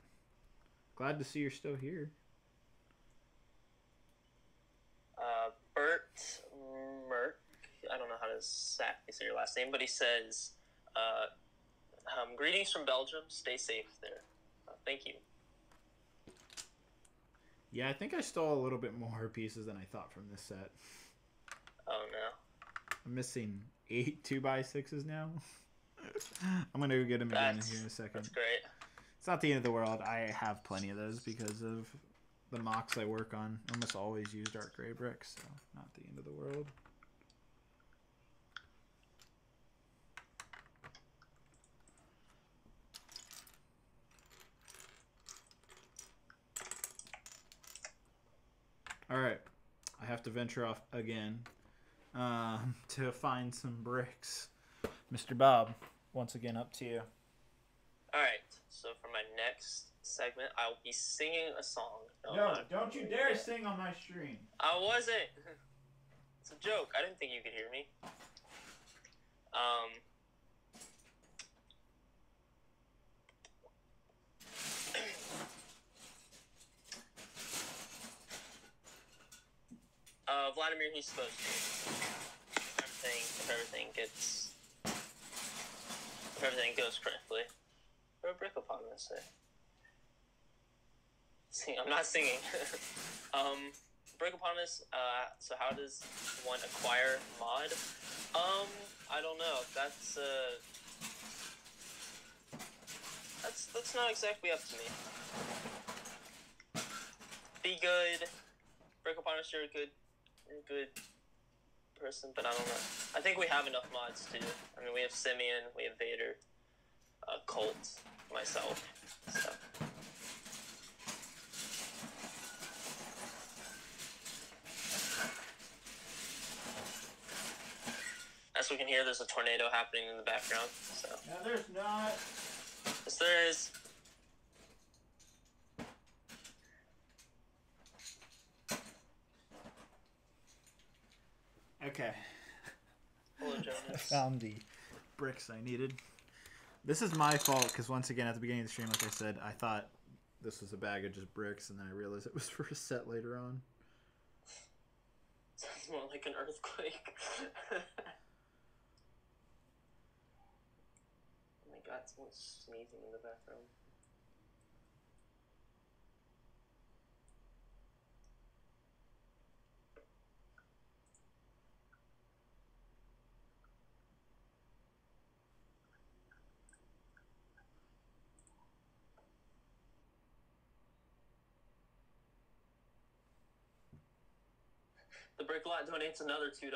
Glad to see you're still here. Bert Merck, I don't know how to say your last name, but he says, "Greetings from Belgium. Stay safe there." Thank you. Yeah, I think I stole a little bit more pieces than I thought from this set. Oh, no. I'm missing 8 2x6s now. I'm going to go get them again here in a second. That's great. It's not the end of the world. I have plenty of those because of the mocks I work on. I almost always use dark gray bricks, so not the end of the world. All right, I have to venture off again to find some bricks. Mr. Bob, once again, up to you. All right, so for my next segment, I'll be singing a song. No, don't you dare sing on my stream. I wasn't. It's a joke. I didn't think you could hear me. Vladimir, he's supposed to. If everything goes correctly. Or brick upon this say. I'm not singing. Brick upon this. So how does one acquire mod? I don't know. That's not exactly up to me. Be good. Brick upon us, you're a good person, but I don't know. I think we have enough mods too. I mean, we have Simeon, we have Vader, Colt, myself. So. As we can hear, there's a tornado happening in the background. So. No, there's not. Yes, there is. Okay. Hello, Jonas. Found the bricks I needed. This is my fault because once again at the beginning of the stream, like I said, I thought this was a bag of just bricks, and then I realized it was for a set later on. Sounds more like an earthquake. Oh my god, someone's sneezing in the background. The Brick Lot donates another $2,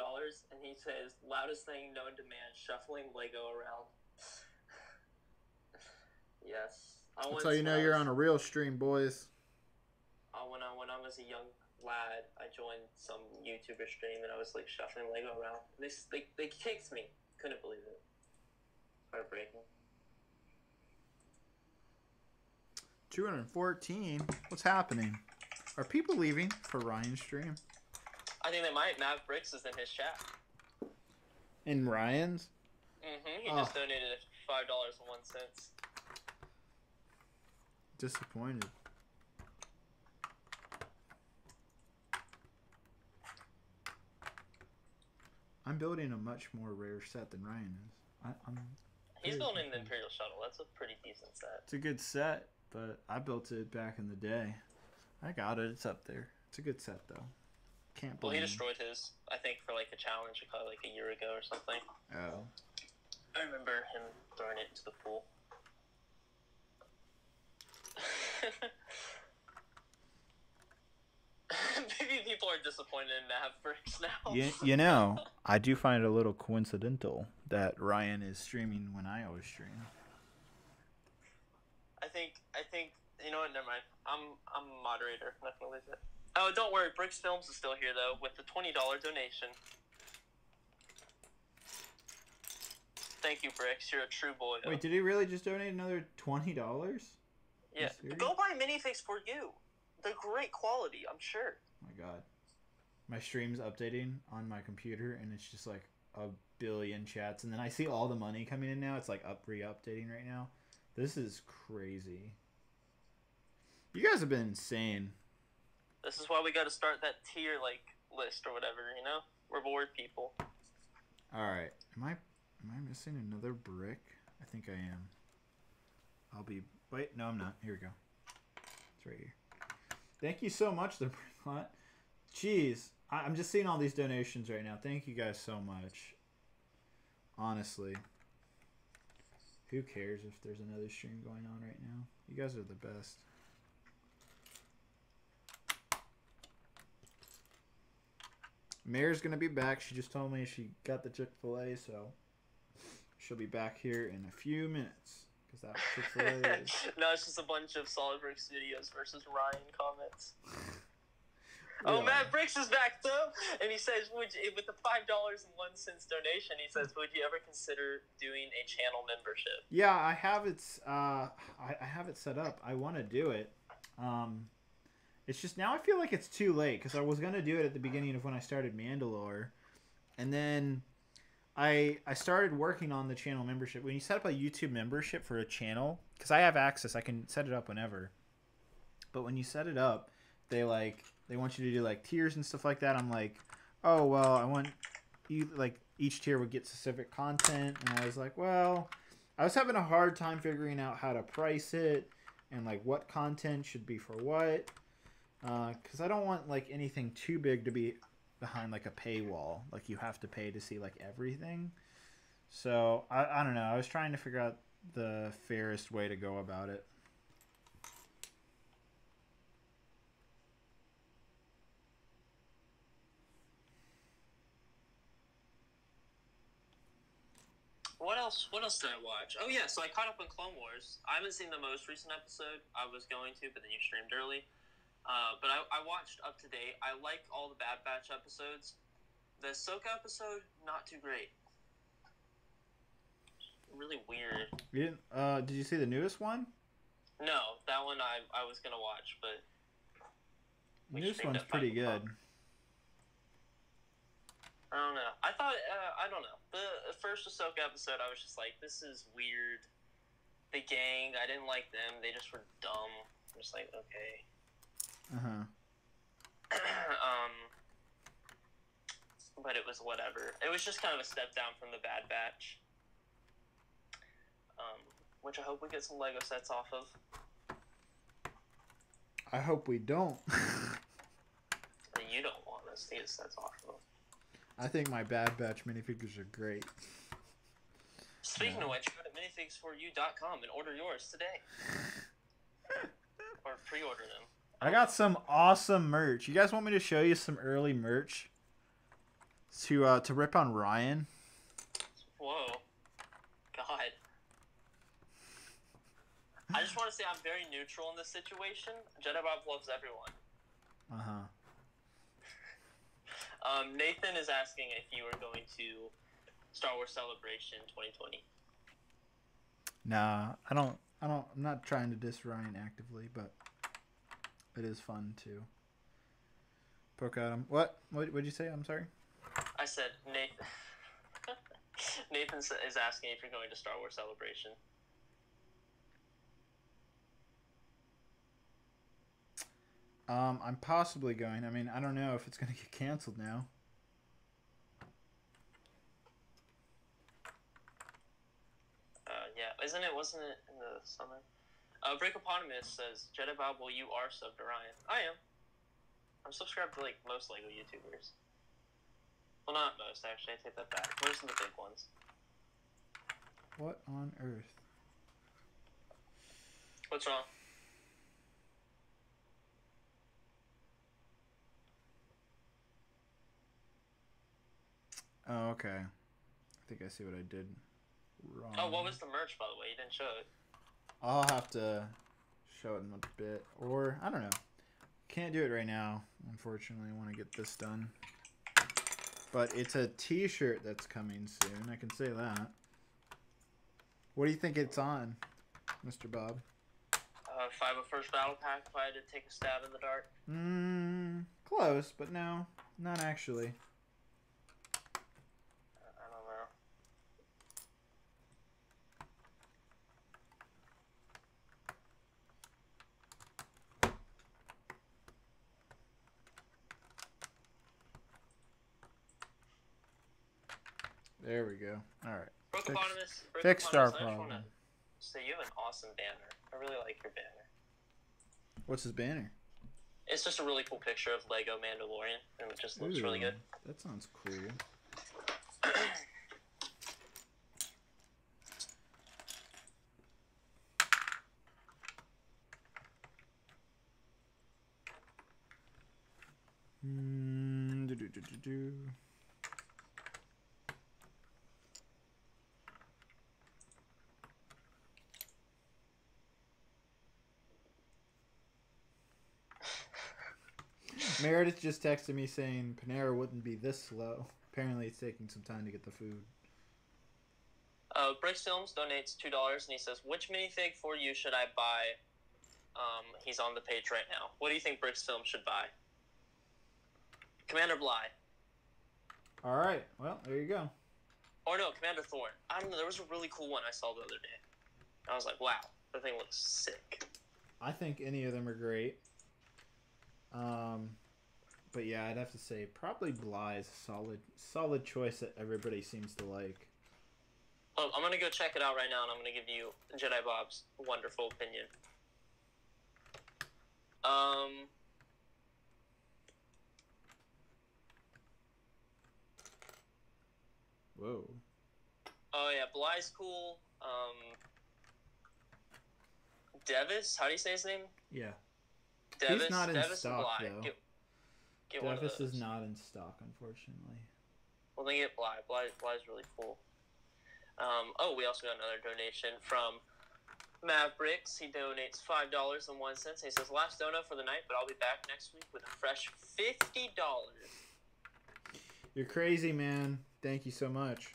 and he says, "Loudest thing known to man, shuffling Lego around." Yes. That's how you know you're on a real stream, boys. When I was a young lad, I joined some YouTuber stream and I was like shuffling Lego around. They kicked me. Couldn't believe it. Heartbreaking. 214. What's happening? Are people leaving for Ryan's stream? I think they might. Mav Brix is in his chat. In Ryan's? He just donated $5.01. Disappointed. I'm building a much more rare set than Ryan is. He's building the Imperial Shuttle. That's a pretty decent set. It's a good set, but I built it back in the day. I got it. It's up there. It's a good set, though. Can't blame Well, he destroyed his, I think, for like a challenge, probably like a year ago or something. Oh. I remember him throwing it into the pool. Maybe people are disappointed in Mav Brix now. You know, I do find it a little coincidental that Ryan is streaming when I always stream. I think, you know what, never mind. I'm a moderator. I'm not going to lose it. Oh, don't worry. Brix Films is still here, though, with the $20 donation. Thank you, Brix. You're a true boy. Wait, did he really just donate another $20? Yeah. Go buy minifigs for you. They're great quality, I'm sure. Oh my god. My stream's updating on my computer, and it's just like a billion chats. And then I see all the money coming in now. It's like re-updating right now. This is crazy. You guys have been insane. This is why we got to start that tier like list or whatever, you know? Reward people. Alright. Am I missing another brick? I think I am. I'll be... Wait, no I'm not. Here we go. It's right here. Thank you so much, the Brickbot. Jeez. I'm just seeing all these donations right now. Thank you guys so much. Honestly. Who cares if there's another stream going on right now? You guys are the best. Mayor's gonna be back. She just told me she got the Chick-fil-A, so she'll be back here in a few minutes. Because that Chick-fil-A is... No, it's just a bunch of Solid Brix Studios versus Ryan comments. Oh, Matt Brix is back though, and he says, with the $5.01 donation, he says, would you ever consider doing a channel membership? Yeah, I have it. I have it set up. I want to do it. It's just now I feel like it's too late because I was gonna do it at the beginning of when I started Mandalore, and then I started working on the channel membership. When you set up a YouTube membership for a channel, because I have access, I can set it up whenever. But when you set it up, they want you to do like tiers and stuff like that. I'm like, oh well, I want you like each tier would get specific content, and I was like, well, I was having a hard time figuring out how to price it and like what content should be for what, because I don't want like anything too big to be behind like a paywall, like you have to pay to see like everything. So I don't know. I was trying to figure out the fairest way to go about it. What else did I watch? Oh yeah, so I caught up on Clone Wars. I haven't seen the most recent episode. I was going to, but then you streamed early. But I watched up to date. I like all the Bad Batch episodes. The Ahsoka episode, not too great. Really weird. You didn't, did you see the newest one? No, that one I was gonna watch, but the newest one's pretty good. I don't know. I thought I don't know. The first Ahsoka episode, I was just like, this is weird. The gang, I didn't like them. They just were dumb. I'm just like, okay. But it was whatever. It was just kind of a step down from the Bad Batch. Which I hope we get some Lego sets off of. I hope we don't. You don't want us to get sets off of. I think my Bad Batch minifigures are great. Speaking of which, go to minifigures4u.com and order yours today. Or pre-order them. I got some awesome merch. You guys want me to show you some early merch to rip on Ryan? Whoa. God. I just want to say I'm very neutral in this situation. Jedi Bob loves everyone. Nathan is asking if you are going to Star Wars Celebration 2020. Nah, I'm not trying to diss Ryan actively, but it is fun to poke at him. What'd you say? I'm sorry. I said Nathan. Nathan is asking if you're going to Star Wars Celebration. I'm possibly going. I mean, I don't know if it's gonna get canceled now. Yeah, wasn't it in the summer? Breakoponymous says, Jedi Bob, well, you are subbed to Ryan. I am. I'm subscribed to, like, most LEGO YouTubers. Well, not most, actually. I take that back. Most of the big ones. What on earth? What's wrong? Oh, okay. I think I see what I did wrong. Oh, what was the merch, by the way? You didn't show it. I'll have to show it in a bit. Or, I don't know. Can't do it right now, unfortunately. I want to get this done. But it's a t-shirt that's coming soon. I can say that. What do you think it's on, Mr. Bob? 501st Battle Pack, if I had to take a stab in the dark. Close, but no. Not actually. I don't know. There we go. All right. Fixed our I just problem. wanna say you have an awesome banner. I really like your banner. What's his banner? It's just a really cool picture of Lego Mandalorian, and it just looks really good. That sounds cool. Do. Meredith just texted me saying Panera wouldn't be this slow. Apparently it's taking some time to get the food. Brix Films donates $2 and he says, which minifig for you should I buy? He's on the page right now. What do you think Brix Films should buy? Commander Bly. Alright, well, there you go. Or no, Commander Thorn. I don't know, there was a really cool one I saw the other day. I was like, wow, the thing looks sick. I think any of them are great. But yeah, I'd have to say probably Bly is a solid choice that everybody seems to like. I'm gonna go check it out right now, and I'm gonna give you Jedi Bob's wonderful opinion. Whoa. Oh yeah, Bly's cool. Devis, how do you say his name? Yeah. Devis, He's not in Devis stock, and Bly. though. Get one of Devis those. is not in stock, unfortunately. Well, then get Bly. Bly's really cool. Oh, we also got another donation from Brix. He donates $5.01. He says, last donut for the night, but I'll be back next week with a fresh $50. You're crazy, man. Thank you so much.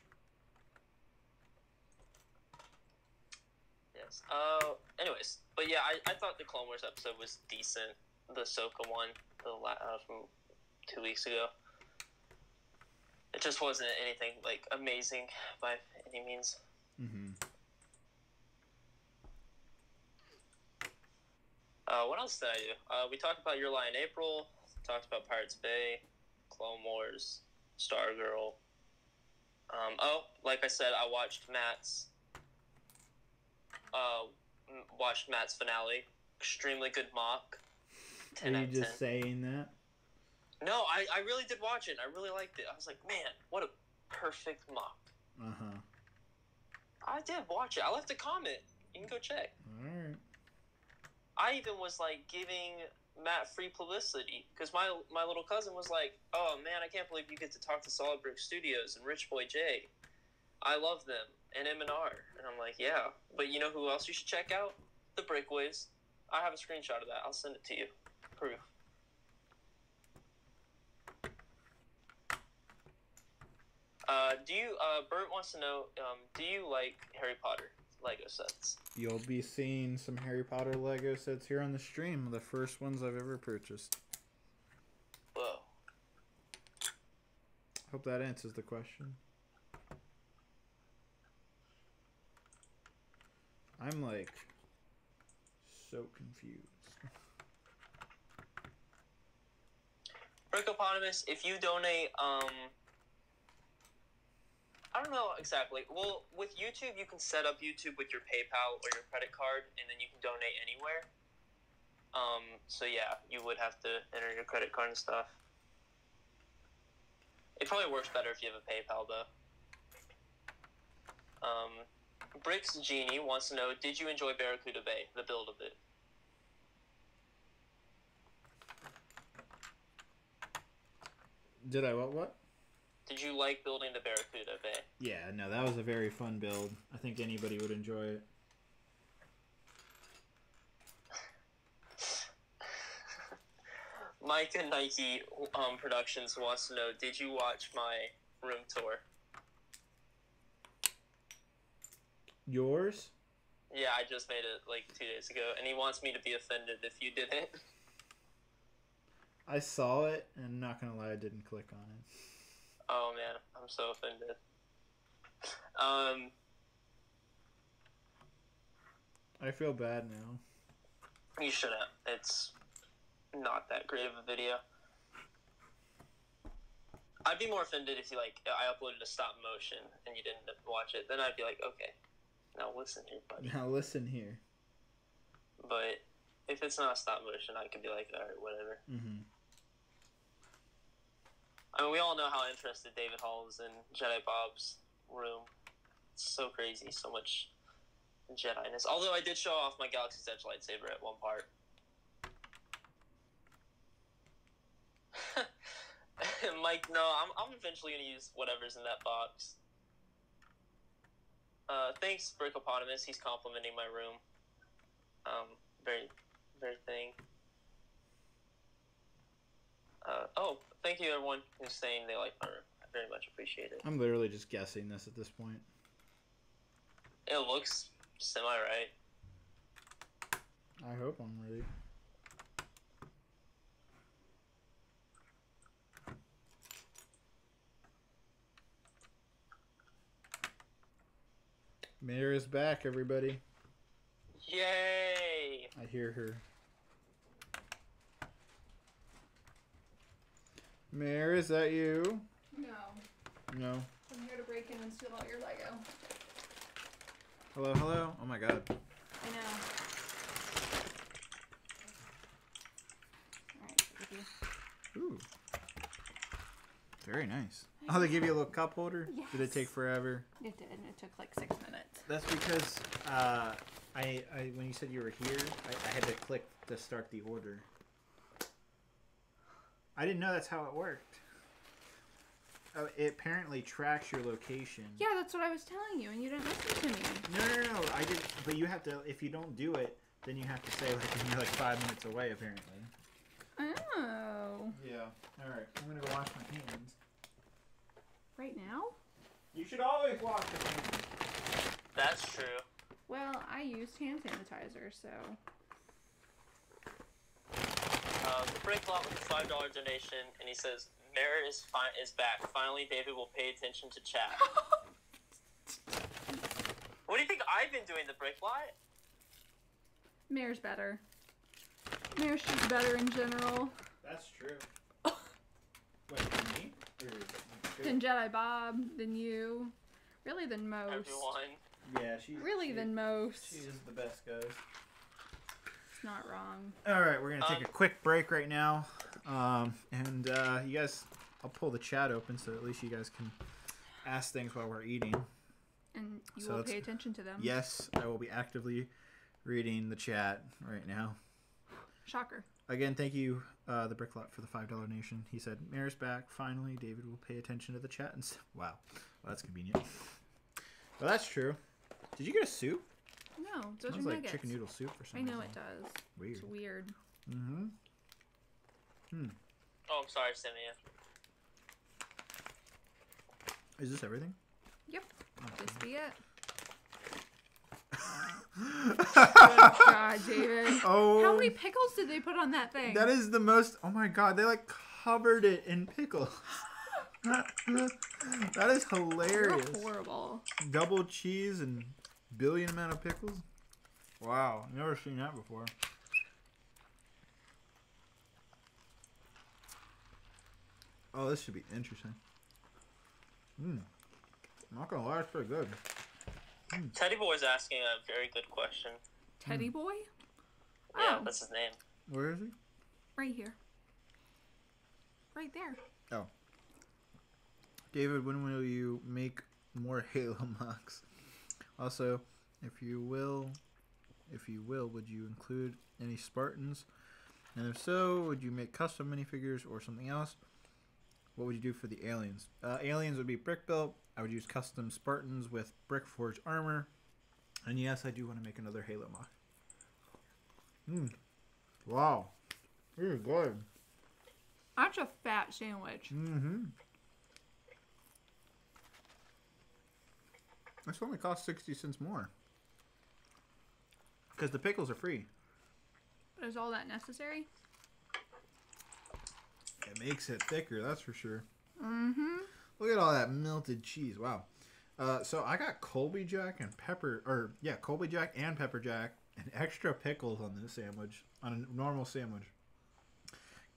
Yes. Anyways, but yeah, I thought the Clone Wars episode was decent. The Ahsoka one, from 2 weeks ago. It just wasn't anything like amazing by any means. Mm-hmm. What else did I do? We talked about Your Lie in April. Talked about Pirates Bay, Clone Wars, Stargirl. Like I said, I watched Matt's finale. Extremely good mock. 10 Are you out of 10. just saying that? No, I really did watch it. I really liked it. I was like, man, what a perfect mock. Uh-huh. I did watch it. I left a comment. You can go check. Alright. I even was like giving Matt free publicity because my little cousin was like, oh man, I can't believe you get to talk to Brix Studios and Rich Boy J. I love them and M&R. And I'm like, yeah. But you know who else you should check out? The Breakaways. I have a screenshot of that. I'll send it to you. Proof. Bert wants to know, do you like Harry Potter Lego sets? You'll be seeing some Harry Potter Lego sets here on the stream. The first ones I've ever purchased. Whoa. Hope that answers the question. I'm like so confused. Brickopotamus, if you donate, I don't know exactly. Well, with YouTube, you can set up YouTube with your PayPal or your credit card, and then you can donate anywhere. So yeah, you would have to enter your credit card and stuff. It probably works better if you have a PayPal, though. Brix Genie wants to know, did you enjoy Barracuda Bay, the build of it? Did I what? Did you like building the Barracuda Bay? Yeah, no, that was a very fun build. I think anybody would enjoy it. Mike and Nike Productions wants to know, did you watch my room tour? Yours? Yeah, I just made it like 2 days ago, and he wants me to be offended if you didn't. I saw it, and I'm not gonna lie, I didn't click on it. Oh man, I'm so offended. I feel bad now. You shouldn't. It's not that great of a video. I'd be more offended if you I uploaded a stop motion and you didn't watch it. Then I'd be like, okay, now listen here, buddy. Now listen here. But if it's not stop motion, I could be like, all right, whatever. Mm-hmm. I mean, we all know how interested David Hall is in Jedi Bob's room. It's so crazy, so much Jedi-ness. Although I did show off my Galaxy's Edge lightsaber at one part. Mike, no, I'm eventually going to use whatever's in that box. Thanks, Brickopotamus. He's complimenting my room. Very, very thing. Oh, thank you everyone who's saying they like my room. I very much appreciate it. I'm literally just guessing this at this point. It looks semi-right. I hope I'm right. Mayor is back, everybody. Yay! I hear her. Mayor, is that you? No. No. I'm here to break in and steal all your Lego. Hello, hello. Oh my god. I know. Alright, thank you. Ooh. Very nice. Oh, they give you a little cup holder? Yes. Did it take forever? It did. It took like 6 minutes. That's because I when you said you were here, I had to click to start the order. I didn't know that's how it worked. It apparently tracks your location. Yeah, that's what I was telling you, and you didn't listen to me. No. I did, but you have to. If you don't do it, then you have to say like you're like 5 minutes away. Apparently. Oh. Yeah. All right. I'm gonna go wash my hands. Right now? You should always wash your hands. That's true. Well, I used hand sanitizer, so. The Brick Lot with a $5 donation, and he says, Mayor is back. Finally, David will pay attention to chat. What do you think I've been doing, the Brick Lot? Mayor's better. Mayor's just better in general. That's true. Wait, for me? Or Than Jedi Bob, than you. Really than most. Everyone. Yeah, Really than most. She is the best, guys. It's not wrong. All right, we're gonna take a quick break right now, and you guys, I'll pull the chat open so at least you guys can ask things while we're eating. And you So will it's- pay attention to them. Yes, I will be actively reading the chat right now. Shocker. Again, thank you, the Bricklot, for the $5 donation. He said, Mayor's back. Finally, David will pay attention to the chat. And wow. Well, that's convenient. Well, that's true. Did you get a soup? No, those Smells are like nuggets. chicken noodle soup or I something. know it does. Weird. It's weird. Mm-hmm. Oh, I'm sorry, Simeon. Is this everything? Yep. Okay. This be it. Good God, David. Oh. How many pickles did they put on that thing? That is the most. Oh my God! They like covered it in pickles. That is hilarious. You're horrible. Double cheese and billion amount of pickles. Wow, never seen that before. Oh, this should be interesting. Not gonna lie, it's pretty good. Teddy Boy's asking a very good question. Teddy Boy? Yeah, Oh. that's his name. Where is he? Right here. Right there. Oh. David, when will you make more Halo mugs? Also, if you will, would you include any Spartans? And if so, would you make custom minifigures or something else? What would you do for the aliens? Aliens would be brick built. I would use custom Spartans with brick forged armor. And yes, I do want to make another Halo mod. Wow. This is good. That's a fat sandwich. This only costs 60 cents more. Because the pickles are free. But is all that necessary? It makes it thicker, that's for sure. Mm-hmm. Look at all that melted cheese. Wow. So I got Colby Jack and Colby Jack and Pepper Jack and extra pickles on this sandwich, on a normal sandwich.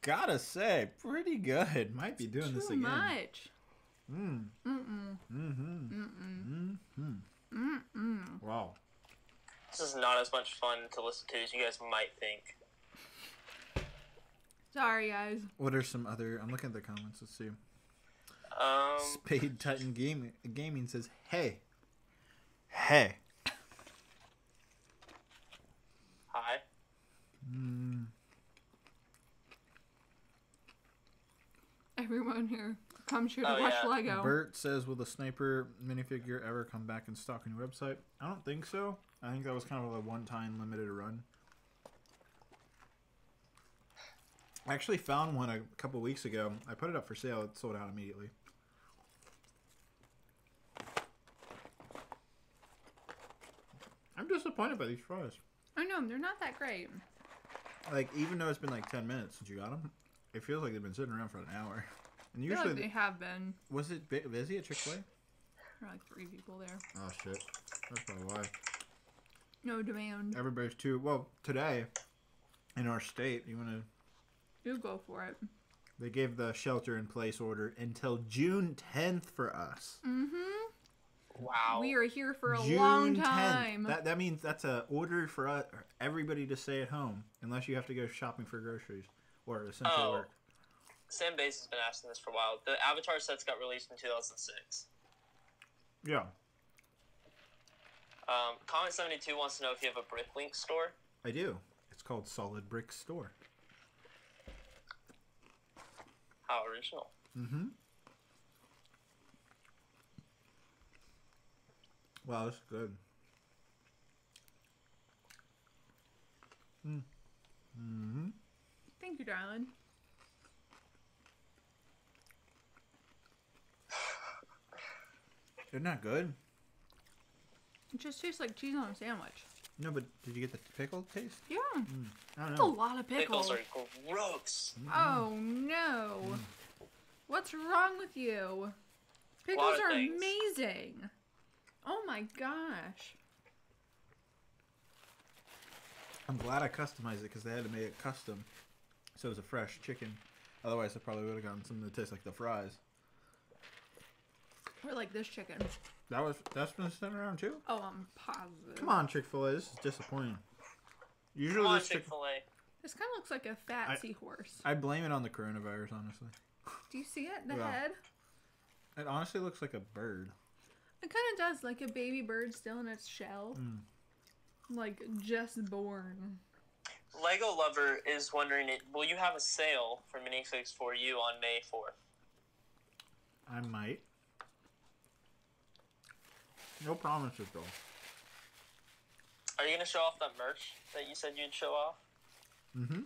Gotta say, pretty good. Might be doing this again. Too much. Wow. This is not as much fun to listen to as you guys might think. Sorry, guys. What are some other... I'm looking at the comments. Let's see. Spade Titan Gaming says, Hey. Hi. Everyone here comes here to watch Lego. Bert says, will the sniper minifigure ever come back and stock on your website? I don't think so. I think that was kind of a one-time limited run. I actually found one a couple weeks ago. I put it up for sale. It sold out immediately. I'm disappointed by these fries. I know, they're not that great. Like, even though it's been like 10 minutes since you got them, it feels like they've been sitting around for an hour. And I usually, feel like they have been. Was it busy at Chick-fil-A? There are like 3 people there. Oh, shit. That's probably why. No demand. Everybody's too... Well, today, in our state, you want to... You go for it. They gave the shelter-in-place order until June 10th for us. Mm-hmm. Wow. We are here for a June long 10th. time. That means that's a order for us, everybody to stay at home, unless you have to go shopping for groceries or essential work. Sam Bass has been asking this for a while. The Avatar sets got released in 2006. Yeah. Comment 72 wants to know if you have a Bricklink store. I do. It's called Solid Brick Store. How original. Mm-hmm. Wow, that's good. Mm-hmm. Thank you, darling. They're not good. It just tastes like cheese on a sandwich. No, but did you get the pickle taste? Yeah. I don't That's know. a lot of pickles. Pickles are gross. Oh, no. What's wrong with you? Pickles are things. amazing. Oh, my gosh. I'm glad I customized it because they had to make it custom. So it was a fresh chicken. Otherwise, I probably would have gotten something that tastes like the fries. Or like this chicken. That's been sitting around too? Oh, I'm positive. Come on, Chick-fil-A. This is disappointing. Usually Come on, this Chick-fil-A. This kind of looks like a fat seahorse. I blame it on the coronavirus, honestly. Do you see it? The Yeah. head? It honestly looks like a bird. It kind of does, like a baby bird still in its shell. Like, just born. Lego Lover is wondering, will you have a sale for Minifigs for you on May 4th? I might. No promises, though. Are you going to show off that merch that you said you'd show off? Mm-hmm.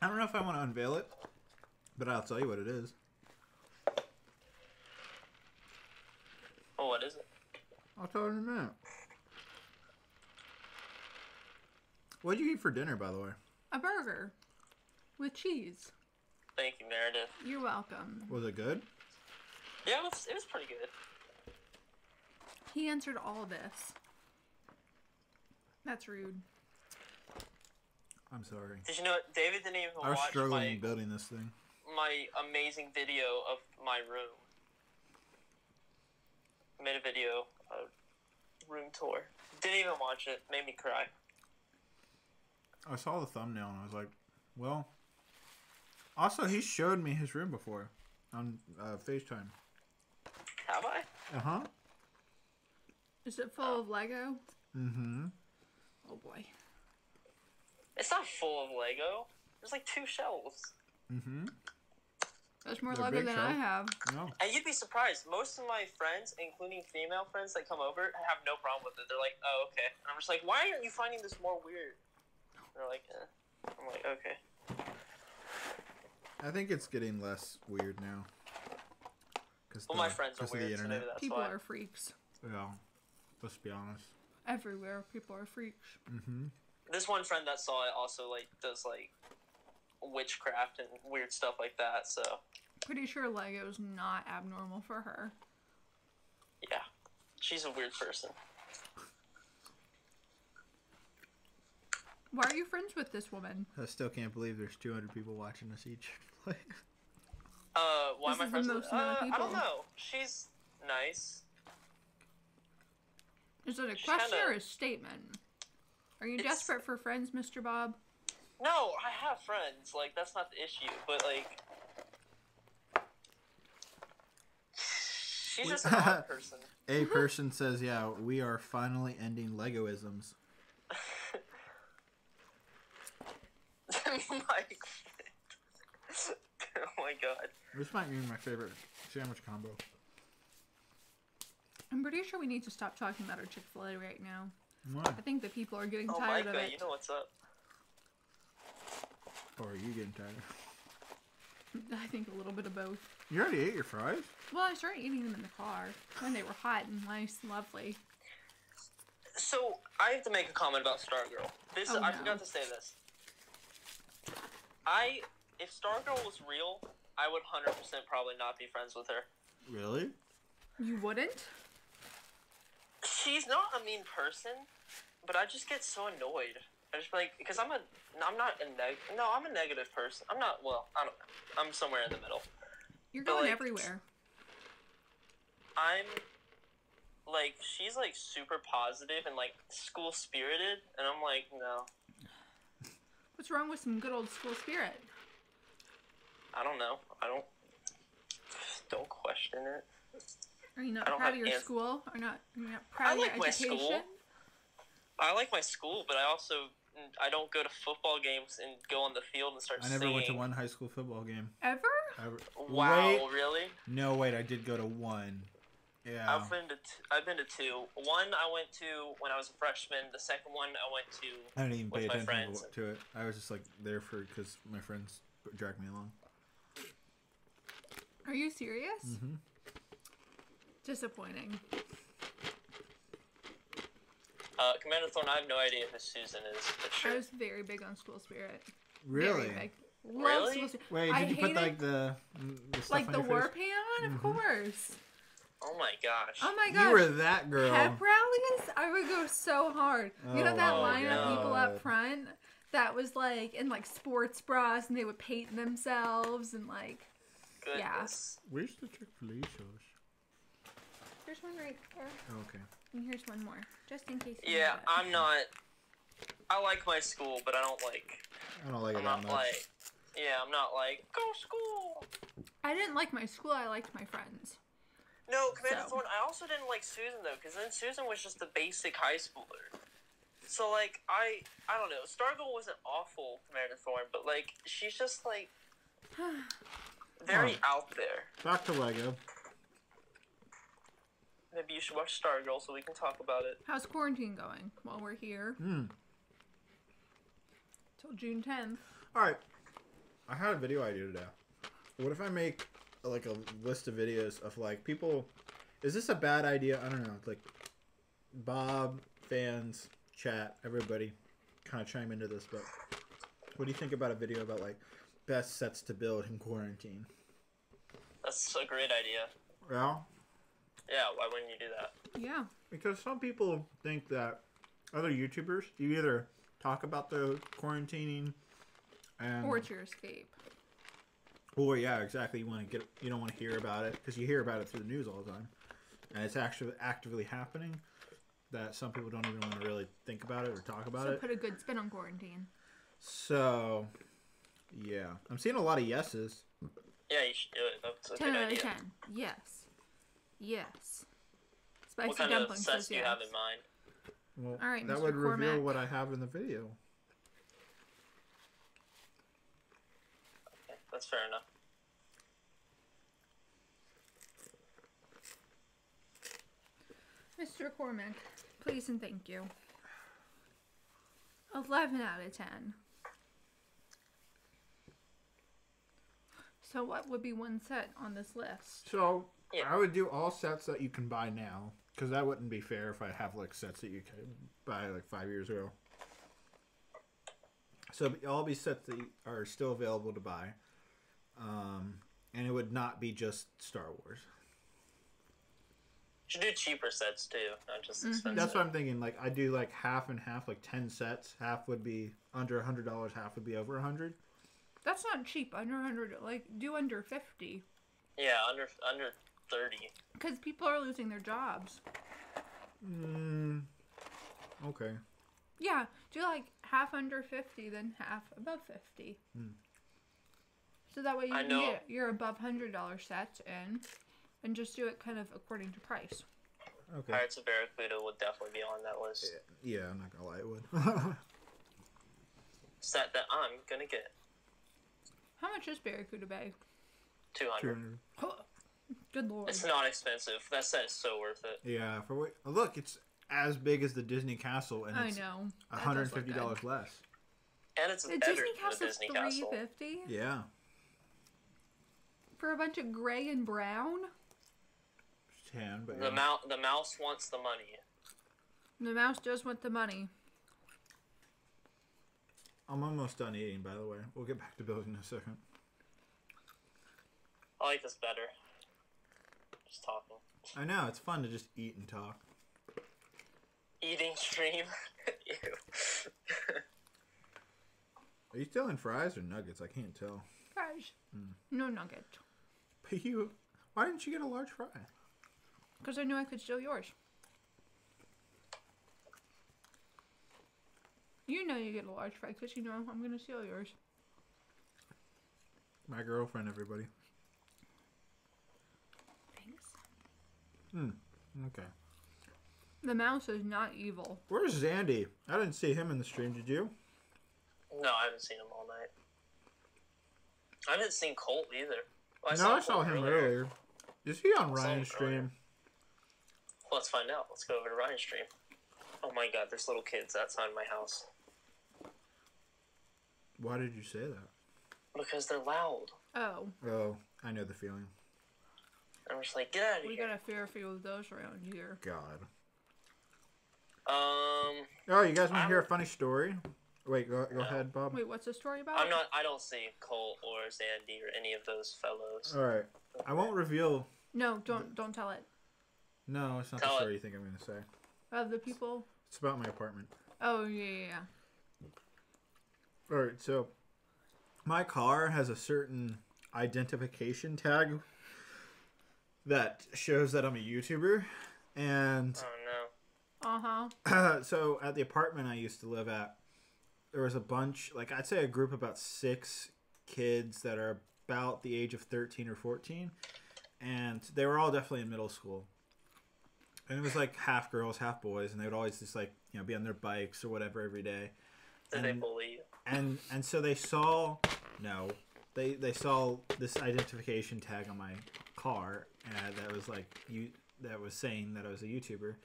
I don't know if I want to unveil it, but I'll tell you what it is. Oh, what is it? I'll tell you in a minute. What did you eat for dinner, by the way? A burger with cheese. Thank you, Meredith. You're welcome. Was it good? Yeah, it was pretty good. He answered all of this. That's rude. I'm sorry. Did you know what? David didn't even I was watch struggling in building this thing. my amazing video of my room. I made a video, a room tour. Didn't even watch it. Made me cry. I saw the thumbnail and I was like, well. Also, he showed me his room before on FaceTime. Have I? Uh-huh. Is it full of Lego? Mm-hmm. Oh boy. It's not full of Lego. There's like 2 shelves. Mm-hmm. That's more They're Lego big than shelf. I have. No. And you'd be surprised. Most of my friends, including female friends that come over, have no problem with it. They're like, oh, okay. And I'm just like, why aren't you finding this more weird? They're like, eh. I'm like, okay. I think it's getting less weird now. Well, my friends are weird, so maybe that's People why. are freaks. Yeah. Let's be honest. Everywhere, people are freaks. Mm-hmm. This one friend that saw it also, like, does, like, witchcraft and weird stuff like that, so. Pretty sure Lego's not abnormal for her. Yeah. She's a weird person. Why are you friends with this woman? I still can't believe there's 200 people watching us each play. Why This am I is the friends with most amount of I don't people. know. She's nice. Is it a She's question kinda- or a statement? Are you It's- desperate for friends, Mr. Bob? No, I have friends. Like, that's not the issue. But, like, she's just an odd person. A person says, yeah, we are finally ending Legoisms. Mike. Oh my god. This might be my favorite sandwich combo. I'm pretty sure we need to stop talking about our Chick-fil-A right now. Why? I think the people are getting Oh, tired Micah, of it. you know what's up. Or are you getting tired? I think a little bit of both. You already ate your fries? Well, I started eating them in the car when they were hot and nice and lovely. So, I have to make a comment about Stargirl. Oh, I no. forgot to say this. If Stargirl was real, I would 100% probably not be friends with her. Really? You wouldn't? She's not a mean person, but I just get so annoyed. I just like, because I'm a negative person. I'm not, well, I don't know. I'm somewhere in the middle. You're But, going like, everywhere. I'm, like, she's, like, super positive and, like, school spirited, and I'm like, no. What's wrong with some good old school spirit? I don't know. Don't question it. Are you I not don't proud have of your ans- school? Are you not proud of like your my education? school. I like my school, but I don't go to football games and go on the field and start I never singing. went to one high school football game. Ever? Wow, Wait. really? No, wait, I did go to one. Yeah. I've been to 2. One I went to when I was a freshman. The second one I went to. I didn't even with pay my attention friends. to it. I was just like there because my friends dragged me along. Are you serious? Mm-hmm. Disappointing. Commander Thorne, I have no idea who Susan is, but I sure. was very big on school spirit. Really? Very big. Love Really? school spirit. Wait, I did you put hated, like the stuff like on the your war face? pan? Of Mhm. course. Oh my gosh. Oh my You gosh. were that girl. Pep rallies? I would go so hard. You know that Oh, line of people up God. front that was like in like sports bras and they would paint themselves and like. Goodness. Where's the Chick-fil-A sauce? There's one right there. Oh, okay. And here's one more, just in case. you Yeah, need it. I'm not. I like my school, but I don't like. I don't like it I'm that not much. like. Yeah, I'm not like go school. I didn't like my school. I liked my friends. No, Commander So. Thorne, I also didn't like Susan, though, because then Susan was just a basic high schooler. So, like, I don't know. Stargirl wasn't awful, Commander Thorne, but, like, she's just, like, very out there. Back to Lego. Maybe you should watch Stargirl so we can talk about it. How's quarantine going while we're here? Till June 10th. Alright. I had a video idea today. What if I make like a list of videos of like people Is this a bad idea? I don't know. Like, Bob, fans, chat, everybody, kind of chime into this. But what do you think about a video about like best sets to build in quarantine? That's a great idea. Yeah. Yeah, why wouldn't you do that? Yeah. Because some people think that other YouTubers, you either talk about the quarantining and Or it's your escape. or yeah, exactly. You don't want to hear about it because you hear about it through the news all the time, and it's actually actively happening. That some people don't even want to really think about it or talk about So it. put a good spin on quarantine. So, yeah, I'm seeing a lot of yeses. Yeah, you should do it. That's a 10 good out of idea. 10. Yes. Yes. Spicy What kind of dumplings sets says do you yes. have in mind? Well, All right, that Mr. would reveal Cormac. what I have in the video. Okay, that's fair enough. Mr. Cormac, please and thank you. 11 out of 10. So what would be one set on this list? So Yeah. I would do all sets that you can buy now, because that wouldn't be fair if I have like sets that you could buy like 5 years ago. So all be sets that are still available to buy, and it would not be just Star Wars. You should do cheaper sets too, not just Mhm. expensive. That's what I'm thinking. Like I do like half and half, like 10 sets. Half would be under $100. Half would be over $100. That's not cheap. Under 100. Like, do under 50. Yeah, under 30. Because people are losing their jobs. Okay. Yeah, do like half under 50, then half above 50. So that way you I can know. get your above $100 sets in, and just do it kind of according to price. Okay. Pirates of Barracuda would definitely be on that list. Yeah, I'm not gonna lie, it would. Set that I'm gonna get. How much is Barracuda Bay? 200. 200. Good lord. It's not expensive. That set is so worth it. Yeah, for what? Look, it's as big as the Disney Castle, and I it's know. That does look $150 good. less. And it's The better Disney than the Castle's Disney Castle. $350 Yeah. for a bunch of gray and brown. Tan, but The, yeah. the mouse wants the money. The mouse does want the money. I'm almost done eating, by the way. We'll get back to building in a second. I like this better. Just talking. I know, it's fun to just eat and talk. Eating stream. Ew. Are you still in fries or nuggets? I can't tell. Fries. No nugget. But why didn't you get a large fry? Because I knew I could steal yours. You know you get a large fry because you know I'm going to steal yours. My girlfriend, everybody. Thanks. Okay. The mouse is not evil. Where's Zandy? I didn't see him in the stream, did you? No, I haven't seen him all night. I haven't seen Colt either. Well, No, I saw Colt him earlier. Is he on I saw him Ryan's stream? earlier. Well, let's find out. Let's go over to Ryan's stream. Oh my god, there's little kids outside my house. Why did you say that? Because they're loud. Oh, Oh, I know the feeling. I'm just like, get out of we here. got a fair few of those around here. God. Um, Oh, you guys want to hear a funny story? Wait, go ahead, Bob. Wait, what's the story about? I don't see Colt or Zandy or any of those fellows. All right. I won't reveal. No, don't tell it. No, it's not Tell the it. story you think I'm going to say. The people. It's about my apartment. Oh yeah. All right, so my car has a certain identification tag that shows that I'm a YouTuber, and Oh no. so at the apartment I used to live at, there was a bunch, like I'd say a group of about 6 kids that are about the age of 13 or 14, and they were all definitely in middle school. And it was like half girls, half boys, and they would always just like, you know, be on their bikes or whatever every day. Did they bully you? And so they saw they saw this identification tag on my car that was like that was saying that I was a YouTuber.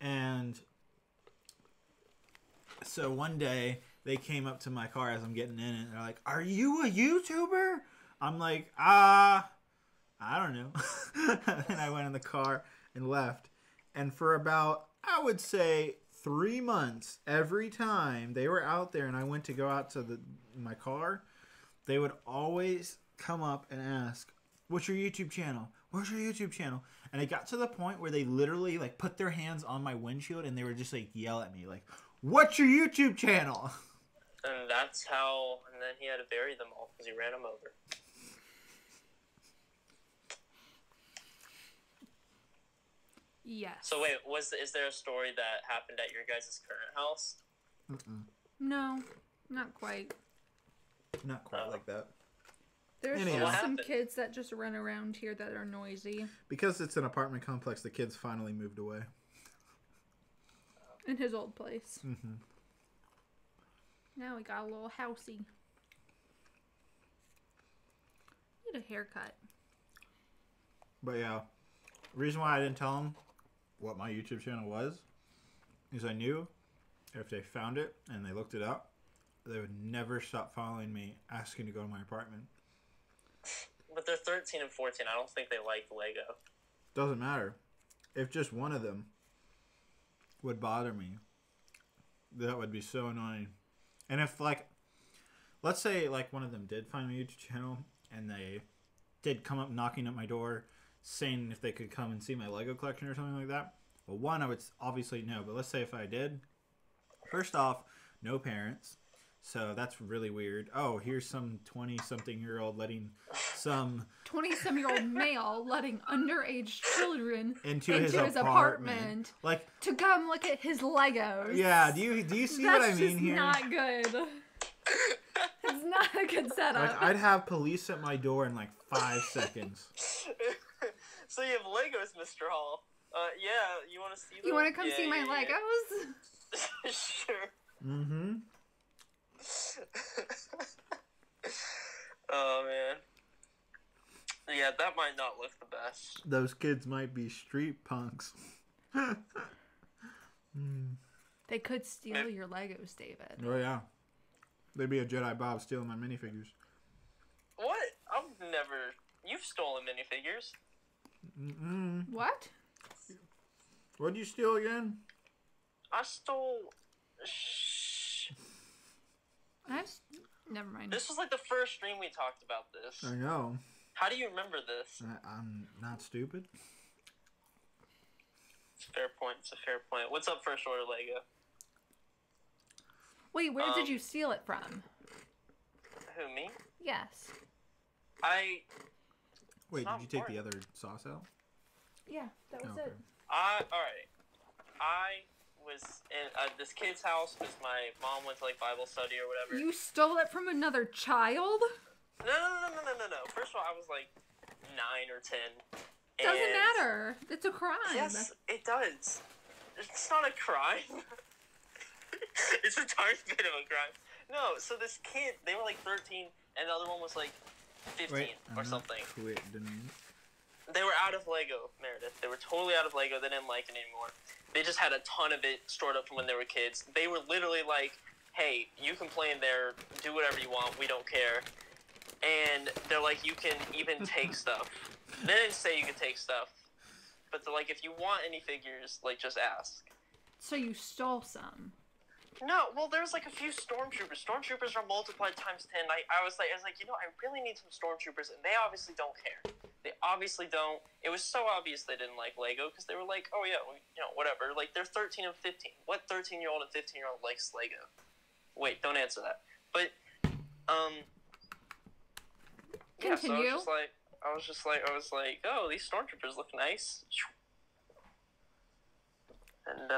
And so one day they came up to my car as I'm getting in and they're like, "Are you a YouTuber?" I'm like, I don't know. And I went in the car and left. And for about, I would say, 3 months, every time they were out there and I went to go out to my car, they would always come up and ask, "What's your YouTube channel? Where's your YouTube channel?" And it got to the point where they literally like put their hands on my windshield and they were just like yell at me like, "What's your YouTube channel?" And that's how. And then he had to bury them all because he ran them over. Yes. So wait, is there a story that happened at your guys' current house? No, not quite. Not quite like that. There's Anyhow. just What some happened? kids that just run around here that are noisy. Because it's an apartment complex, the kids finally moved away. In his old place. Mm-hmm. Now we got a little housey. Need a haircut. But yeah, the reason why I didn't tell them what my YouTube channel was is I knew if they found it and they looked it up, they would never stop following me, asking to go to my apartment. But they're 13 and 14. I don't think they like Lego. Doesn't matter. If just one of them would bother me, that would be so annoying. And if, like, let's say, like, one of them did find my YouTube channel and they did come up knocking at my door saying if they could come and see my Lego collection or something like that. Well, one, I would obviously no. But let's say if I did, first off, no parents. So that's really weird. Oh, here's some 20-something-year-old letting some 20-some-year-old male letting underage children into his apartment. apartment Like, to come look at his Legos. yeah, do you see what I mean here? That's just not good. It's not a good setup. Like, I'd have police at my door in like 5 seconds. So you have Legos, Mr. Hall. Yeah, you want to see them? You want to come Yeah, see my yeah, Legos? yeah. Sure. Mm-hmm. Oh, man. Yeah, that might not look the best. Those kids might be street punks. They could steal your Legos, David. Oh, yeah. They'd be a Jedi Bob stealing my minifigures. What? I've never... You've stolen minifigures. Mm-mm. What? What'd you steal again? I stole... Never mind. This was like the first stream we talked about this. I know. How do you remember this? I'm not stupid. It's a fair point. It's a fair point. What's up, First Order Lego? Wait, where did you steal it from? Who, me? Yes. Wait, not did you take important. the other sauce out? Yeah, that was Okay. it. Alright. I was in this kid's house because my mom went to like Bible study or whatever. You stole it from another child? No. First of all, I was like 9 or 10. Doesn't matter. It's a crime. Yes, it does. It's not a crime. It's a tiny bit of a crime. No, so this kid, they were like 13, and the other one was like 15 or something. They were out of Lego, Meredith. They were totally out of Lego. They didn't like it anymore. They just had a ton of it stored up from when they were kids. They were literally like, hey, you can play in there, do whatever you want, we don't care. And they're like, you can even take stuff. They didn't say you could take stuff. But they're like, if you want any figures, like, just ask. So you stole some. No, well, there's like a few stormtroopers. Stormtroopers are multiplied times 10. I was like, you know, I really need some stormtroopers, and they obviously don't care. They obviously don't. It was so obvious they didn't like Lego because they were like, oh yeah, you know, whatever. Like, they're 13 and 15. What 13-year-old and 15-year-old likes Lego? Wait, don't answer that. But, yeah, so Continue. I was just like, oh, these stormtroopers look nice. And,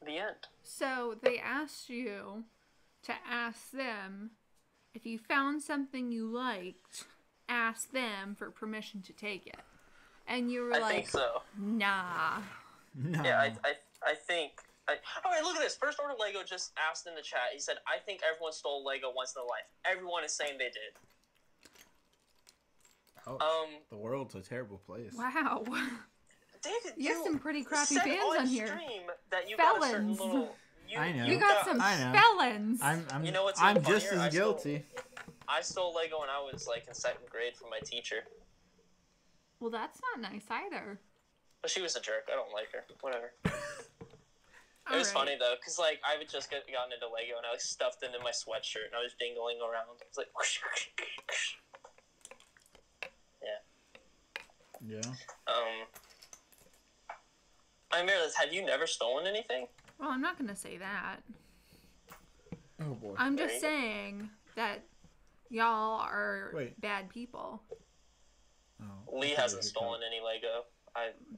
the end. So they asked you to ask them if you found something you liked, ask them for permission to take it. And you were I like, think so. nah. No. Yeah, I think... Alright, look at this. First Order Lego just asked in the chat. He said, I think everyone stole Lego once in their life. Everyone is saying they did. Oh, the world's a terrible place. Wow. David, You have some pretty crappy said fans on here. Stream that you got a certain Felons. little... I know. You got some I know. felons. I'm You know what's I'm even just funnier? as guilty. I stole Lego when I was, like, in 2nd grade from my teacher. Well, that's not nice either. But she was a jerk. I don't like her. Whatever. All It was right. funny though, cause like I would just gotten into Lego and I like stuffed it in my sweatshirt and I was dingling around. It was like, Yeah. I Meredith, have you never stolen anything? Well, I'm not gonna say that. Oh boy. I'm There just you go. saying that y'all are Wait. bad people. Oh, Lee okay, hasn't good stolen any Lego.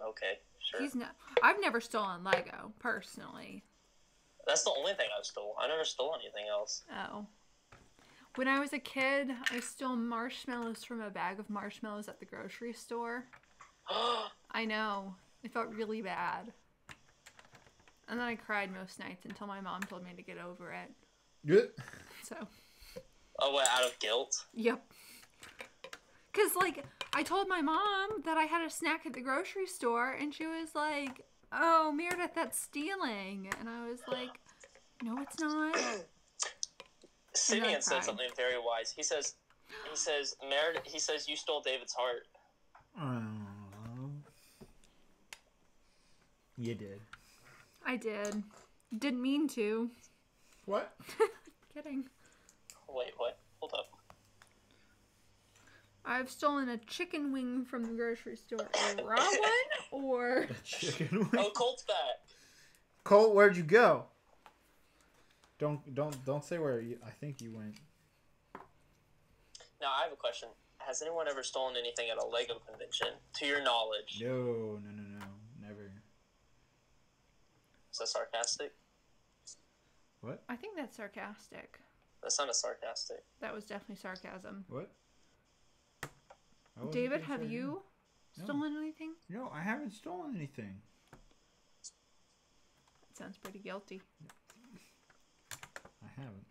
Okay, sure. He's not. I've never stolen Lego personally. That's the only thing I've stolen. I never stole anything else. Oh. When I was a kid, I stole marshmallows from a bag of marshmallows at the grocery store. I know. It felt really bad. And then I cried most nights until my mom told me to get over it. Good. So, Oh, what, out of guilt? yep. Because, like, I told my mom that I had a snack at the grocery store, and she was like, oh, Meredith, that's stealing. And I was like, no, it's not. Simeon said cried. something very wise. He says, Meredith, he says, you stole David's heart. You did. I did. Didn't mean to. What? Kidding. Wait, what? Hold up. I've stolen a chicken wing from the grocery store. A raw one or Chicken wing. Oh, Colt's back. Colt, where'd you go? Don't say where you. I think you went. Now, I have a question. Has anyone ever stolen anything at a Lego convention, to your knowledge? No, never. Is that sarcastic? What? I think that's sarcastic. That sounded sarcastic. That was definitely sarcasm. What? I wasn't David, gonna have say you No. stolen anything? No, I haven't stolen anything. That sounds pretty guilty. I haven't.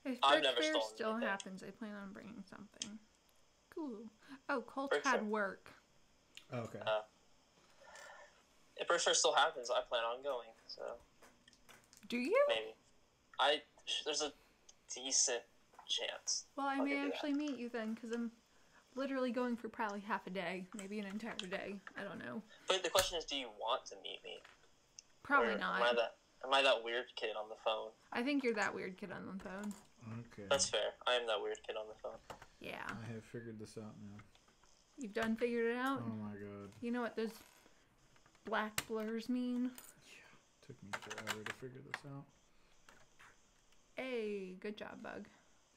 If I've Brick never Fair stolen still anything. happens, I plan on bringing something. Cool. Oh, Colt Brick had Fair. work. Oh, okay. If Brix Fair still happens, I plan on going, so Do you? maybe. There's a decent chance. Well, I I'll may give you that. actually meet you then, because I'm literally going for probably half a day, maybe an entire day. I don't know. But the question is, do you want to meet me? Probably Or not. Am I that weird kid on the phone? I think you're that weird kid on the phone. Okay. That's fair. I am that weird kid on the phone. Yeah. I have figured this out now. You've done figured it out? Oh my god. You know what those black blurs mean? Took me forever to figure this out. Hey, good job, Bug.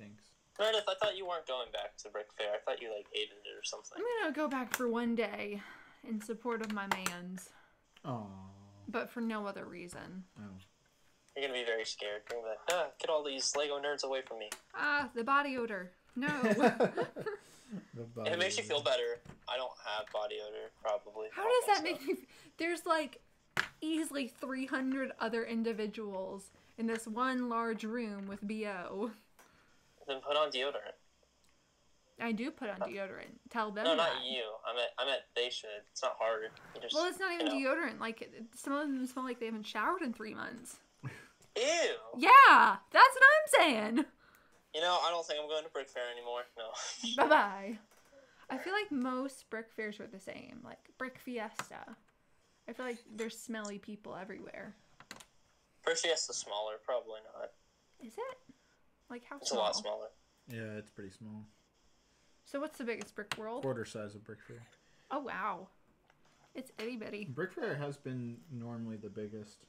Thanks. Meredith, I thought you weren't going back to Brick Fair. I thought you hated it or something. I'm gonna go back for one day in support of my mans, Oh. but for no other reason. Oh. You're gonna be very scared. You're gonna be like, get all these Lego nerds away from me. Ah, the body odor. No. If it makes you feel better, I don't have body odor, probably. How does that make you? There's like easily 300 other individuals in this one large room with BO. Then put on deodorant. I do put on deodorant. Tell them No, that. not you. I meant they should. It's not hard. You just, Well, it's not even you know. deodorant. Like, some of them smell like they haven't showered in 3 months. Ew. Yeah, that's what I'm saying. You know, I don't think I'm going to Brick Fair anymore. No. Bye-bye. I feel like most brick fairs are the same. Like, Brick Fiesta. I feel like there's smelly people everywhere. Brick Fiesta's smaller, probably not. Is it? Like, how It's small? a lot smaller. Yeah, it's pretty small. So what's the biggest brick world? Quarter size of Brick Fair. Oh, wow. It's itty-bitty. Brick Fair has been normally the biggest,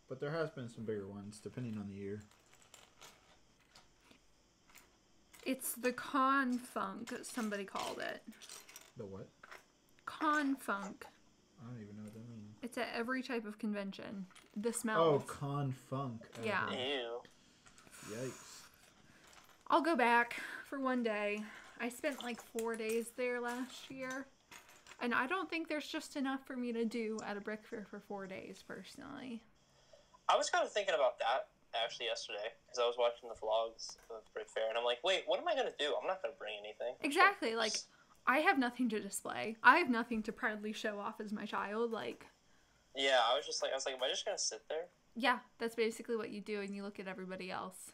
but there has been some bigger ones depending on the year. It's the con funk, somebody called it. The what? Con funk. I don't even know what that means. It's at every type of convention. The Oh, smells. con funk. Yeah. Okay. Ew. Yikes. I'll go back for one day. I spent like 4 days there last year. And I don't think there's just enough for me to do at a brick fair for 4 days, personally. I was kind of thinking about that actually yesterday because I was watching the vlogs of Brick Fair and I'm like, wait, what am I gonna do? I'm not gonna bring anything. Exactly. Like, I have nothing to display. I have nothing to proudly show off as my child. Like, Yeah, I was like, am I just gonna sit there? yeah, that's basically what you do, and you look at everybody else.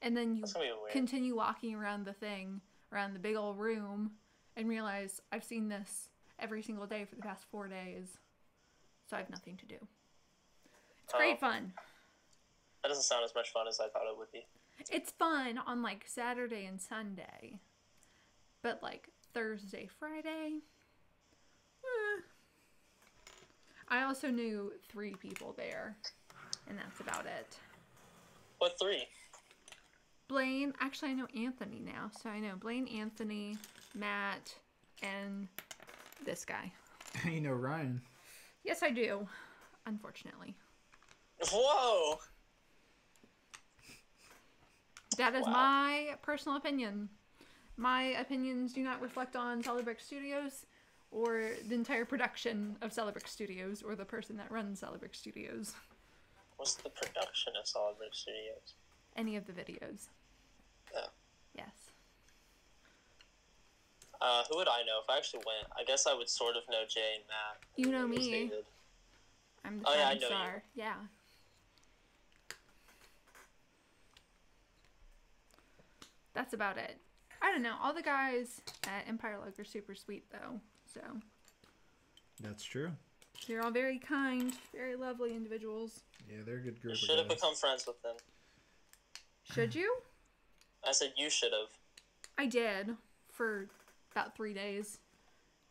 And then you That's gonna be weird. continue walking around the thing, around the big old room, and realize I've seen this every single day for the past 4 days. So I have nothing to do. It's great fun. That doesn't sound as much fun as I thought it would be. It's fun on, like, Saturday and Sunday. But, like, Thursday, Friday... I also knew 3 people there. And that's about it. What 3? Blaine... Actually, I know Anthony now. So I know Blaine, Anthony, Matt, and this guy. You know Ryan. Yes, I do. Unfortunately. Whoa! That is my personal opinion. My opinions do not reflect on Brix Studios or the entire production of Brix Studios or the person that runs Brix Studios. What's the production of Brix Studios? Any of the videos. Oh. Yes. Who would I know if I actually went? I guess I would sort of know Jay and Matt. You know me. David. I'm the I shining know star. Yeah. That's about it. I don't know. All the guys at Empire Lug are super sweet, though. So That's true. they're all very kind, very lovely individuals. Yeah, they're a good group. You should have become friends with them. Should you? I said you should have. I did for about 3 days.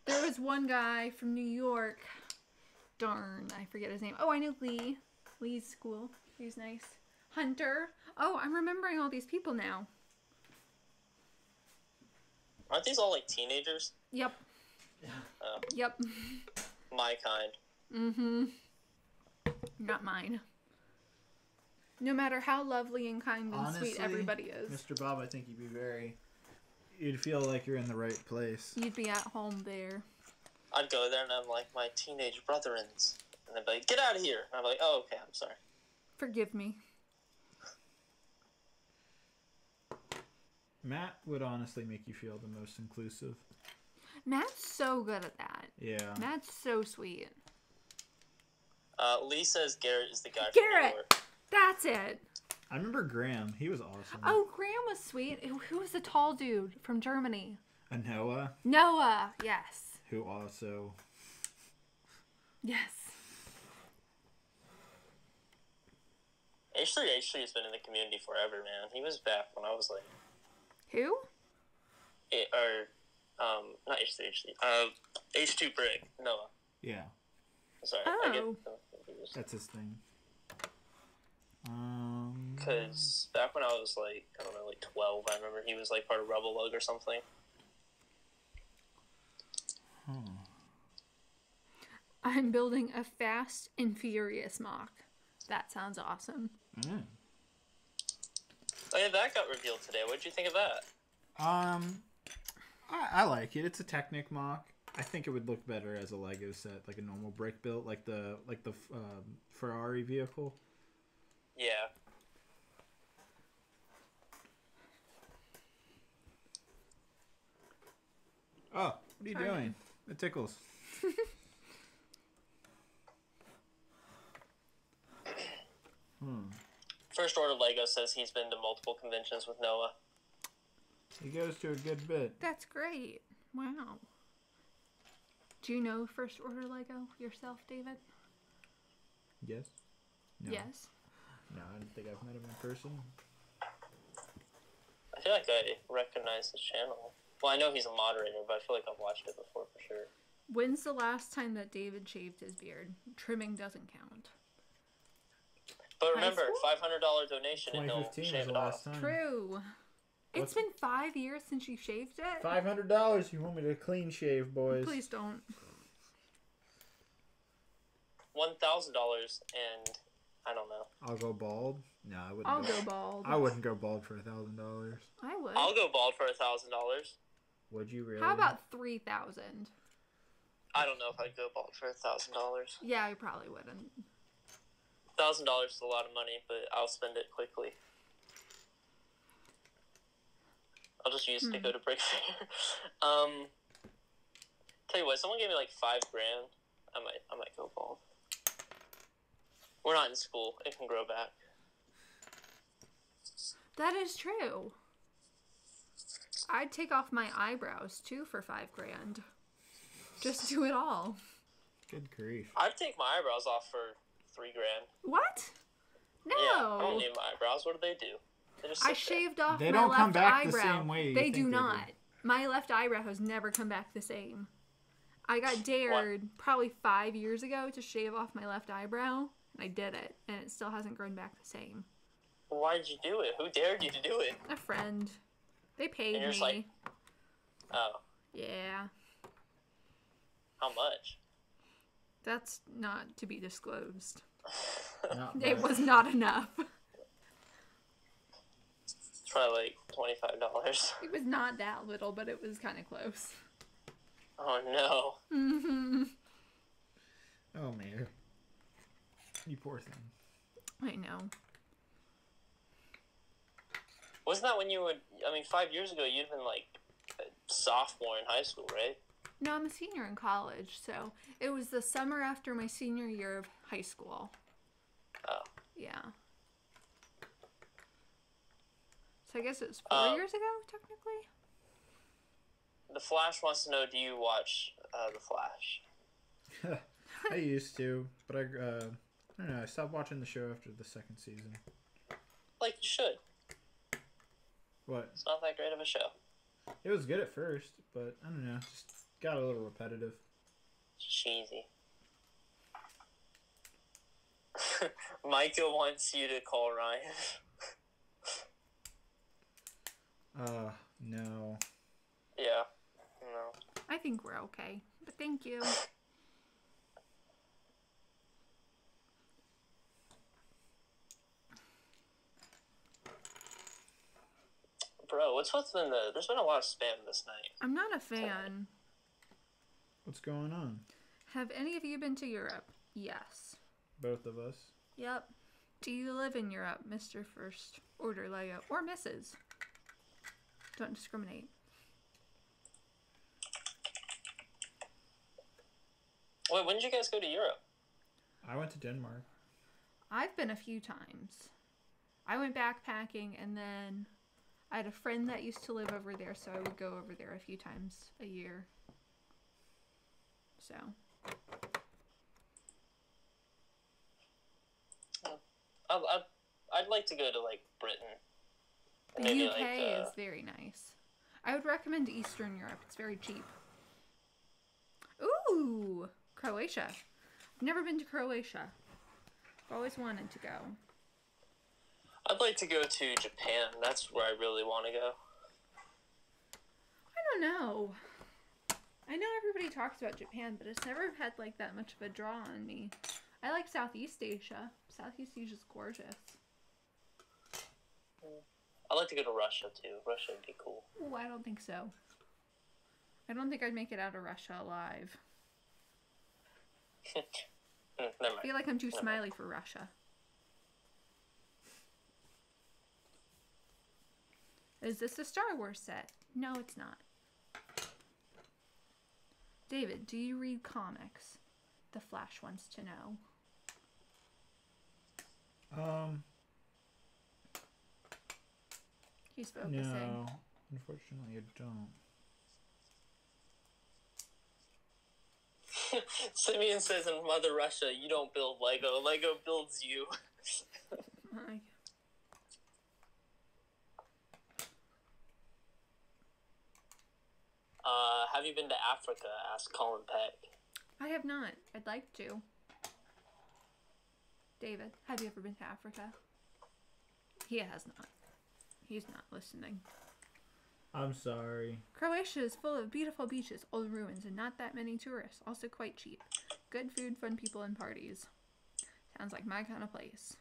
There was one guy from New York. Darn, I forget his name. Oh, I know Lee. Lee's cool. He's nice. Hunter. Oh, I'm remembering all these people now. Aren't these all like teenagers? Yep. Oh, Yep. my kind. Mm-hmm. Not mine. No matter how lovely and kind and Honestly, sweet everybody is. Mr. Bob, I think you'd feel like you're in the right place. You'd be at home there. I'd go there and I'm like, my teenage brotherins. And they'd be like, get out of here. And I'm like, oh, okay, I'm sorry. Forgive me. Matt would honestly make you feel the most inclusive. Matt's so good at that. Yeah. Matt's so sweet. Lee says Garrett is the guy from Garrett! New York. That's it. I remember Graham. He was awesome. Oh, Graham was sweet. Who was the tall dude from Germany? Noah, Noah. Yes. who also... Yes. H3 has been in the community forever, man. He was back when I was like... Who? Not H3. H2 Brick. Noah. Yeah, Sorry. Oh. I get them confused. that's his thing. Because back when I was like, I don't know, like 12, I remember he was like part of Rebel Lug or something. I'm building a Fast and Furious mock. That sounds awesome. Oh yeah, that got revealed today. What'd you think of that? I like it. It's a Technic mock. I think it would look better as a Lego set, like a normal brick build, like the Ferrari vehicle. Yeah. Oh, what are you Sorry. doing? It tickles. First Order Lego says he's been to multiple conventions with Noah. He goes to a good bit. That's great. Wow. Do you know First Order Lego yourself, David? Yes? No. Yes. No, I don't think I've met him in person. I feel like I recognize his channel. Well, I know he's a moderator, but I feel like I've watched it before for sure. When's the last time that David shaved his beard? Trimming doesn't count. But High remember, school? $500 donation and he'll 2015 was shave the it off. last time. True. It's been 5 years since you shaved it? $500. You want me to clean shave, boys? Please don't. $1,000 and I don't know. I'll go bald. No, I wouldn't. I'll go bald. I wouldn't go bald for $1,000. I would. I'll go bald for $1,000. Would you really? How about 3,000? I don't know if I'd go bald for $1,000. Yeah, I probably wouldn't. $1,000 is a lot of money, but I'll spend it quickly. I'll just use it to go to Brick Fair. Tell you what, someone gave me like $5,000. I might go bald. We're not in school. It can grow back. That is true. I'd take off my eyebrows too for $5,000. Just do it all. Good grief. I'd take my eyebrows off for $3 grand. What? No. Yeah, I don't need my eyebrows. What do they do? They just I sit there. shaved off They my don't left come back eyebrow. the same way you They think do they do. not. My left eyebrow has never come back the same. I got dared probably 5 years ago to shave off my left eyebrow, and I did it, and it still hasn't grown back the same. Why did you do it? Who dared you to do it? A friend. They paid And you're me. just like, oh, Yeah. how much? That's not to be disclosed. Not It much. was not enough. It's probably like $25. It was not that little, but it was kind of close. Oh no. Mm-hmm. Oh, man. You poor thing. I know. Wasn't that when you would? I mean, 5 years ago, you'd been like a sophomore in high school, right? No, I'm a senior in college, so it was the summer after my senior year of high school. Oh. Yeah. So I guess it was 4 years ago, technically? The Flash wants to know: do you watch The Flash? I used to, but I don't know. I stopped watching the show after the second season. Like you should. What? It's not that great of a show. It was good at first, but I don't know. Just got a little repetitive. It's cheesy. Micah wants you to call Ryan. No. Yeah. No. I think we're okay, but thank you. Bro, what's been there's been a lot of spam this night. I'm not a fan. What's going on? Have any of you been to Europe? Yes. Both of us. Yep. Do you live in Europe, Mr. First Order Lego? Or Mrs.? Don't discriminate. Wait, when did you guys go to Europe? I went to Denmark. I've been a few times. I went backpacking, and then I had a friend that used to live over there, so I would go over there a few times a year. So. I'd like to go to like Britain. The Maybe, UK like, is very nice. I would recommend Eastern Europe. It's very cheap. Ooh, Croatia. I've never been to Croatia. I've always wanted to go. I'd like to go to Japan. That's where I really want to go. I don't know. I know everybody talks about Japan, but it's never had like that much of a draw on me. I like Southeast Asia. Southeast Asia's gorgeous. I'd like to go to Russia too. Russia would be cool. Ooh, I don't think so. I don't think I'd make it out of Russia alive. Never I mind. feel like I'm too smiley for Russia. Is this a Star Wars set? No, it's not. David, do you read comics? The Flash wants to know. He's focusing. No, unfortunately, I don't. Simeon says in Mother Russia, you don't build Lego. Lego builds you. My- Have you been to Africa? Asked Colin Peck. I have not. I'd like to. David, have you ever been to Africa? He has not. He's not listening. I'm sorry. Croatia is full of beautiful beaches, old ruins, and not that many tourists. Also quite cheap. Good food, fun people, and parties. Sounds like my kind of place.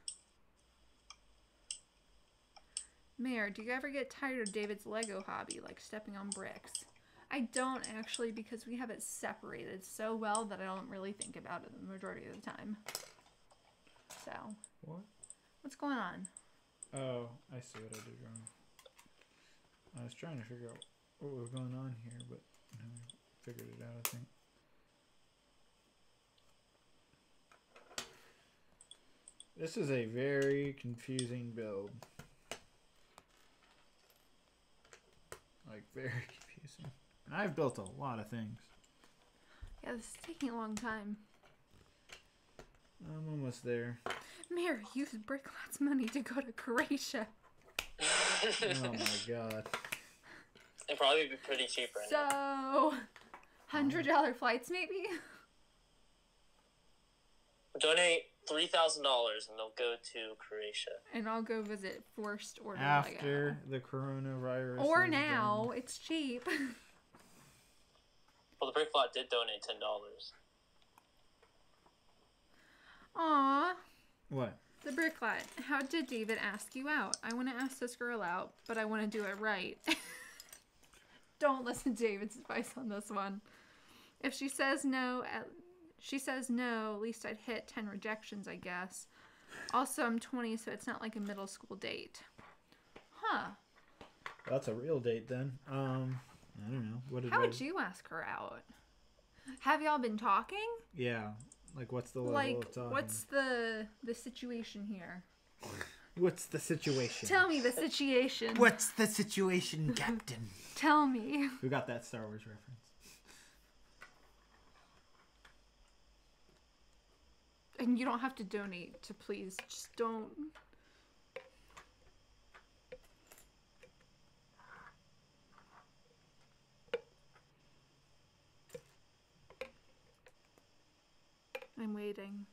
Mayor, do you ever get tired of David's Lego hobby, like stepping on bricks? I don't actually, because we have it separated so well that I don't really think about it the majority of the time. So, What? what's going on? Oh, I see what I did wrong. I was trying to figure out what was going on here, but I figured it out, I think. This is a very confusing build. Like, very confusing. And I've built a lot of things. Yeah, this is taking a long time. I'm almost there. Mary used Bricklot's money to go to Croatia. Oh my god. It'd probably be pretty cheap right now. So, $100 flights maybe? Donate $3,000 and they'll go to Croatia. And I'll go visit Forced Order After the coronavirus. Or is now. done. It's cheap. Well, the Bricklot did donate $10. Aww. What? The Bricklot. How did David ask you out? I want to ask this girl out, but I want to do it right. Don't listen to David's advice on this one. If she says no, at least I'd hit 10 rejections, I guess. Also, I'm 20, so it's not like a middle school date. Huh. That's a real date then. I don't know. How would you ask her out? Have y'all been talking? Yeah. Like, what's the level of talking? What's the situation here? What's the situation? Tell me the situation. What's the situation, Captain? Tell me. Who got that Star Wars reference? And you don't have to donate to please. Just don't. I'm waiting.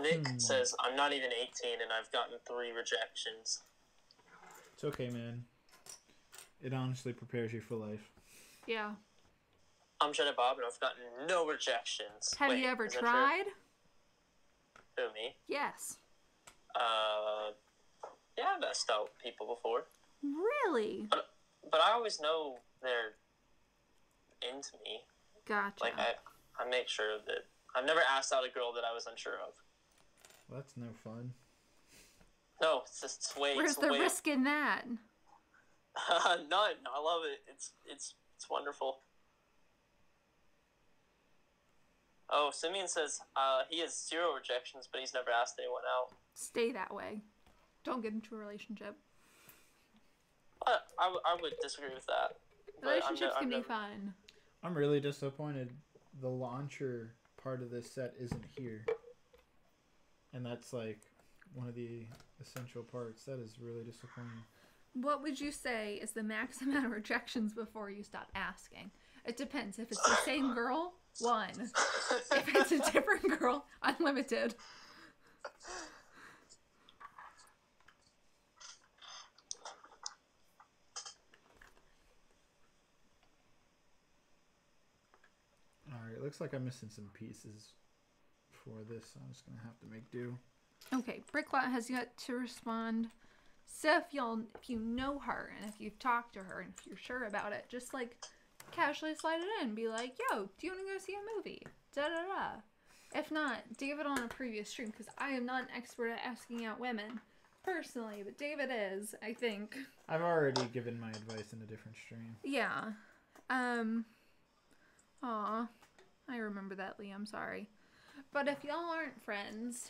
Nick says, I'm not even 18 and I've gotten 3 rejections. It's okay, man. It honestly prepares you for life. Yeah. I'm Jenna Bob and I've gotten no rejections. Have you ever tried? Who, me? Yes. Yeah, I've asked out people before. Really? But I always know they're into me. Gotcha. Like, I make sure that... I've never asked out a girl that I was unsure of. Well, that's no fun. No, it's just way... Where's the risk in that? None. I love it. It's wonderful. Oh, Simeon says he has 0 rejections, but he's never asked anyone out. Stay that way. Don't get into a relationship. I would disagree with that. Relationships can be fun. I'm really disappointed the launcher part of this set isn't here. And that's like one of the essential parts. That is really disappointing. What would you say is the max amount of rejections before you stop asking? It depends. If it's the same girl, 1. If it's a different girl, unlimited. Alright, looks like I'm missing some pieces for this. So I'm just going to have to make do. Okay, Bricklot has yet to respond. So if you know her and if you've talked to her and if you're sure about it, just like casually slide it in. Be like, yo, do you want to go see a movie? Da da da. If not, David on a previous stream, because I am not an expert at asking out women personally, but David is, I think. I've already given my advice in a different stream. Yeah. Aw. I remember that, Lee. I'm sorry. But if y'all aren't friends,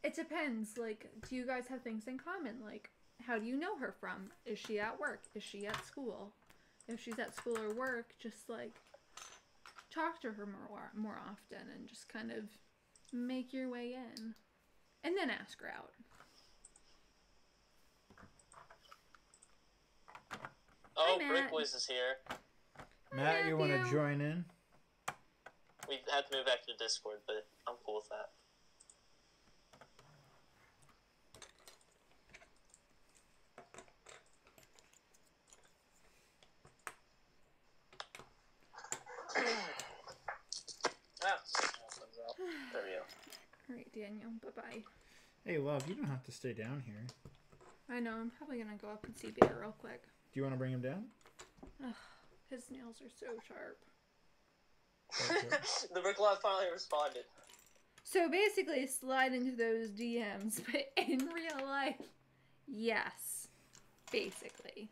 it depends. Like, do you guys have things in common? Like, how do you know her from? Is she at work? Is she at school? If she's at school or work, just, like, talk to her more often and just kind of make your way in. And then ask her out. Oh, Hi, Brick Matt. Boys is here. Matt, you want to join in? We have to move back to the Discord, but I'm cool with that. There we go. Alright, Daniel. Bye-bye. Hey, love, you don't have to stay down here. I know. I'm probably going to go up and see Bear real quick. Do you want to bring him down? Ugh, his nails are so sharp. The Bricklot finally responded. So basically, slide into those DMs, but in real life, yes. Basically.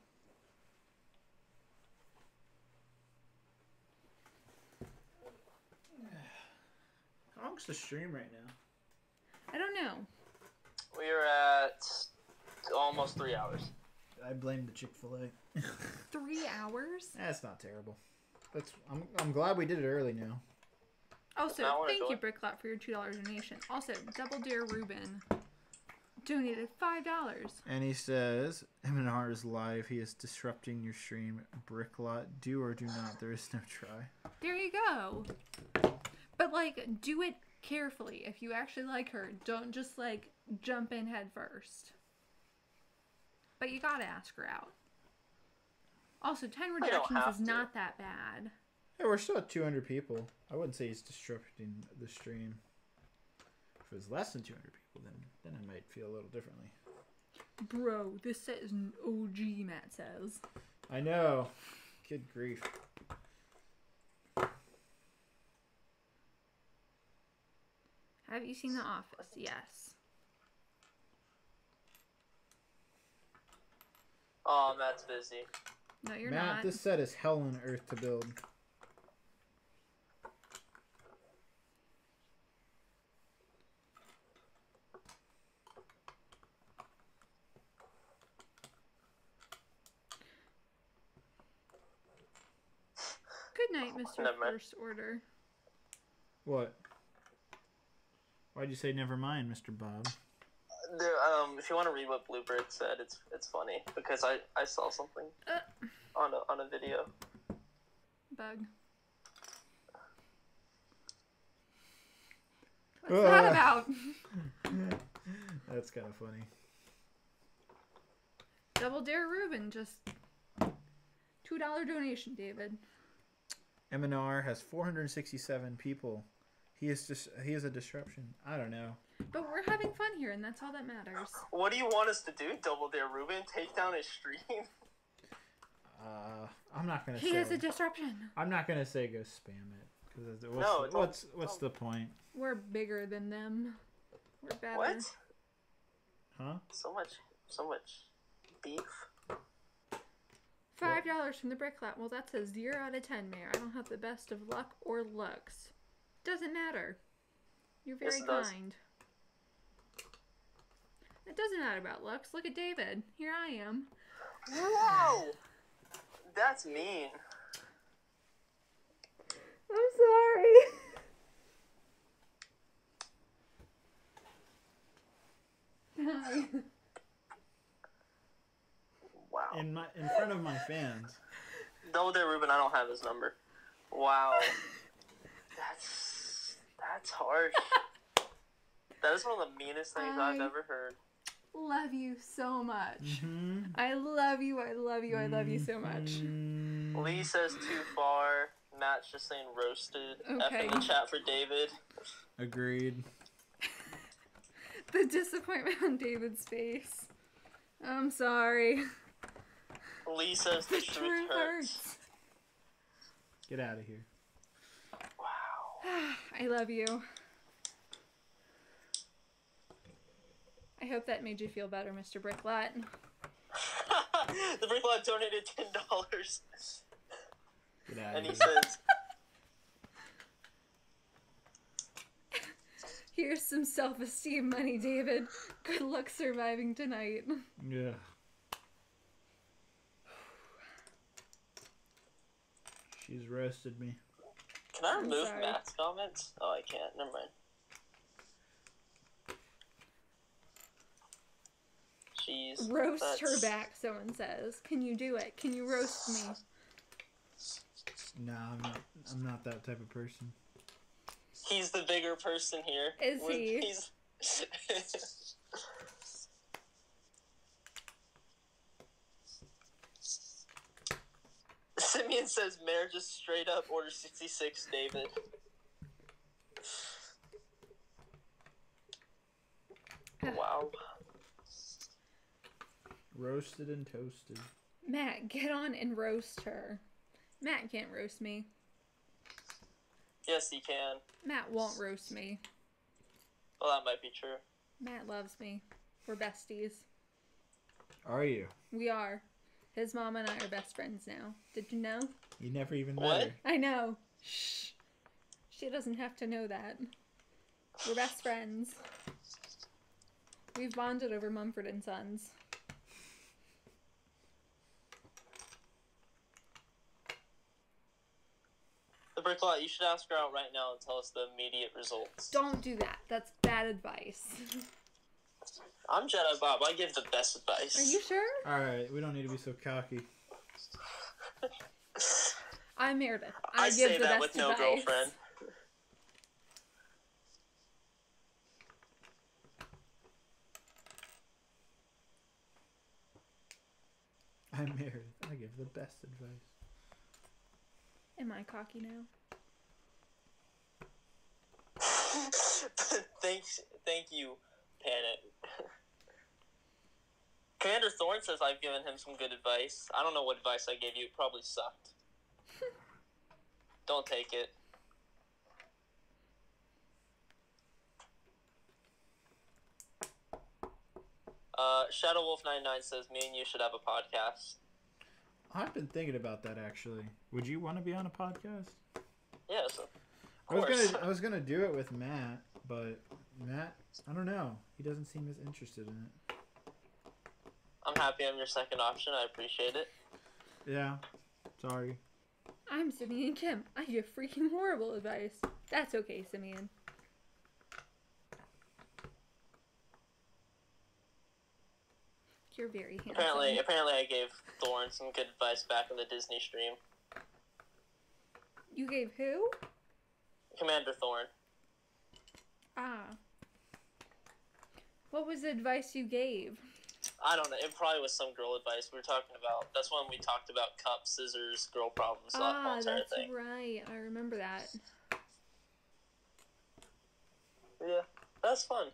How long's the stream right now? I don't know. We're at almost 3 hours. I blame the Chick-fil-A. 3 hours? That's not terrible. I'm glad we did it early now. Also, Now I wanna thank you, join. Bricklot, for your $2 donation. Also, Double Dare Ruben donated $5. And he says, M&R is live. He is disrupting your stream. Bricklot, do or do not. There is no try. There you go. But, like, do it carefully. If you actually like her, don't just, like, jump in head first. But you gotta ask her out. Also, 10 rejections have is to. not that bad. Yeah, we're still at 200 people. I wouldn't say he's disrupting the stream. If it was less than 200 people, then I might feel a little differently. Bro, this set is an OG, Matt says. I know. Good grief. Have you seen The Office? Yes. Oh, Matt's busy. No, you're Matt, not. this set is hell on earth to build. Good night, Mr. Never mind. First Order. What? Why'd you say never mind, Mr. Bob? There, if you want to read what Bluebird said, it's funny because I saw something on a video. Bug. What's that about? That's kind of funny. Double Dare Ruben, just $2 donation, David. M&R has 467 people. He is a disruption. I don't know. But we're having fun here, and that's all that matters. What do you want us to do, Double Dare Ruben? Take down his stream? I'm not gonna He say. is a disruption. I'm not gonna say go spam it. Cause No, what's the point? We're bigger than them. We're better. What? Huh? So much beef. $5 from the Bricklot. Well, that's a 0 out of 10, Mayor. I don't have the best of luck or looks. Doesn't matter. You're very Yes, it does. kind. It doesn't matter about looks. Look at David. Here I am. Whoa! That's mean. I'm sorry. Hi. Wow. In front of my fans. Double Dare Ruben, I don't have his number. Wow. That's harsh. That is one of the meanest things I've ever heard. Love you so much. Mm-hmm. I love you. I love you. I love you so much. Lee says too far. Matt's just saying roasted. Okay. F in the chat for David. Agreed. The disappointment on David's face. I'm sorry. Lee says the truth hurts. Get out of here. Wow. I love you. I hope that made you feel better, Mr. Bricklot. The Bricklot donated $10. Get out And of he here. says, Here's some self-esteem money, David. Good luck surviving tonight. Yeah. She's roasted me. can I I'm remove sorry. Matt's comments? Oh, I can't. Never mind. Jeez. Roast her back, someone says. Can you do it? Can you roast me? No, I'm not that type of person. He's the bigger person here. Is he? He's... Simeon says, Mayor just straight up order 66, David. Wow. Roasted and toasted. Matt, get on and roast her. Matt can't roast me. Yes, he can. Matt won't roast me. Well, that might be true. Matt loves me. We're besties. Are you? We are. His mom and I are best friends now. Did you know? You never even What? met her. I know. Shh. She doesn't have to know that. We're best friends. We've bonded over Mumford and Sons. The Bricklaw, you should ask her out right now and tell us the immediate results. Don't do that. That's bad advice. I'm Jedi Bob. I give the best advice. Are you sure? Alright, we don't need to be so cocky. I'm Meredith. I give say the that best with no advice. girlfriend. I'm Meredith. I give the best advice. Am I cocky now? Thank you, Panic. Commander Thorne says I've given him some good advice. I don't know what advice I gave you. It probably sucked. Don't take it. Shadow Wolf 99 says me and you should have a podcast. I've been thinking about that actually. Would you want to be on a podcast? Yes, of course. I was gonna do it with Matt, but Matt, I don't know. He doesn't seem as interested in it. I'm happy I'm your second option. I appreciate it. Yeah. Sorry. I'm Simeon Kim. I give freaking horrible advice. That's okay, Simeon. You're very handsome. Apparently I gave Thorne some good advice back in the Disney stream. You gave who? Commander Thorne. Ah. What was the advice you gave? I don't know. It probably was some girl advice we were talking about. That's when we talked about cup, scissors, girl problems, that whole entire that's thing. right. I remember that. Yeah, that's fun.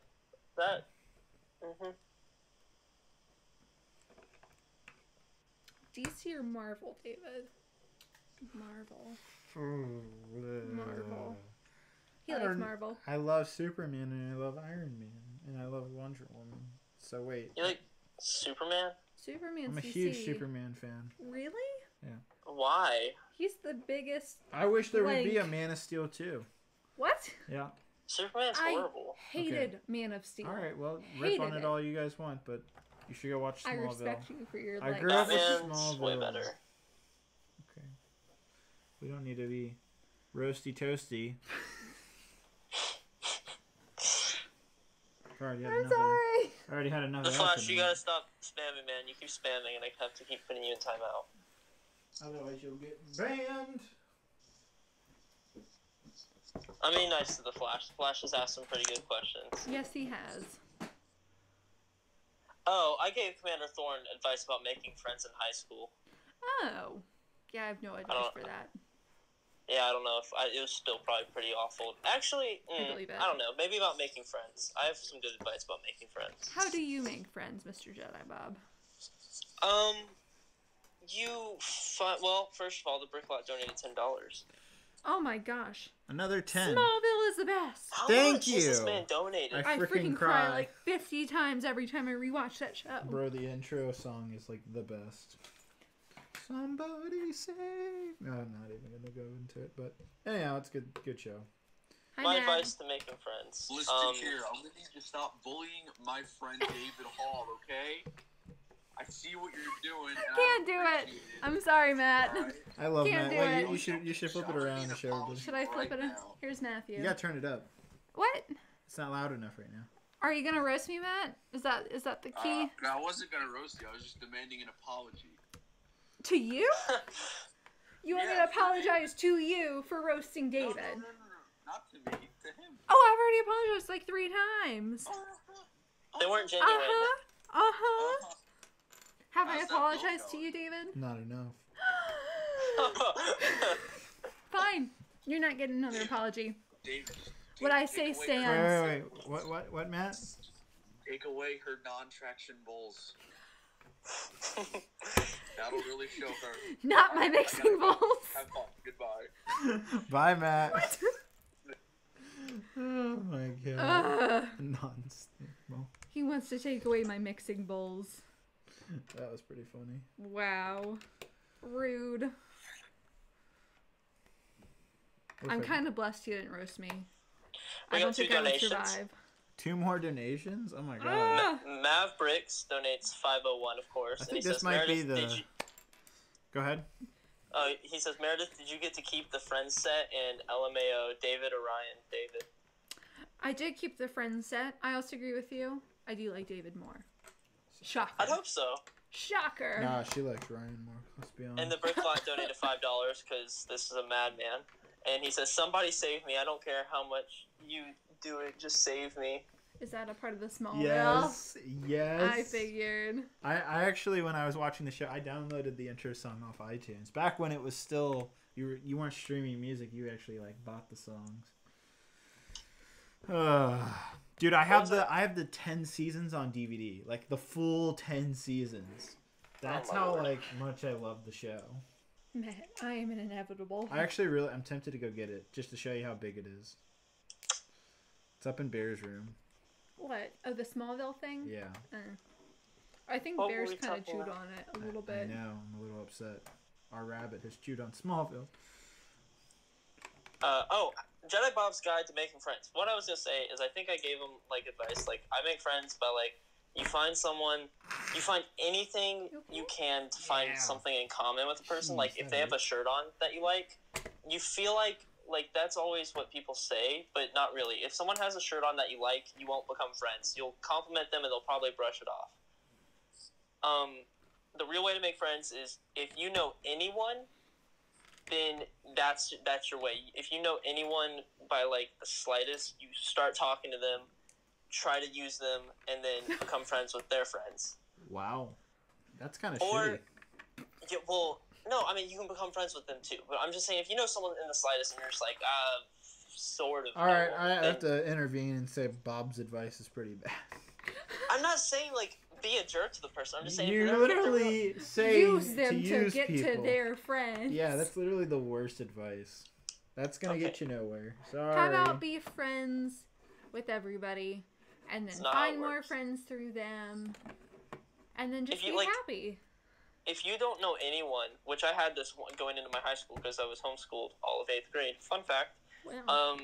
That. DC or Marvel, David? Marvel. Marvel. He likes Marvel. I love Superman and I love Iron Man and I love Wonder Woman. So wait. You like Superman? Superman's I'm a DC. huge Superman fan. Really? Yeah. Why? He's the biggest. I wish there would be a Like- Man of Steel too. What? Yeah. Superman's horrible. Hated Man of Steel. All right. Well, rip on Hated it it. all you guys want, but you should go watch I Smallville. respect you for your I like. grew up with Batman's way Smallville. better. Okay. We don't need to be roasty toasty. I already had I'm enough. sorry. I already had enough. The of Flash, that you tonight. gotta stop spamming, man. You keep spamming, and I have to keep putting you in timeout. Otherwise, you'll get banned. I'm being nice to the Flash. The Flash has asked some pretty good questions. Yes, he has. Oh, I gave Commander Thorne advice about making friends in high school. Oh. Yeah, I have no advice for that. Yeah, I don't know if it was still probably pretty awful. Actually, I believe it. I don't know. Maybe about making friends. I have some good advice about making friends. How do you make friends, Mr. Jedi Bob? Well, first of all, the Bricklaw donated $10. Oh my gosh. Another 10. Smallville is the best. How Thank much has this you. man donated? I I freaking freaking cry cry. like 50 times every time I rewatch that show. Bro, the intro song is like the best. Somebody save. No, I'm not even gonna go into it, but anyhow, it's good show. Hi, My Matt. advice to making friends. Listen here, I'm gonna need you to stop bullying my friend David Hall, okay? I see what you're doing. And Can't do it. I'm sorry, Matt. Alright? I love Can't Matt. do Wait, it. you should flip it around and show everybody. Should I flip Right it? now. Here's Matthew. You gotta turn it up. What? It's not loud enough right now. Are you gonna roast me, Matt? Is that the key? No, I wasn't gonna roast you. I was just demanding an apology. To you? You want me to Yeah. apologize to you for roasting David? No, not to me, to him. Oh, I've already apologized like 3 times. They weren't genuine. Uh-huh. Have I How's that apologized vote to you, David? Not enough. Fine. You're not getting another apology. Dave, just What I take say away stands. her- Wait. What, Matt? Take away her non-traction bowls. That'll really show her. Not my mixing bowls. Have fun. Goodbye. Bye, Matt. Oh my god. Well, He wants to take away my mixing bowls. that was pretty funny. Wow. Rude. What I'm if I- kind of blessed you didn't roast me. We I got don't 2 think I would donations. survive. 2 more donations? Oh my god. Ah! Mav Brix donates 501, of course. I and think he this says, might be Meredith, the... did you... Go ahead. He says, Meredith, did you get to keep the Friends set? And LMAO, David or Ryan? David. I did keep the Friends set. I also agree with you. I do like David more. Shocker. I'd hope so. Shocker. Nah, she likes Ryan more. Let's be honest. And the Bricklot donated $5 because this is a madman. And he says, somebody save me. I don't care how much you do it. Just save me. Is that a part of the small Yes. I figured. I actually, when I was watching the show, I downloaded the intro song off iTunes. Back when it was still, you weren't streaming music. You actually, like, bought the songs. Dude, I have the 10 seasons on DVD, like the full 10 seasons. That's how like much I love the show. Man, I am an inevitable. I'm tempted to go get it just to show you how big it is. It's up in Bear's room. What? Oh, the Smallville thing? Yeah. I think What Bear's were we kind of talking chewed about? on it a little I bit. know. I'm a little upset. Our rabbit has chewed on Smallville. Jedi Bob's Guide to Making Friends. What I was going to say is I think I gave him, like, advice. Like, I make friends by, like, you find anything you can to find something in common with a person. Like, if they have a shirt on that you like, you feel like that's always what people say, but not really. If someone has a shirt on that you like, you won't become friends. You'll compliment them and they'll probably brush it off. The real way to make friends is if you know anyone, then that's your way. If you know anyone by, like, the slightest, you start talking to them, try to use them, and then become friends with their friends. Wow. That's kind of shitty. Yeah, well, no, I mean, you can become friends with them too. But I'm just saying, if you know someone in the slightest and you're just like, sort of. All right, I have to intervene and say Bob's advice is pretty bad. I'm not saying, like, be a jerk to the person. I'm just saying, You literally say use them to use get people. to their friends. Yeah, that's literally the worst advice. That's gonna get you nowhere. Sorry. How about be friends with everybody, and then find more friends through them, and then just be happy. If you don't know anyone, which I had this one going into my high school because I was homeschooled all of 8th grade. Fun fact. Wow.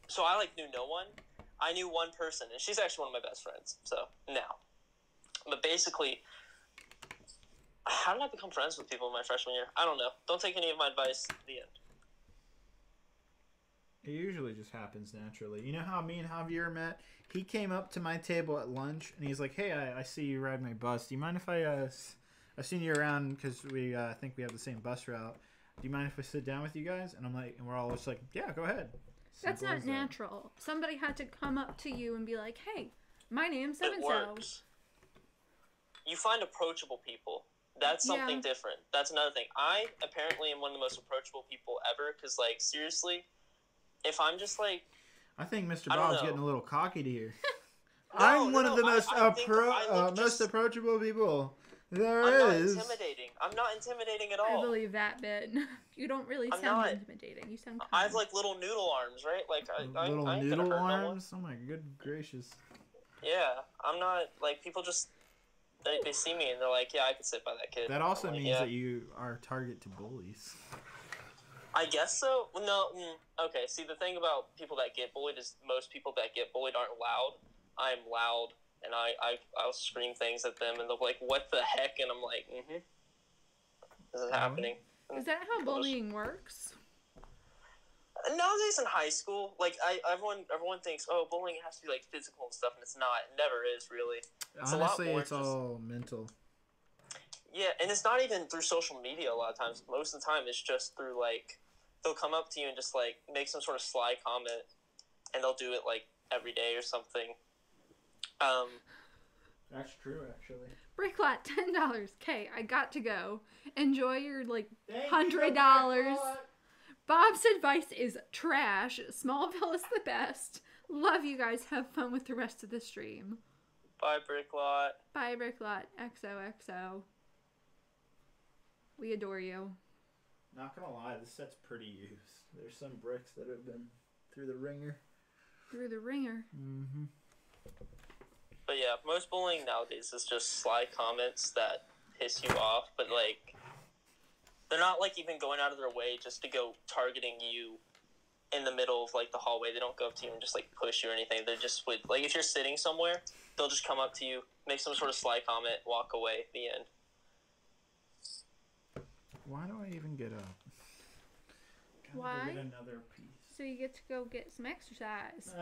So I, like, knew no one. I knew one person, and she's actually one of my best friends. So now. But basically, how did I become friends with people in my freshman year? I don't know. Don't take any of my advice. The end. It usually just happens naturally. You know how me and Javier met? He came up to my table at lunch, and he's like, hey, I see you ride my bus. Do you mind if I've seen you around because we think we have the same bus route. Do you mind if I sit down with you guys? And I'm like, and we're all just like, yeah, go ahead. That's not natural. Somebody had to come up to you and be like, hey, my name's It so-and-so. works. You find approachable people. That's something different. That's another thing. I apparently am one of the most approachable people ever because, like, seriously, if I'm just like... I think Mr. Bob's getting a little cocky to here. No, I'm one of the most most approachable people there I'm is. not intimidating. I'm not intimidating at all. I believe that bit. You don't really sound intimidating. You sound kind. I have, like, little noodle arms, right? Like, I little ain't gonna noodle hurt no one. arms? Oh my good gracious. Yeah, I'm not, like, people just... They see me and they're like, yeah, I could sit by that kid. That also like, means that you are target to bullies. I guess so. No, okay. See, the thing about people that get bullied is most people that get bullied aren't loud. I'm loud, and I'll scream things at them, and they'll be like, what the heck? And I'm like, this is happening. Is that how bullying works? Nowadays in high school, like, everyone thinks, oh, bullying has to be, like, physical and stuff, and it's not. It never is, really. It's Honestly, a lot more it's all mental. Yeah, and it's not even through social media a lot of times. Most of the time, it's just through, like, they'll come up to you and just, like, make some sort of sly comment, and they'll do it, like, every day or something. That's true, actually. Bricklot, $10. Okay, I got to go. Enjoy your, like, $100. Bob's advice is trash. Smallville is the best. Love you guys. Have fun with the rest of the stream. Bye, Bricklot. Bye, Bricklot. XOXO. We adore you. Not gonna lie, this set's pretty used. There's some bricks that have been through the ringer. Through the ringer. Mm-hmm. But yeah, most bullying nowadays is just sly comments that piss you off, but, like, they're not, like, even going out of their way just to go targeting you in the middle of like the hallway. They don't go up to you and just like push you or anything. They're just with like if you're sitting somewhere, they'll just come up to you, make some sort of sly comment, walk away. The end. Why do I even get up? Gotta Why? Go get another piece. So you get to go get some exercise.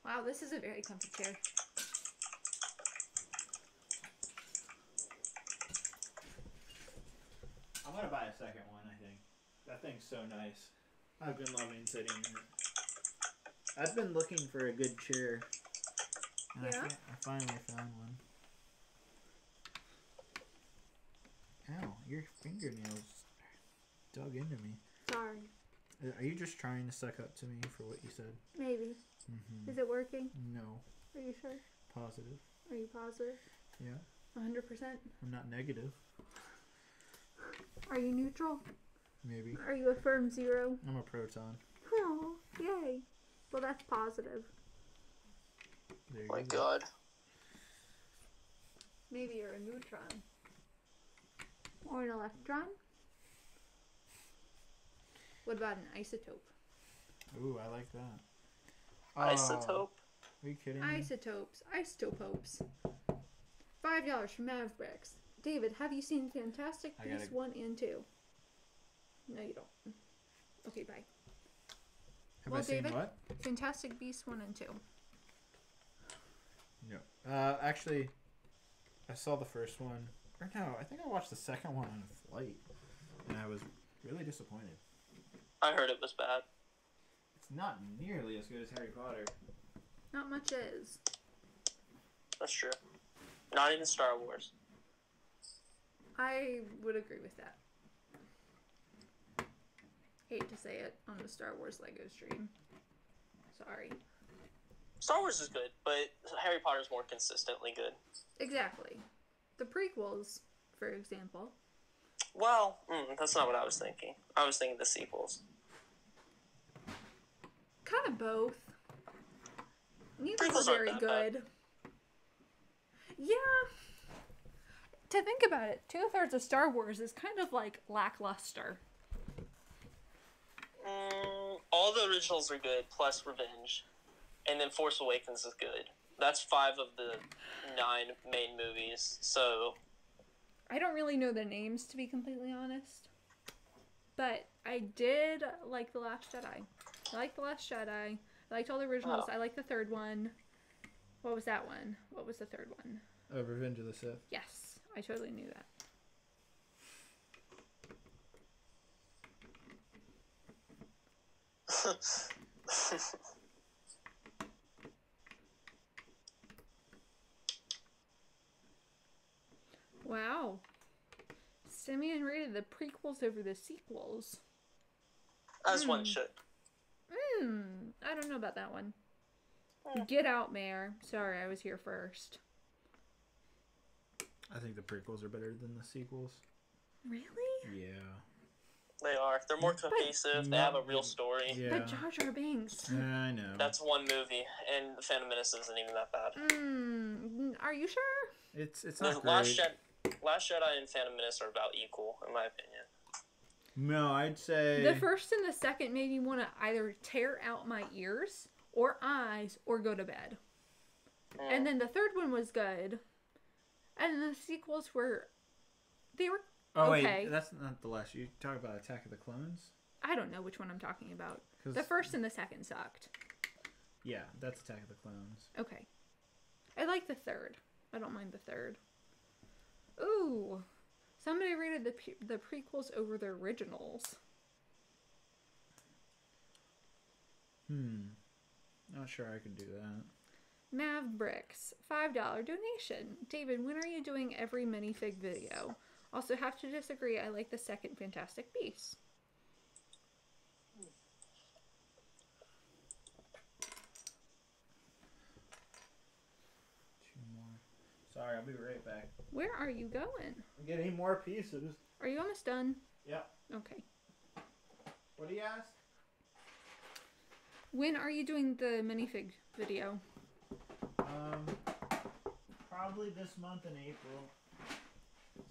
Wow, this is a very comfy chair. I'm gonna buy a second one, I think. That thing's so nice. I've been loving sitting in it. I've been looking for a good chair. And Yeah? I finally found one. Ow, your fingernails dug into me. Sorry. Are you just trying to suck up to me for what you said? Maybe. Mm-hmm. Is it working? No. Are you sure? Positive. Are you positive? Yeah. 100%? I'm not negative. Are you neutral? Maybe. Are you a firm 0? I'm a proton. Oh, yay. Well, that's positive. There you My go. God. Maybe you're a neutron. Or an electron? What about an isotope? Ooh, I like that. Isotope. Are you kidding me? Isotopes. Isotopes. $5 from Brix. David, have you seen Fantastic I Beasts gotta- 1 and 2? No, you don't. Okay, bye. Have Well, I seen David? what? Fantastic Beasts 1 and 2. No. Actually, I saw the first one. Or no, I think I watched the second one on a flight. And I was really disappointed. I heard it was bad. It's not nearly as good as Harry Potter. Not much is. That's true. Not even Star Wars. I would agree with that. Hate to say it on the Star Wars Lego stream. Sorry. Star Wars is good, but Harry Potter's more consistently good. Exactly. The prequels, for example. Well, that's not what I was thinking. I was thinking the sequels. Kind of both. Neither Prequels are very aren't that bad. good. Yeah. To think about it, 2/3 of Star Wars is kind of like lackluster. All the originals are good, plus Revenge. And then Force Awakens is good. That's 5 of the 9 main movies, so... I don't really know the names, to be completely honest. But I did like The Last Jedi. I liked The Last Jedi. I liked all the originals. Oh. I liked the third one. What was that one? What was the third one? Oh, Revenge of the Sith. Yes, I totally knew that. Wow. Simeon rated the prequels over the sequels. As one should. I don't know about that one. Get out, Mayor. Sorry, I was here first. I think the prequels are better than the sequels. Really? Yeah. They are. They're more cohesive. They have a real story. Yeah. But Jar Jar Binks. Yeah, I know. That's one movie, and The Phantom Menace isn't even that bad. Are you sure? It's The not Last great. Jedi and Phantom Menace are about equal, in my opinion. No, I'd say The first and the second made me want to either tear out my ears or eyes or go to bed. And then the third one was good. And the sequels were... They were Oh okay. wait, that's not the last. You talk about Attack of the Clones? I don't know which one I'm talking about. 'Cause- The first and the second sucked. Yeah, that's Attack of the Clones. Okay. I like the third. I don't mind the third. Ooh. Somebody rated the prequels over the originals. Not sure I could do that. Brix, $5 donation. David, when are you doing every minifig video? Also, have to disagree. I like the second Fantastic Beasts. Two more. Sorry, I'll be right back. Where are you going? I'm getting more pieces. Are you almost done? Yep. Okay. What do you ask? When are you doing the minifig video? Probably this month in April.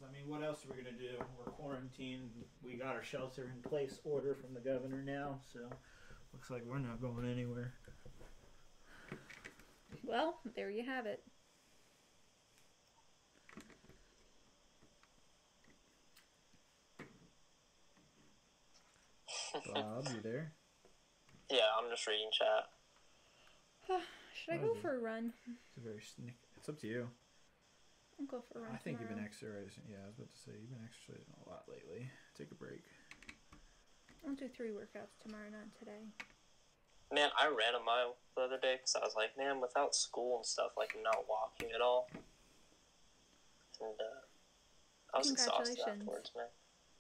I mean, what else are we gonna do? We're quarantined. We got our shelter-in-place order from the governor now, so looks like we're not going anywhere. Well, there you have it. Bob, you there? Yeah, I'm just reading chat. Should I go for a run? It's up to you. I'll go for a run. I think you've been tomorrow. exercising. Yeah, I was about to say you've been exercising a lot lately. Take a break. I'll do 3 workouts tomorrow, not today. Man, I ran a mile the other day because I was like, man, without school and stuff, like, I'm not walking at all. And I was exhausted Congratulations. afterwards, man.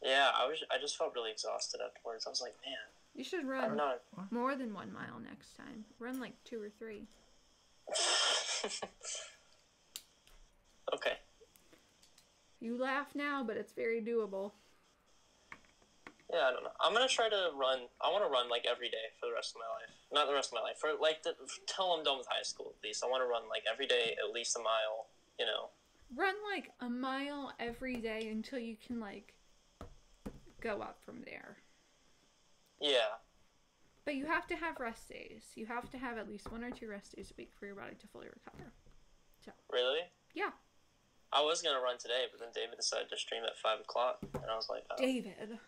Yeah, I just felt really exhausted afterwards. I was like, man, You should I'm run not. more than 1 mile next time. Run like 2 or 3. Okay. You laugh now, but it's very doable. Yeah, I don't know. I'm gonna try to run. I want to run like every day for the rest of my life. Not the rest of my life. For like till I'm done with high school, at least. I want to run like every day, at least a mile. You know. Run like a mile every day until you can like go up from there. Yeah. But you have to have rest days. You have to have at least 1 or 2 rest days a week for your body to fully recover. Really? Yeah. I was gonna run today, but then David decided to stream at 5 o'clock, and I was like, oh. David,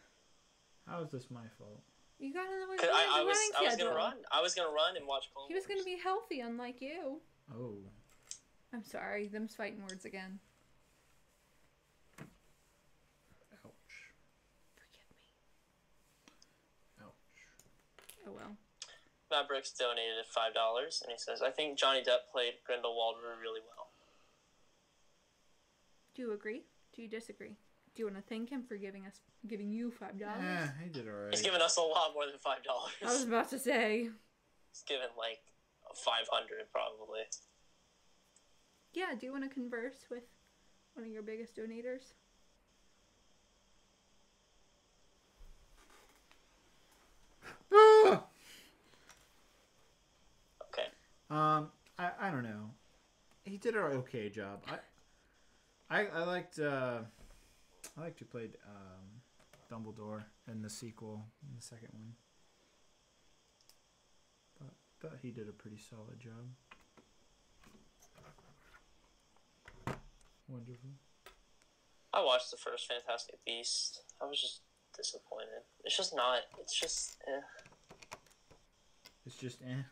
How is this my fault? you gotta know his 'Cause I was schedule. gonna run. I was gonna run and watch Clone He was gonna Wars. be healthy, unlike you. Oh. I'm sorry, them's fighting words again. Ouch. Forgive me. Ouch. Oh well. Matt Brix donated $5, and he says, I think Johnny Depp played Grindelwald really well. Do you agree? Do you disagree? Do you want to thank him for giving you $5? Yeah, he did alright. He's given us a lot more than $5. I was about to say. He's given like 500 probably. Yeah, do you want to converse with one of your biggest donators? Ah! Okay. I don't know. He did an okay job. I liked who played Dumbledore in the sequel, in the second one. Thought he did a pretty solid job. Wonderful. I watched the first Fantastic Beast. I was just disappointed. It's just not. It's just eh. It's just eh.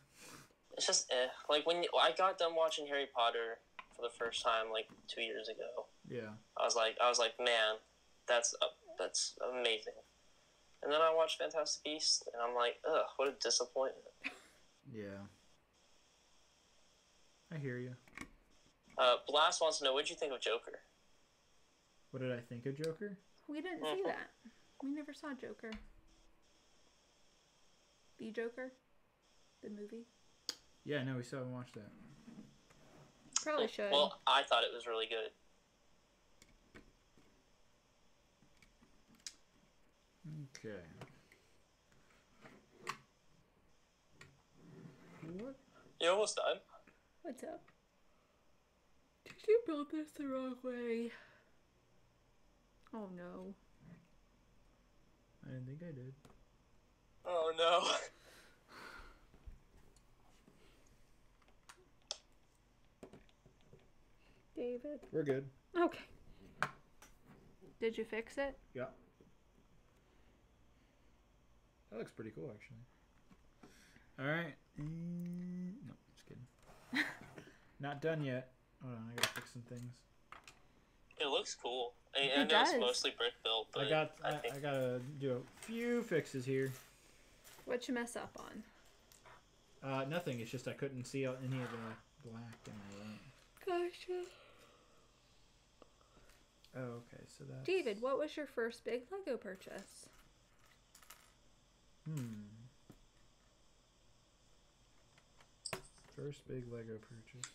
It's just eh. Like I got done watching Harry Potter for the first time like 2 years ago. Yeah. I was like, man, that's amazing. And then I watched Fantastic Beast, and I'm like, ugh, what a disappointment. Yeah. I hear you. Blast wants to know, what'd you think of Joker? What did I think of Joker? We didn't see that. We never saw Joker. The Joker? The movie? Yeah, no, we still haven't watched that. Probably should. Well, I thought it was really good. Okay. What? You're almost done. What's up? Did you build this the wrong way? Oh no. I didn't think I did. Oh no. David. We're good. Okay. Did you fix it? Yeah. That looks pretty cool, actually. Alright. No, just kidding. Not done yet. Hold on, I gotta fix some things. It looks cool. I It know does. it's mostly brick built, but I gotta do a few fixes here. What'd you mess up on? Nothing. It's just I couldn't see any of the black in my light. Gotcha. Oh, okay. So that's... David, what was your first big Lego purchase? First big Lego purchase.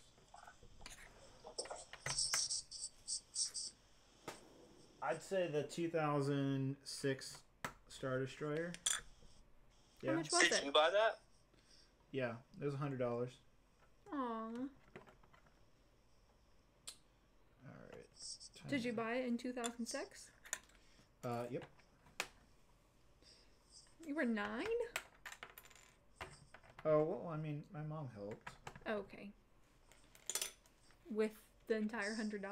I'd say the 2006 Star Destroyer. Yeah. How much was did it? you buy that? Yeah, it was $100. Aww. Alright. Did you buy it in 2006? Yep. You were 9? Oh, well, I mean, my mom helped. Okay. With the entire $100?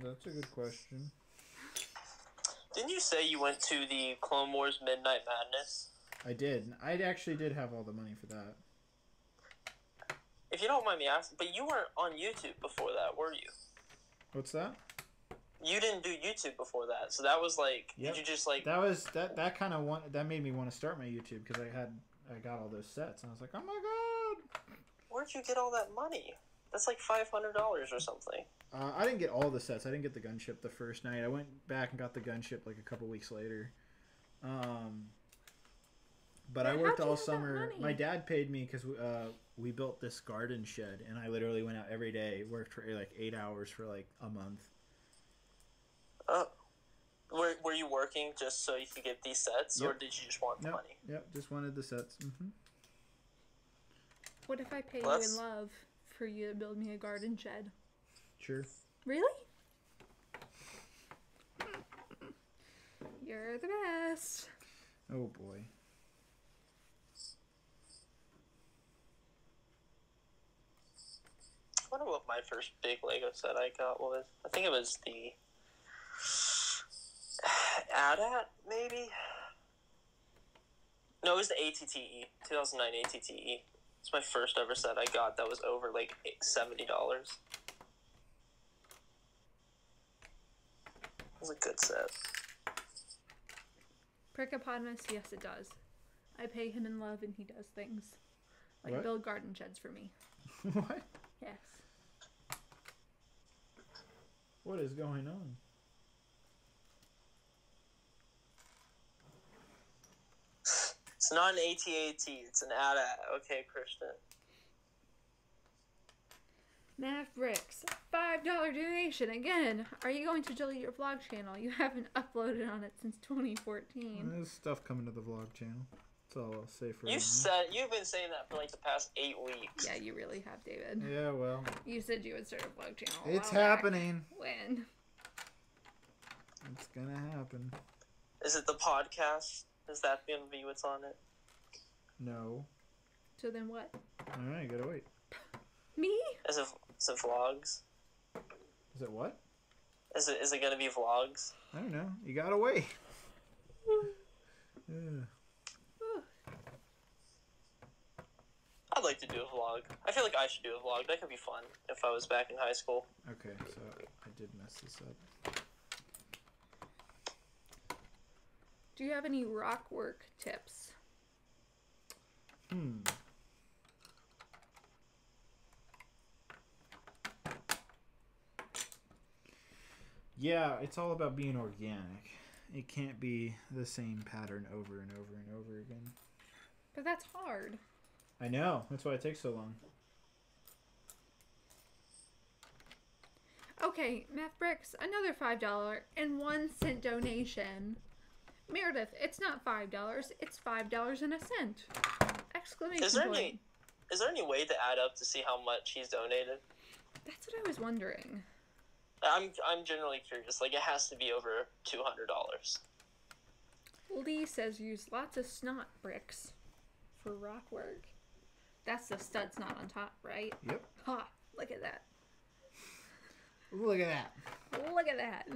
That's a good question. Didn't you say you went to the Clone Wars Midnight Madness? I did. I actually did have all the money for that. If you don't mind me asking, but you weren't on YouTube before that, were you? What's that? You didn't do YouTube before that, so that was like, Yep. did you just like... That kind of that made me want to start my YouTube because I got all those sets and I was like, oh my god. Where'd you get all that money? That's like $500 or something. I didn't get all the sets. I didn't get the gunship the first night. I went back and got the gunship like a couple weeks later. But I worked all summer. My dad paid me because we built this garden shed, and I literally went out every day, worked for like 8 hours for like a month. Were you working just so you could get these sets, or did you just want the money? Yep, just wanted the sets. Mm-hmm. What if I pay you in love for you to build me a garden shed? Sure. Really? You're the best. Oh boy. I wonder what my first big Lego set I got was. I think it was the AT-AT, maybe? No, it was the ATTE, 2009 ATTE. It's my first ever set I got that was over like $70. It was a good set. Prickopotamus, yes it does. I pay him in love and he does things. Like build garden sheds for me. What? Yes. What is going on? It's not an AT-AT, it's an AT-AT. Okay, Christian. Math Brix, $5 donation again. Are you going to delete your vlog channel? You haven't uploaded on it since 2014. There's stuff coming to the vlog channel. That's all I'll say for You've been saying that for like the past 8 weeks. Yeah, you really have, David. Yeah, well. You said you would start a vlog channel. It's happening. When? It's gonna happen. Is it the podcast? Is that gonna be what's on it? No. So then what? Alright, you gotta wait. Me? Is it vlogs? Is it what? Is it gonna be vlogs? I don't know. You gotta wait. Yeah. I'd like to do a vlog. I feel like I should do a vlog. That could be fun if I was back in high school. Okay, so I did mess this up. Do you have any rock work tips? Yeah, it's all about being organic. It can't be the same pattern over and over and over again. But that's hard. I know. That's why it takes so long. Okay, Math Bricks, another $5.01 donation. Meredith, it's not $5, it's $5.01. Exclamation point. Is there any way to add up to see how much he's donated? That's what I was wondering. I'm generally curious. Like, it has to be over $200. Lee says use lots of snot bricks for rock work. That's the stud snot on top, right? Yep. Ha! Look at that. Look at that. Look at that.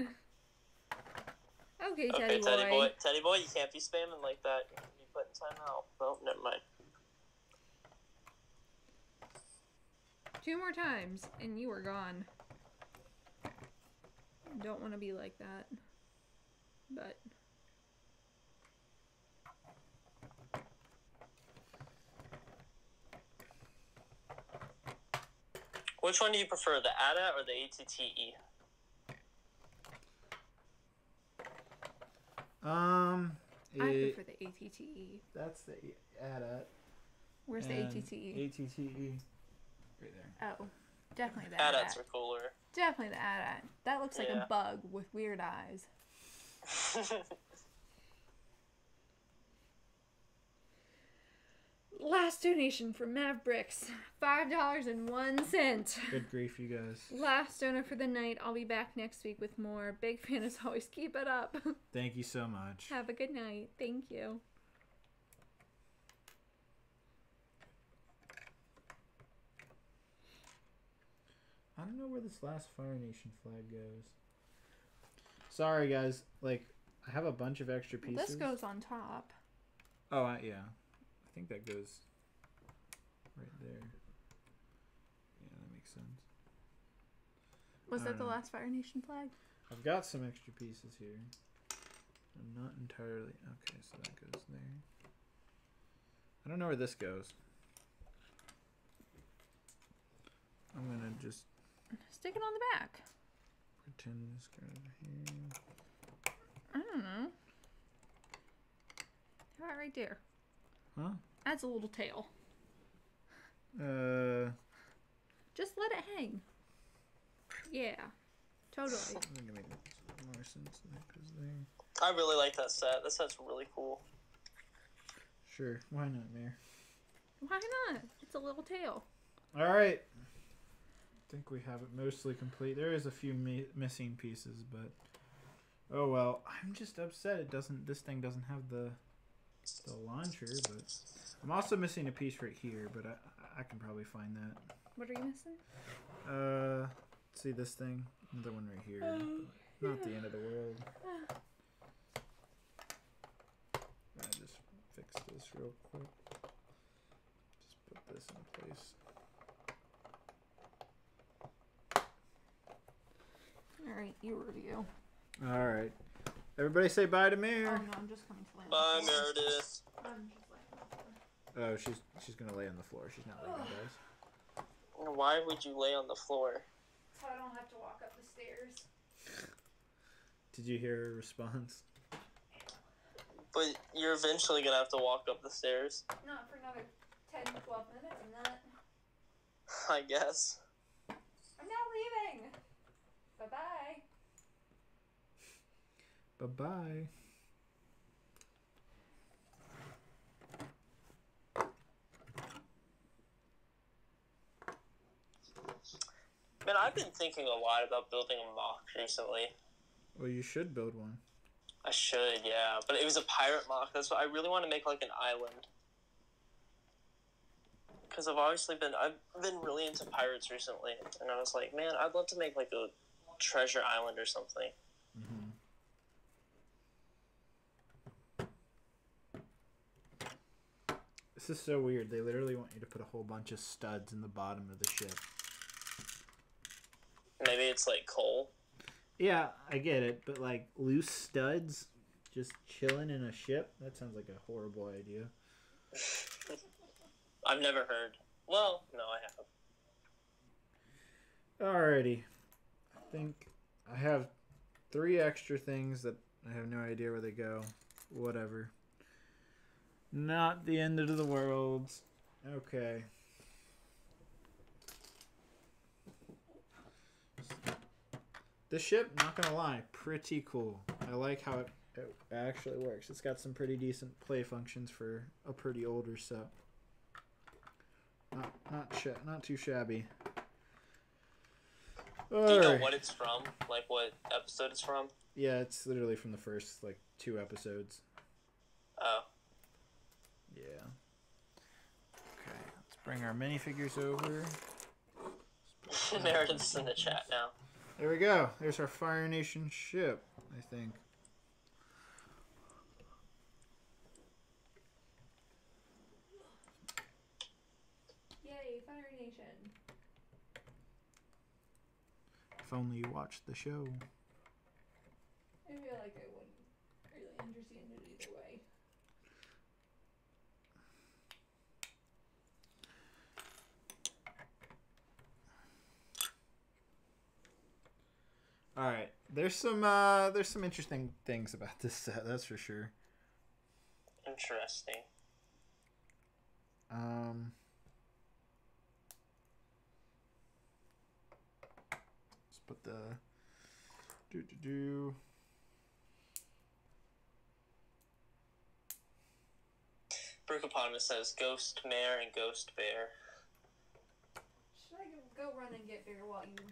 Okay, Okay, Teddy boy, you can't be spamming like that. You're gonna be putting time out. Oh, never mind. 2 more times, and you are gone. Don't want to be like that. But... Which one do you prefer, the AT-AT or the ATTE? I prefer the ATTE. That's the AT-AT. Where's the ATTE? ATTE. Right there. Oh, definitely the AT-ATs AT-AT. are cooler. Definitely the AT-AT. That looks like Yeah. a bug with weird eyes. Last donation from Mavericks, $5.01. Good grief, you guys. Last donor for the night. I'll be back next week with more. Big fan as always. Keep it up. Thank you so much. Have a good night. Thank you. I don't know where this last Fire Nation flag goes. Sorry, guys. Like, I have a bunch of extra pieces. This goes on top. Oh, yeah. I think that goes right there. Yeah, that makes sense. Was I that don't the know. last Fire Nation flag? I've got some extra pieces here. I'm not entirely... Okay, so that goes there. I don't know where this goes. I'm going to just Stick it on the back. pretend this goes here. I don't know. How about right there? Huh? Adds a little tail. Just let it hang. Yeah. Totally. I'm going to make more sense than that goes there. I really like that set. That set's really cool. Sure, why not, Mayor? Why not? It's a little tail. All right. I think we have it mostly complete. There is a few missing pieces, but oh well. I'm just upset it doesn't. This thing doesn't have the launcher, but I'm also missing a piece right here, but I can probably find that. What are you missing? See this thing? Another one right here. Not the end of the world. I just fix this real quick. Just put this in place. Alright, you review. All right. Everybody say bye to Oh Mayor. no, I'm just coming to land. Bye, Meredith. I'm just laying on the floor. Oh, she's gonna lay on the floor. She's not leaving, guys. Why would you lay on the floor? So I don't have to walk up the stairs. Did you hear her response? But you're eventually gonna have to walk up the stairs. Not for another 10, 12 minutes, I'm not. I guess. I'm not leaving! Bye-bye. Bye-bye. Man, I've been thinking a lot about building a mock recently. Well, you should build one. I should, yeah. But it was a pirate mock. That's what I really want to make, like an island. Because I've been really into pirates recently, and I was like, man, I'd love to make like a treasure island or something. Mm-hmm. This is so weird. They literally want you to put a whole bunch of studs in the bottom of the ship. Maybe it's like coal. Yeah, I get it, but like loose studs just chilling in a ship? That sounds like a horrible idea. I've never heard. Well, no, I have. Alrighty. I think I have 3 extra things that I have no idea where they go. Whatever. Not the end of the world. Okay. This ship, not gonna lie, pretty cool. I like how it actually works. It's got some pretty decent play functions for a pretty older set. Not too shabby. Do you know what it's from? Like what episode it's from? Yeah, it's literally from the first like 2 episodes. Oh. Yeah. Okay, let's bring our minifigures over. Meredith's in the chat now. There we go. There's our Fire Nation ship, I think. Yay, Fire Nation. If only you watched the show. I feel like I wouldn't really understand it either way. All right, there's some interesting things about this set, that's for sure. Interesting. Let's put the Brookopotamus says Ghost Mare and Ghost Bear. Should I go run and get Bear while you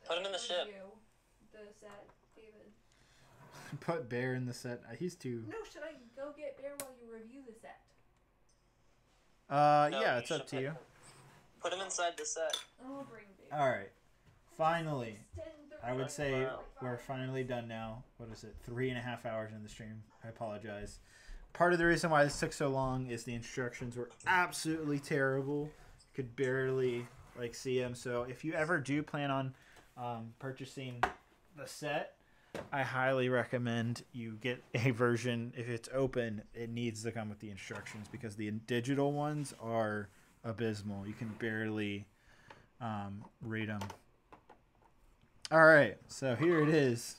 Put him in the ship. review the set, David? Put Bear in the set. He's too. No, should I go get Bear while you review the set? No, Yeah, you it's up should to you. Put him inside the set. I'll bring Bear. All right. Finally, It's 10:30. I would say Wow. we're finally done now. What is it? 3.5 hours in the stream. I apologize. Part of the reason why this took so long is the instructions were absolutely terrible. Could barely see them. So if you ever do plan on purchasing the set, I highly recommend you get a version. If it's open, it needs to come with the instructions because the digital ones are abysmal. You can barely read them. All right, so here it is.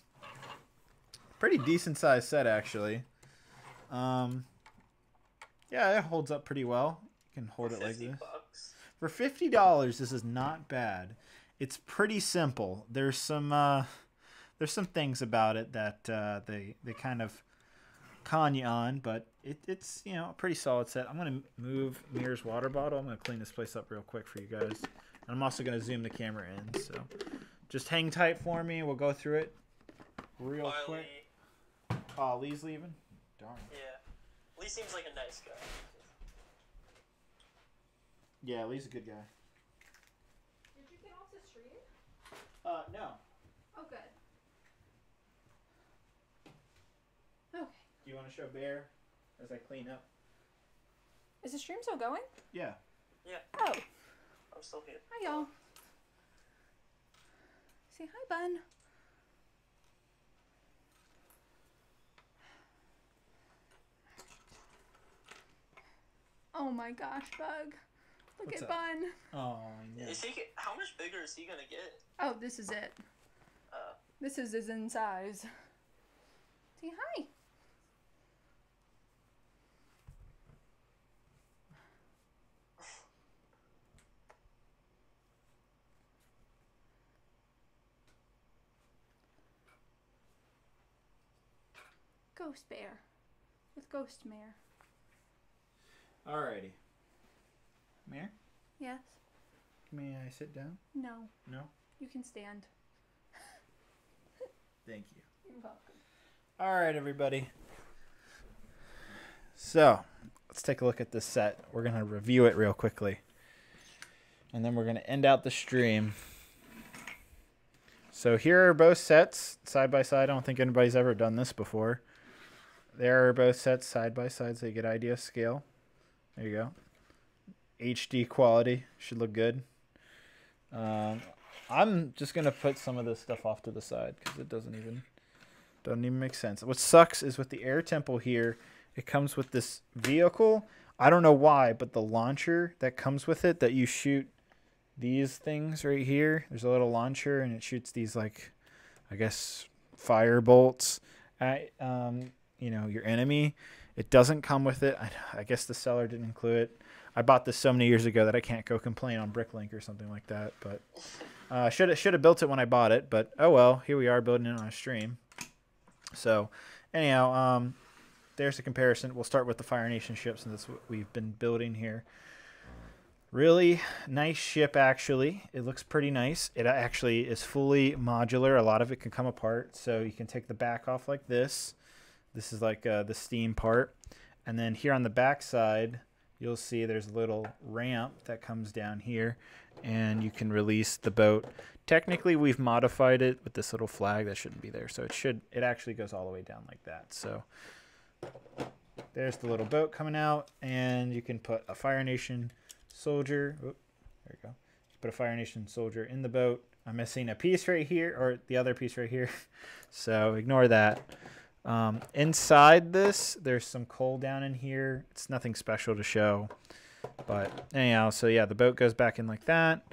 Pretty decent sized set, actually. Yeah, it holds up pretty well. You can hold it like this. $50. For $50, this is not bad. It's pretty simple. There's some things about it that they kind of con you on, but it's a pretty solid set. I'm gonna move Mir's water bottle. I'm gonna clean this place up real quick for you guys, and I'm also gonna zoom the camera in. So just hang tight for me. We'll go through it real Bye, quick. Lee. Oh, Lee's leaving. Darn. Yeah. Lee seems like a nice guy. Yeah, Lee's a good guy. Did you get off the stream? No. Oh, good. Okay. Do you want to show Bear as I clean up? Is the stream still going? Yeah. Yeah, Oh. I'm still here. Hi, y'all. Say hi, Bun. Oh my gosh, Bug. Look What's at up? Bun. Oh, I know. Is he? How much bigger is he gonna get? Oh, this is it. This is his in size. Say hi. Ghost Bear. With Ghost Mare. Alrighty. Mir, Yes. may I sit down? No. No? You can stand. Thank you. You're welcome. Alright, everybody. So, let's take a look at this set. We're going to review it real quickly. And then we're going to end out the stream. So here are both sets side by side. I don't think anybody's ever done this before. There are both sets side by side so you get idea of scale. There you go. HD quality. Should look good. I'm just going to put some of this stuff off to the side because it doesn't even make sense. What sucks is with the air temple here, it comes with this vehicle. I don't know why, but the launcher that comes with it that you shoot these things right here, there's a little launcher and it shoots these like, I guess, fire bolts at your enemy. It doesn't come with it. I guess the seller didn't include it. I bought this so many years ago that I can't go complain on Bricklink or something like that. But should have built it when I bought it. But oh well, here we are building it on a stream. So anyhow, there's a comparison. We'll start with the Fire Nation ship since that's what we've been building here. Really nice ship, actually. It looks pretty nice. It actually is fully modular. A lot of it can come apart. So you can take the back off like this. This is like the steam part. And then here on the back side, you'll see there's a little ramp that comes down here. And you can release the boat. Technically, we've modified it with this little flag that shouldn't be there. So it actually goes all the way down like that. So there's the little boat coming out. And you can put a Fire Nation soldier. Oh, there you go. Put a Fire Nation soldier in the boat. I'm missing a piece right here, or the other piece right here. So ignore that. Inside this, there's some coal down in here. It's nothing special to show. But anyhow, so yeah, the boat goes back in like that.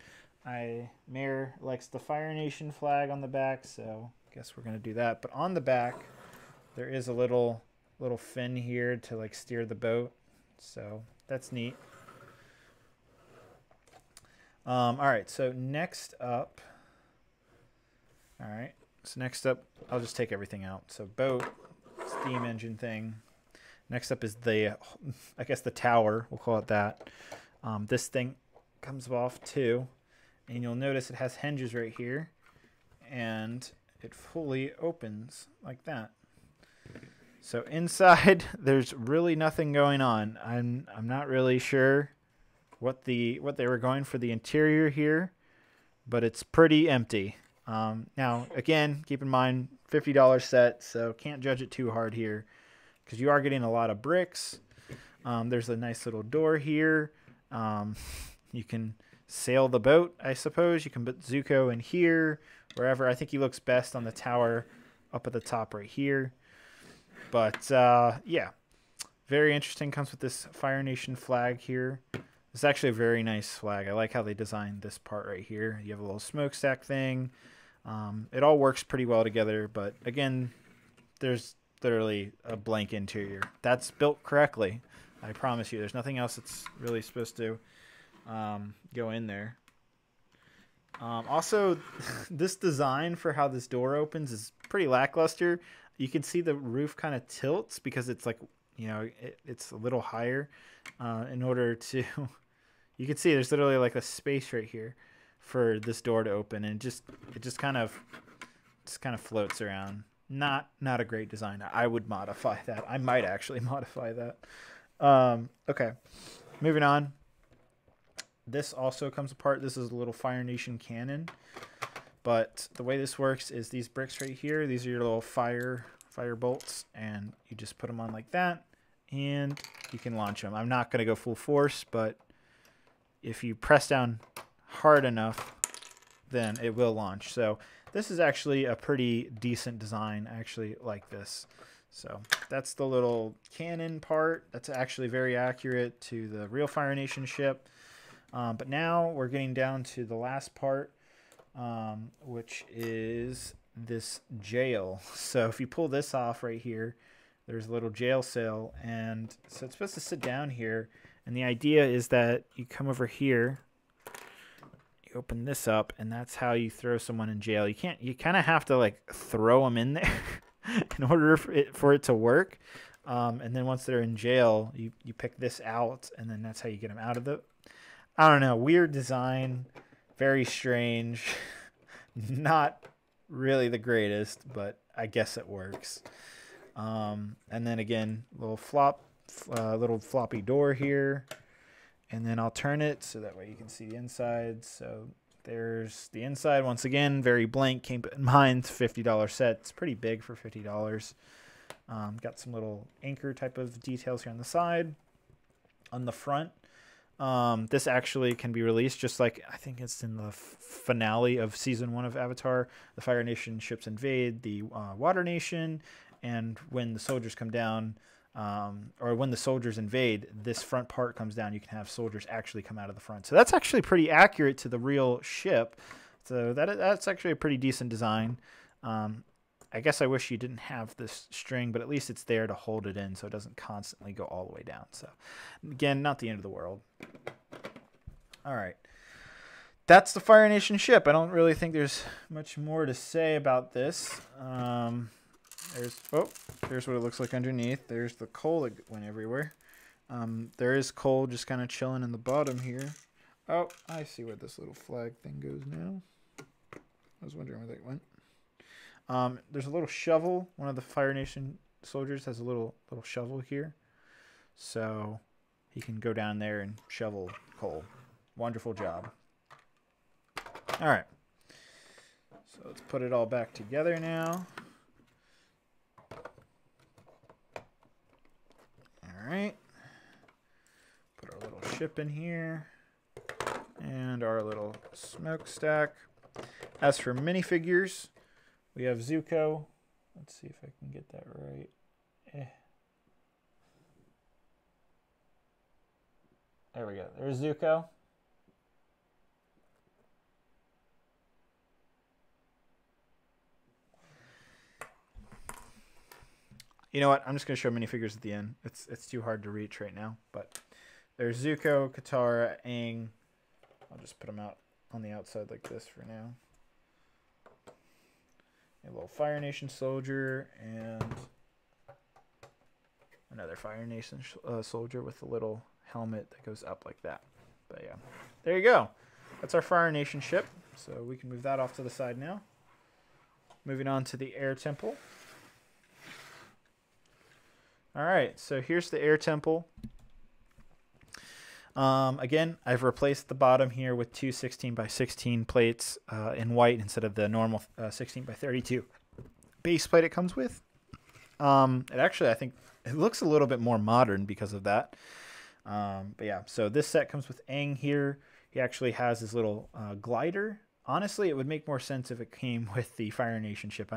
Mayor likes the Fire Nation flag on the back, so I guess we're going to do that. But on the back, there is a little fin here to like steer the boat. So that's neat. All right, so next up, I'll just take everything out. So boat, steam engine thing. Next up is the, I guess the tower, we'll call it that. This thing comes off too, and you'll notice it has hinges right here, and it fully opens like that. So inside, there's really nothing going on. I'm not really sure what they were going for the interior here, but it's pretty empty. Now, again, keep in mind, $50 set, so can't judge it too hard here, because you are getting a lot of bricks. There's a nice little door here. You can sail the boat, I suppose. You can put Zuko in here, wherever. I think he looks best on the tower up at the top right here. But, yeah, very interesting. Comes with this Fire Nation flag here. It's actually a very nice flag. I like how they designed this part right here. You have a little smokestack thing. It all works pretty well together, but again, there's literally a blank interior. That's built correctly. I promise you. There's nothing else that's really supposed to go in there. Also, this design for how this door opens is pretty lackluster. You can see the roof kind of tilts because it's like, you know, it's a little higher in order to... You can see there's literally like a space right here for this door to open, and it just kind of floats around. Not a great design. I would modify that. I might actually modify that. Okay, moving on. This also comes apart. This is a little Fire Nation cannon. But the way this works is these bricks right here, these are your little fire bolts, and you just put them on like that, and you can launch them. I'm not going to go full force, but if you press down hard enough, then it will launch. So this is actually a pretty decent design. I actually like this. So that's the little cannon part. That's actually very accurate to the real Fire Nation ship. But now we're getting down to the last part, which is this jail. So if you pull this off right here, there's a little jail cell, and so it's supposed to sit down here, and the idea is that you come over here, you open this up, and that's how you throw someone in jail. You kind of have to like throw them in there in order for it to work, and then once they're in jail, you pick this out, and then that's how you get them out of the... I don't know, weird design, very strange, not really the greatest, but I guess it works. And then again, little floppy door here, and then I'll turn it so that way you can see the inside. So there's the inside. Once again, very blank. Keep in mind, $50 set. It's pretty big for $50. Got some little anchor type of details here on the side. On the front, this actually can be released just like I think it's in the finale of season 1 of Avatar. The Fire Nation ships invade the Water Nation, and when the soldiers come down, or when the soldiers invade, this front part comes down. You can have soldiers actually come out of the front. So that's actually pretty accurate to the real ship. So that's actually a pretty decent design. I guess I wish you didn't have this string, but at least it's there to hold it in so it doesn't constantly go all the way down. So, again, not the end of the world. All right. That's the Fire Nation ship. I don't really think there's much more to say about this. There's what it looks like underneath. There's the coal that went everywhere. There is coal just kind of chilling in the bottom here. Oh, I see where this little flag thing goes now. I was wondering where that went. There's a little shovel. One of the Fire Nation soldiers has a little shovel here. So he can go down there and shovel coal. Wonderful job. All right. So let's put it all back together now. All right. Put our little ship in here. And our little smokestack. As for minifigures, we have Zuko. Let's see if I can get that right. There we go. There's Zuko. You know what? I'm just going to show minifigures at the end. It's too hard to reach right now. But there's Zuko, Katara, Aang. I'll just put them out on the outside like this for now. A little Fire Nation soldier and another Fire Nation soldier with a little helmet that goes up like that. But yeah, there you go. That's our Fire Nation ship. So we can move that off to the side now. Moving on to the Air Temple. All right, so here's the Air Temple. Again, I've replaced the bottom here with two 16x16 plates in white instead of the normal 16x32 base plate it comes with. It actually, I think, it looks a little bit more modern because of that. But yeah, so this set comes with Aang here. He actually has his little glider. Honestly, it would make more sense if it came with the Fire Nation ship.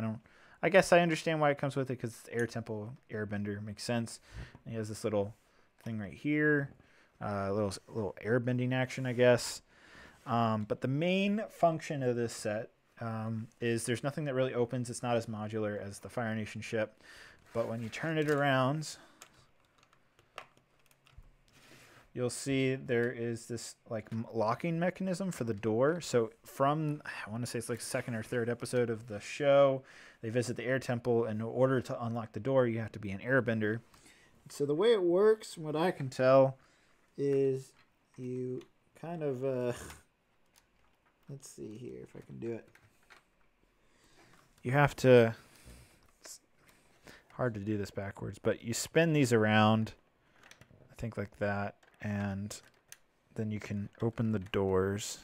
I guess I understand why it comes with it because it's Air Temple Airbender. Makes sense. And he has this little thing right here. Little airbending action, I guess. But the main function of this set is there's nothing that really opens. It's not as modular as the Fire Nation ship. But when you turn it around, you'll see there is this like locking mechanism for the door. So from, I want to say it's like second or third episode of the show, they visit the Air Temple, and in order to unlock the door, you have to be an airbender. So the way it works, from what I can tell, is you kind of, let's see here if I can do it. You have to, it's hard to do this backwards, but you spin these around, I think like that, and then you can open the doors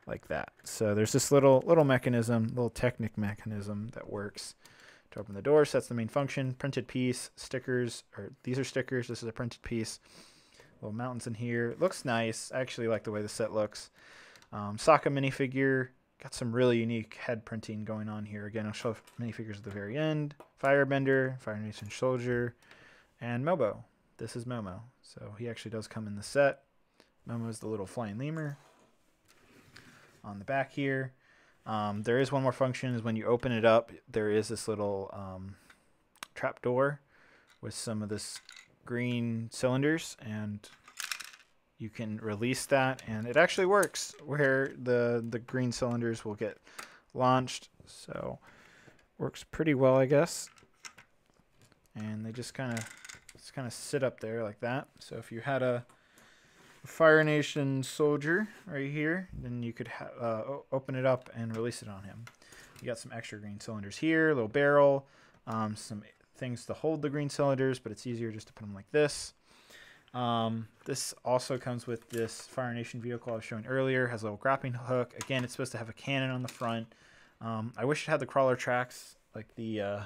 like that. So there's this little mechanism, little Technic mechanism that works to open the doors. That's the main function. Printed piece, stickers, or these are stickers. This is a printed piece. Little mountains in here. It looks nice. I actually like the way the set looks. Sokka minifigure. Got some really unique head printing going on here. Again, I'll show minifigures at the very end. Firebender, Fire Nation soldier, and Momo. This is Momo. So he actually does come in the set. Momo is the little flying lemur. On the back here. There is one more function, is when you open it up, there is this little trap door with some of this green cylinders, and you can release that, and it actually works where the green cylinders will get launched. So works pretty well, I guess. And they just kind of sit up there like that. So if you had a Fire Nation soldier right here, then you could open it up and release it on him. You got some extra green cylinders here, a little barrel, some things to hold the green cylinders, but it's easier just to put them like this. This also comes with this Fire Nation vehicle I was showing earlier. Has a little grappling hook. Again, it's supposed to have a cannon on the front. I wish it had the crawler tracks like the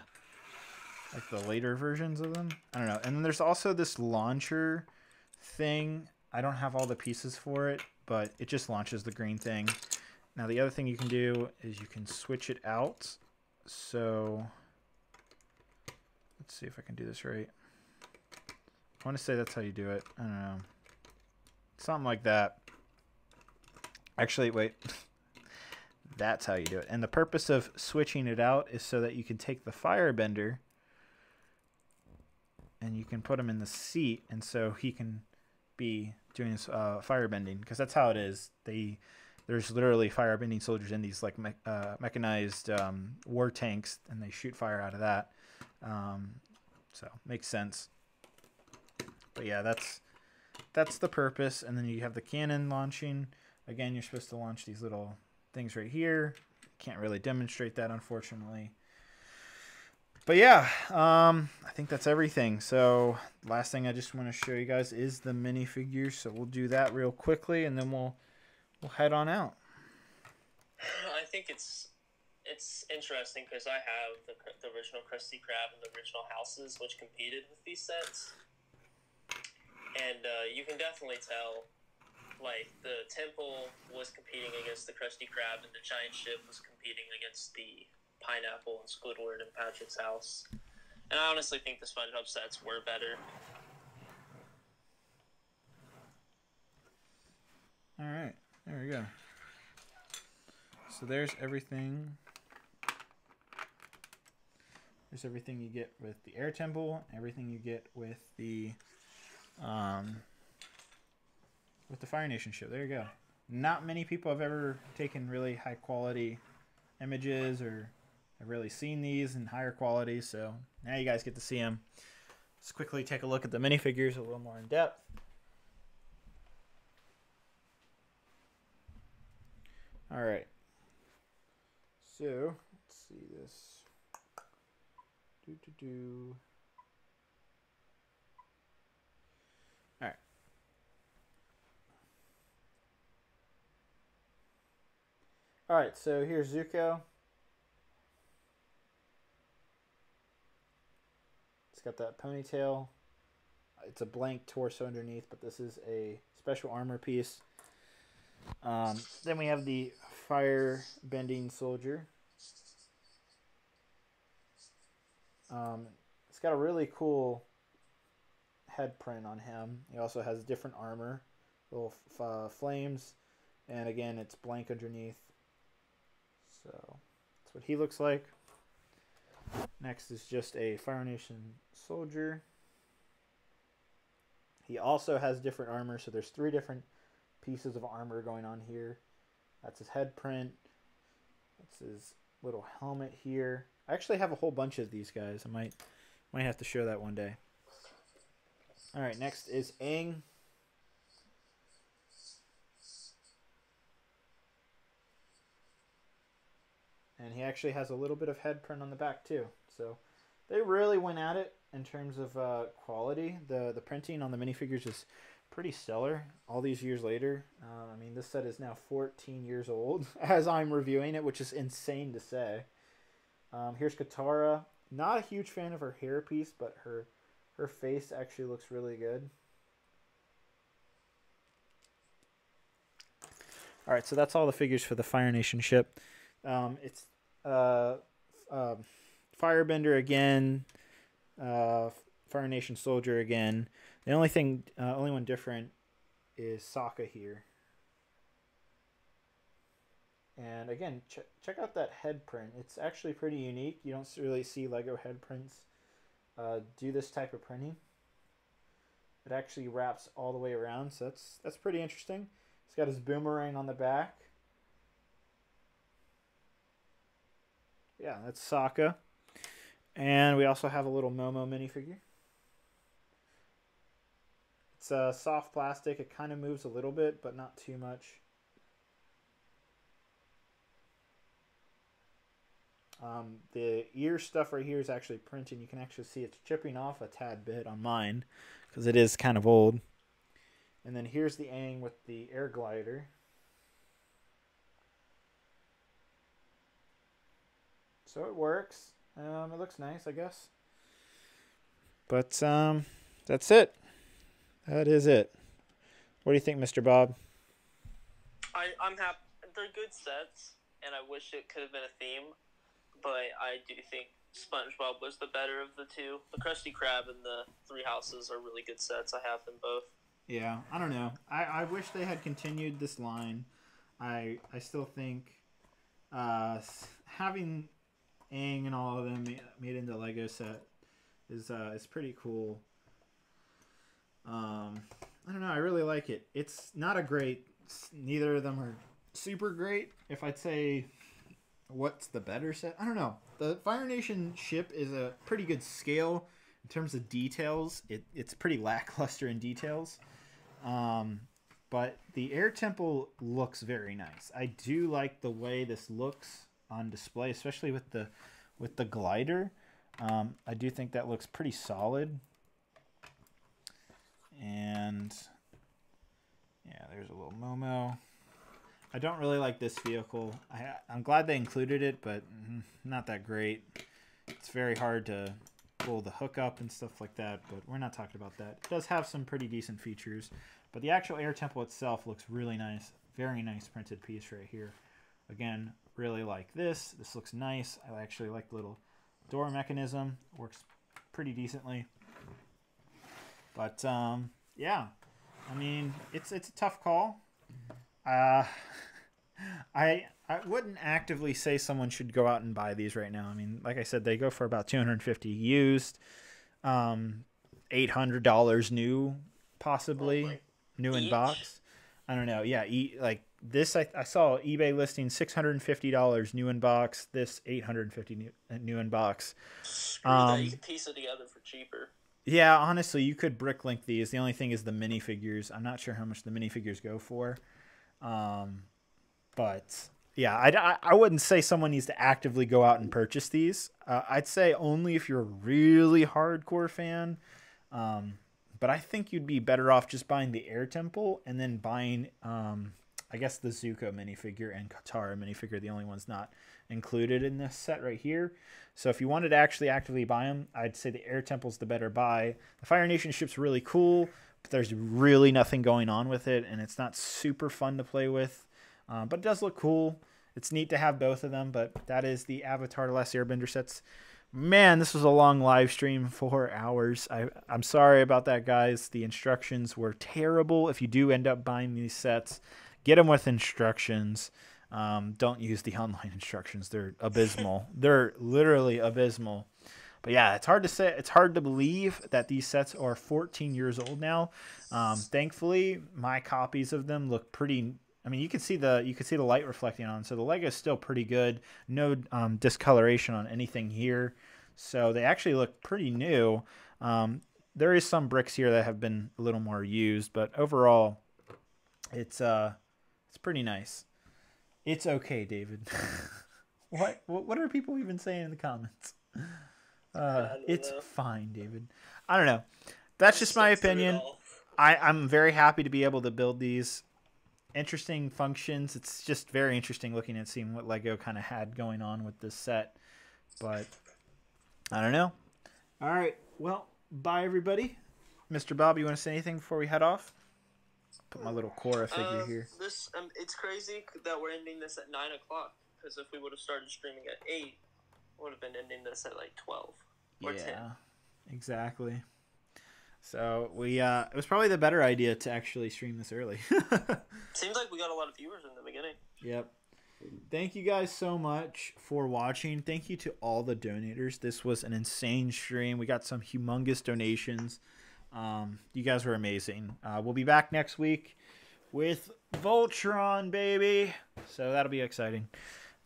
later versions of them. I don't know. And then there's also this launcher thing. I don't have all the pieces for it, but it just launches the green thing. Now the other thing you can do is you can switch it out. So let's see if I can do this right. I want to say that's how you do it. I don't know. Something like that. Actually, wait. That's how you do it. And the purpose of switching it out is so that you can take the Firebender and you can put him in the seat, and so he can be doing his firebending, because that's how it is. There's literally firebending soldiers in these like mechanized war tanks, and they shoot fire out of that. So makes sense. But yeah, that's the purpose. And then you have the cannon launching. Again, you're supposed to launch these little things right here. Can't really demonstrate that, unfortunately. But yeah, I think that's everything. So last thing I just want to show you guys is the minifigures. So we'll do that real quickly, and then we'll head on out. I think it's interesting because I have the original Krusty Krab and the original houses, which competed with these sets, and you can definitely tell, like, the temple was competing against the Krusty Krab, and the giant ship was competing against the Pineapple and Squidward and Patrick's house. And I honestly think the SpongeBob sets were better. All right, there we go. So there's everything. There's everything you get with the Air Temple, everything you get with the Fire Nation ship. There you go. Not many people have ever taken really high quality images or have really seen these in higher quality, so now you guys get to see them. let's quickly take a look at the minifigures a little more in depth. All right. So let's see this. All right. All right. So here's Zuko. It's got that ponytail. It's a blank torso underneath, but this is a special armor piece. Then we have the fire bending soldier. It's got a really cool head print on him. He also has different armor, little flames, and again, it's blank underneath. So that's what he looks like. Next is just a Fire Nation soldier. He also has different armor, so there's 3 different pieces of armor going on here. That's his head print. That's his little helmet here. I actually have a whole bunch of these guys. I might have to show that one day. All right, next is Aang. And he actually has a little bit of head print on the back too. So they really went at it in terms of quality. The printing on the minifigures is pretty stellar all these years later. I mean, this set is now 14 years old as I'm reviewing it, which is insane to say. Here's Katara. Not a huge fan of her hairpiece, but her face actually looks really good. All right, so that's all the figures for the Fire Nation ship. It's Firebender again, Fire Nation soldier again. The only one different is Sokka here. And again, check out that head print. It's actually pretty unique. You don't really see Lego head prints do this type of printing. It actually wraps all the way around, so that's pretty interesting. It's got his boomerang on the back. Yeah, that's Sokka. And we also have a little Momo minifigure. It's soft plastic. It kind of moves a little bit, but not too much. The ear stuff right here is actually printing. You can actually see it's chipping off a tad bit on mine because it is kind of old. And then here's the Aang with the air glider. So it works. It looks nice, I guess. But that's it. That is it. What do you think, Mr. Bob? I'm happy. They're good sets, and I wish it could have been a theme, but I do think SpongeBob was the better of the two. The Krusty Krab and the Three Houses are really good sets. I have them both. Yeah, I don't know. I wish they had continued this line. I still think having Aang and all of them made into a Lego set is pretty cool. I don't know. I really like it. It's not a great. Neither of them are super great. If I'd say what's the better set, I don't know. The Fire Nation ship is a pretty good scale in terms of details. It's pretty lackluster in details. But the Air Temple looks very nice. I do like the way this looks on display, especially with the glider. I do think that looks pretty solid. And yeah, there's a little Momo. I don't really like this vehicle. I'm glad they included it, but not that great. It's very hard to pull the hook up and stuff like that, but we're not talking about that. It does have some pretty decent features, but the actual Air Temple itself looks really nice. Very nice printed piece right here. Again, really like this. This looks nice. I actually like the little door mechanism. Works pretty decently. But yeah, I mean, it's a tough call. I wouldn't actively say someone should go out and buy these right now. I mean, like I said, they go for about $250 used, $800 new, possibly new in box. I don't know. Yeah, like this, I saw eBay listing $650 new in box. This $850 new in box. Screw that. You can piece it together for cheaper. Yeah, honestly, you could brick link these. The only thing is the minifigures. I'm not sure how much the minifigures go for. But yeah, I wouldn't say someone needs to actively go out and purchase these. I'd say only if you're a really hardcore fan. But I think you'd be better off just buying the Air Temple and then buying, I guess, the Zuko minifigure and Katara minifigure, the only ones not included in this set right here. So if you wanted to actually actively buy them, I'd say the Air Temple's the better buy. The Fire Nation ship's really cool, but there's really nothing going on with it, and it's not super fun to play with. But it does look cool. It's neat to have both of them, but that is the Avatar: The Last Airbender sets. Man, this was a long live stream, 4 hours. I'm sorry about that, guys. The instructions were terrible. If you do end up buying these sets, get them with instructions. Don't use the online instructions. They're abysmal. They're literally abysmal. But yeah, it's hard to say. It's hard to believe that these sets are 14 years old now. Thankfully, my copies of them look pretty. I mean, you can see the light reflecting on, so the Lego is still pretty good. No discoloration on anything here, so they actually look pretty new. There is some bricks here that have been a little more used, but overall, it's pretty nice. It's okay, David. What are people even saying in the comments? It's fine, David. I don't know. That's just my opinion. I'm very happy to be able to build these. Interesting functions. It's just very interesting looking at seeing what Lego kind of had going on with this set. But I don't know. All right. Well, bye, everybody. Mr. Bob, you want to say anything before we head off? Put my little Korra figure here. It's crazy that we're ending this at 9 o'clock. Because if we would have started streaming at 8, we would have been ending this at like 12 or 10. Yeah, exactly. So it was probably the better idea to actually stream this early. Seems like we got a lot of viewers in the beginning. Yep. Thank you guys so much for watching. Thank you to all the donators. This was an insane stream. We got some humongous donations. You guys were amazing. We'll be back next week with Voltron, baby. So that'll be exciting.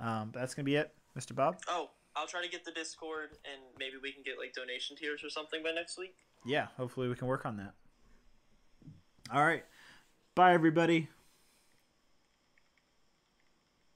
That's going to be it. Mr. Bob? Oh, I'll try to get the Discord, and maybe we can get like donation tiers or something by next week. Yeah, hopefully we can work on that. All right. Bye, everybody.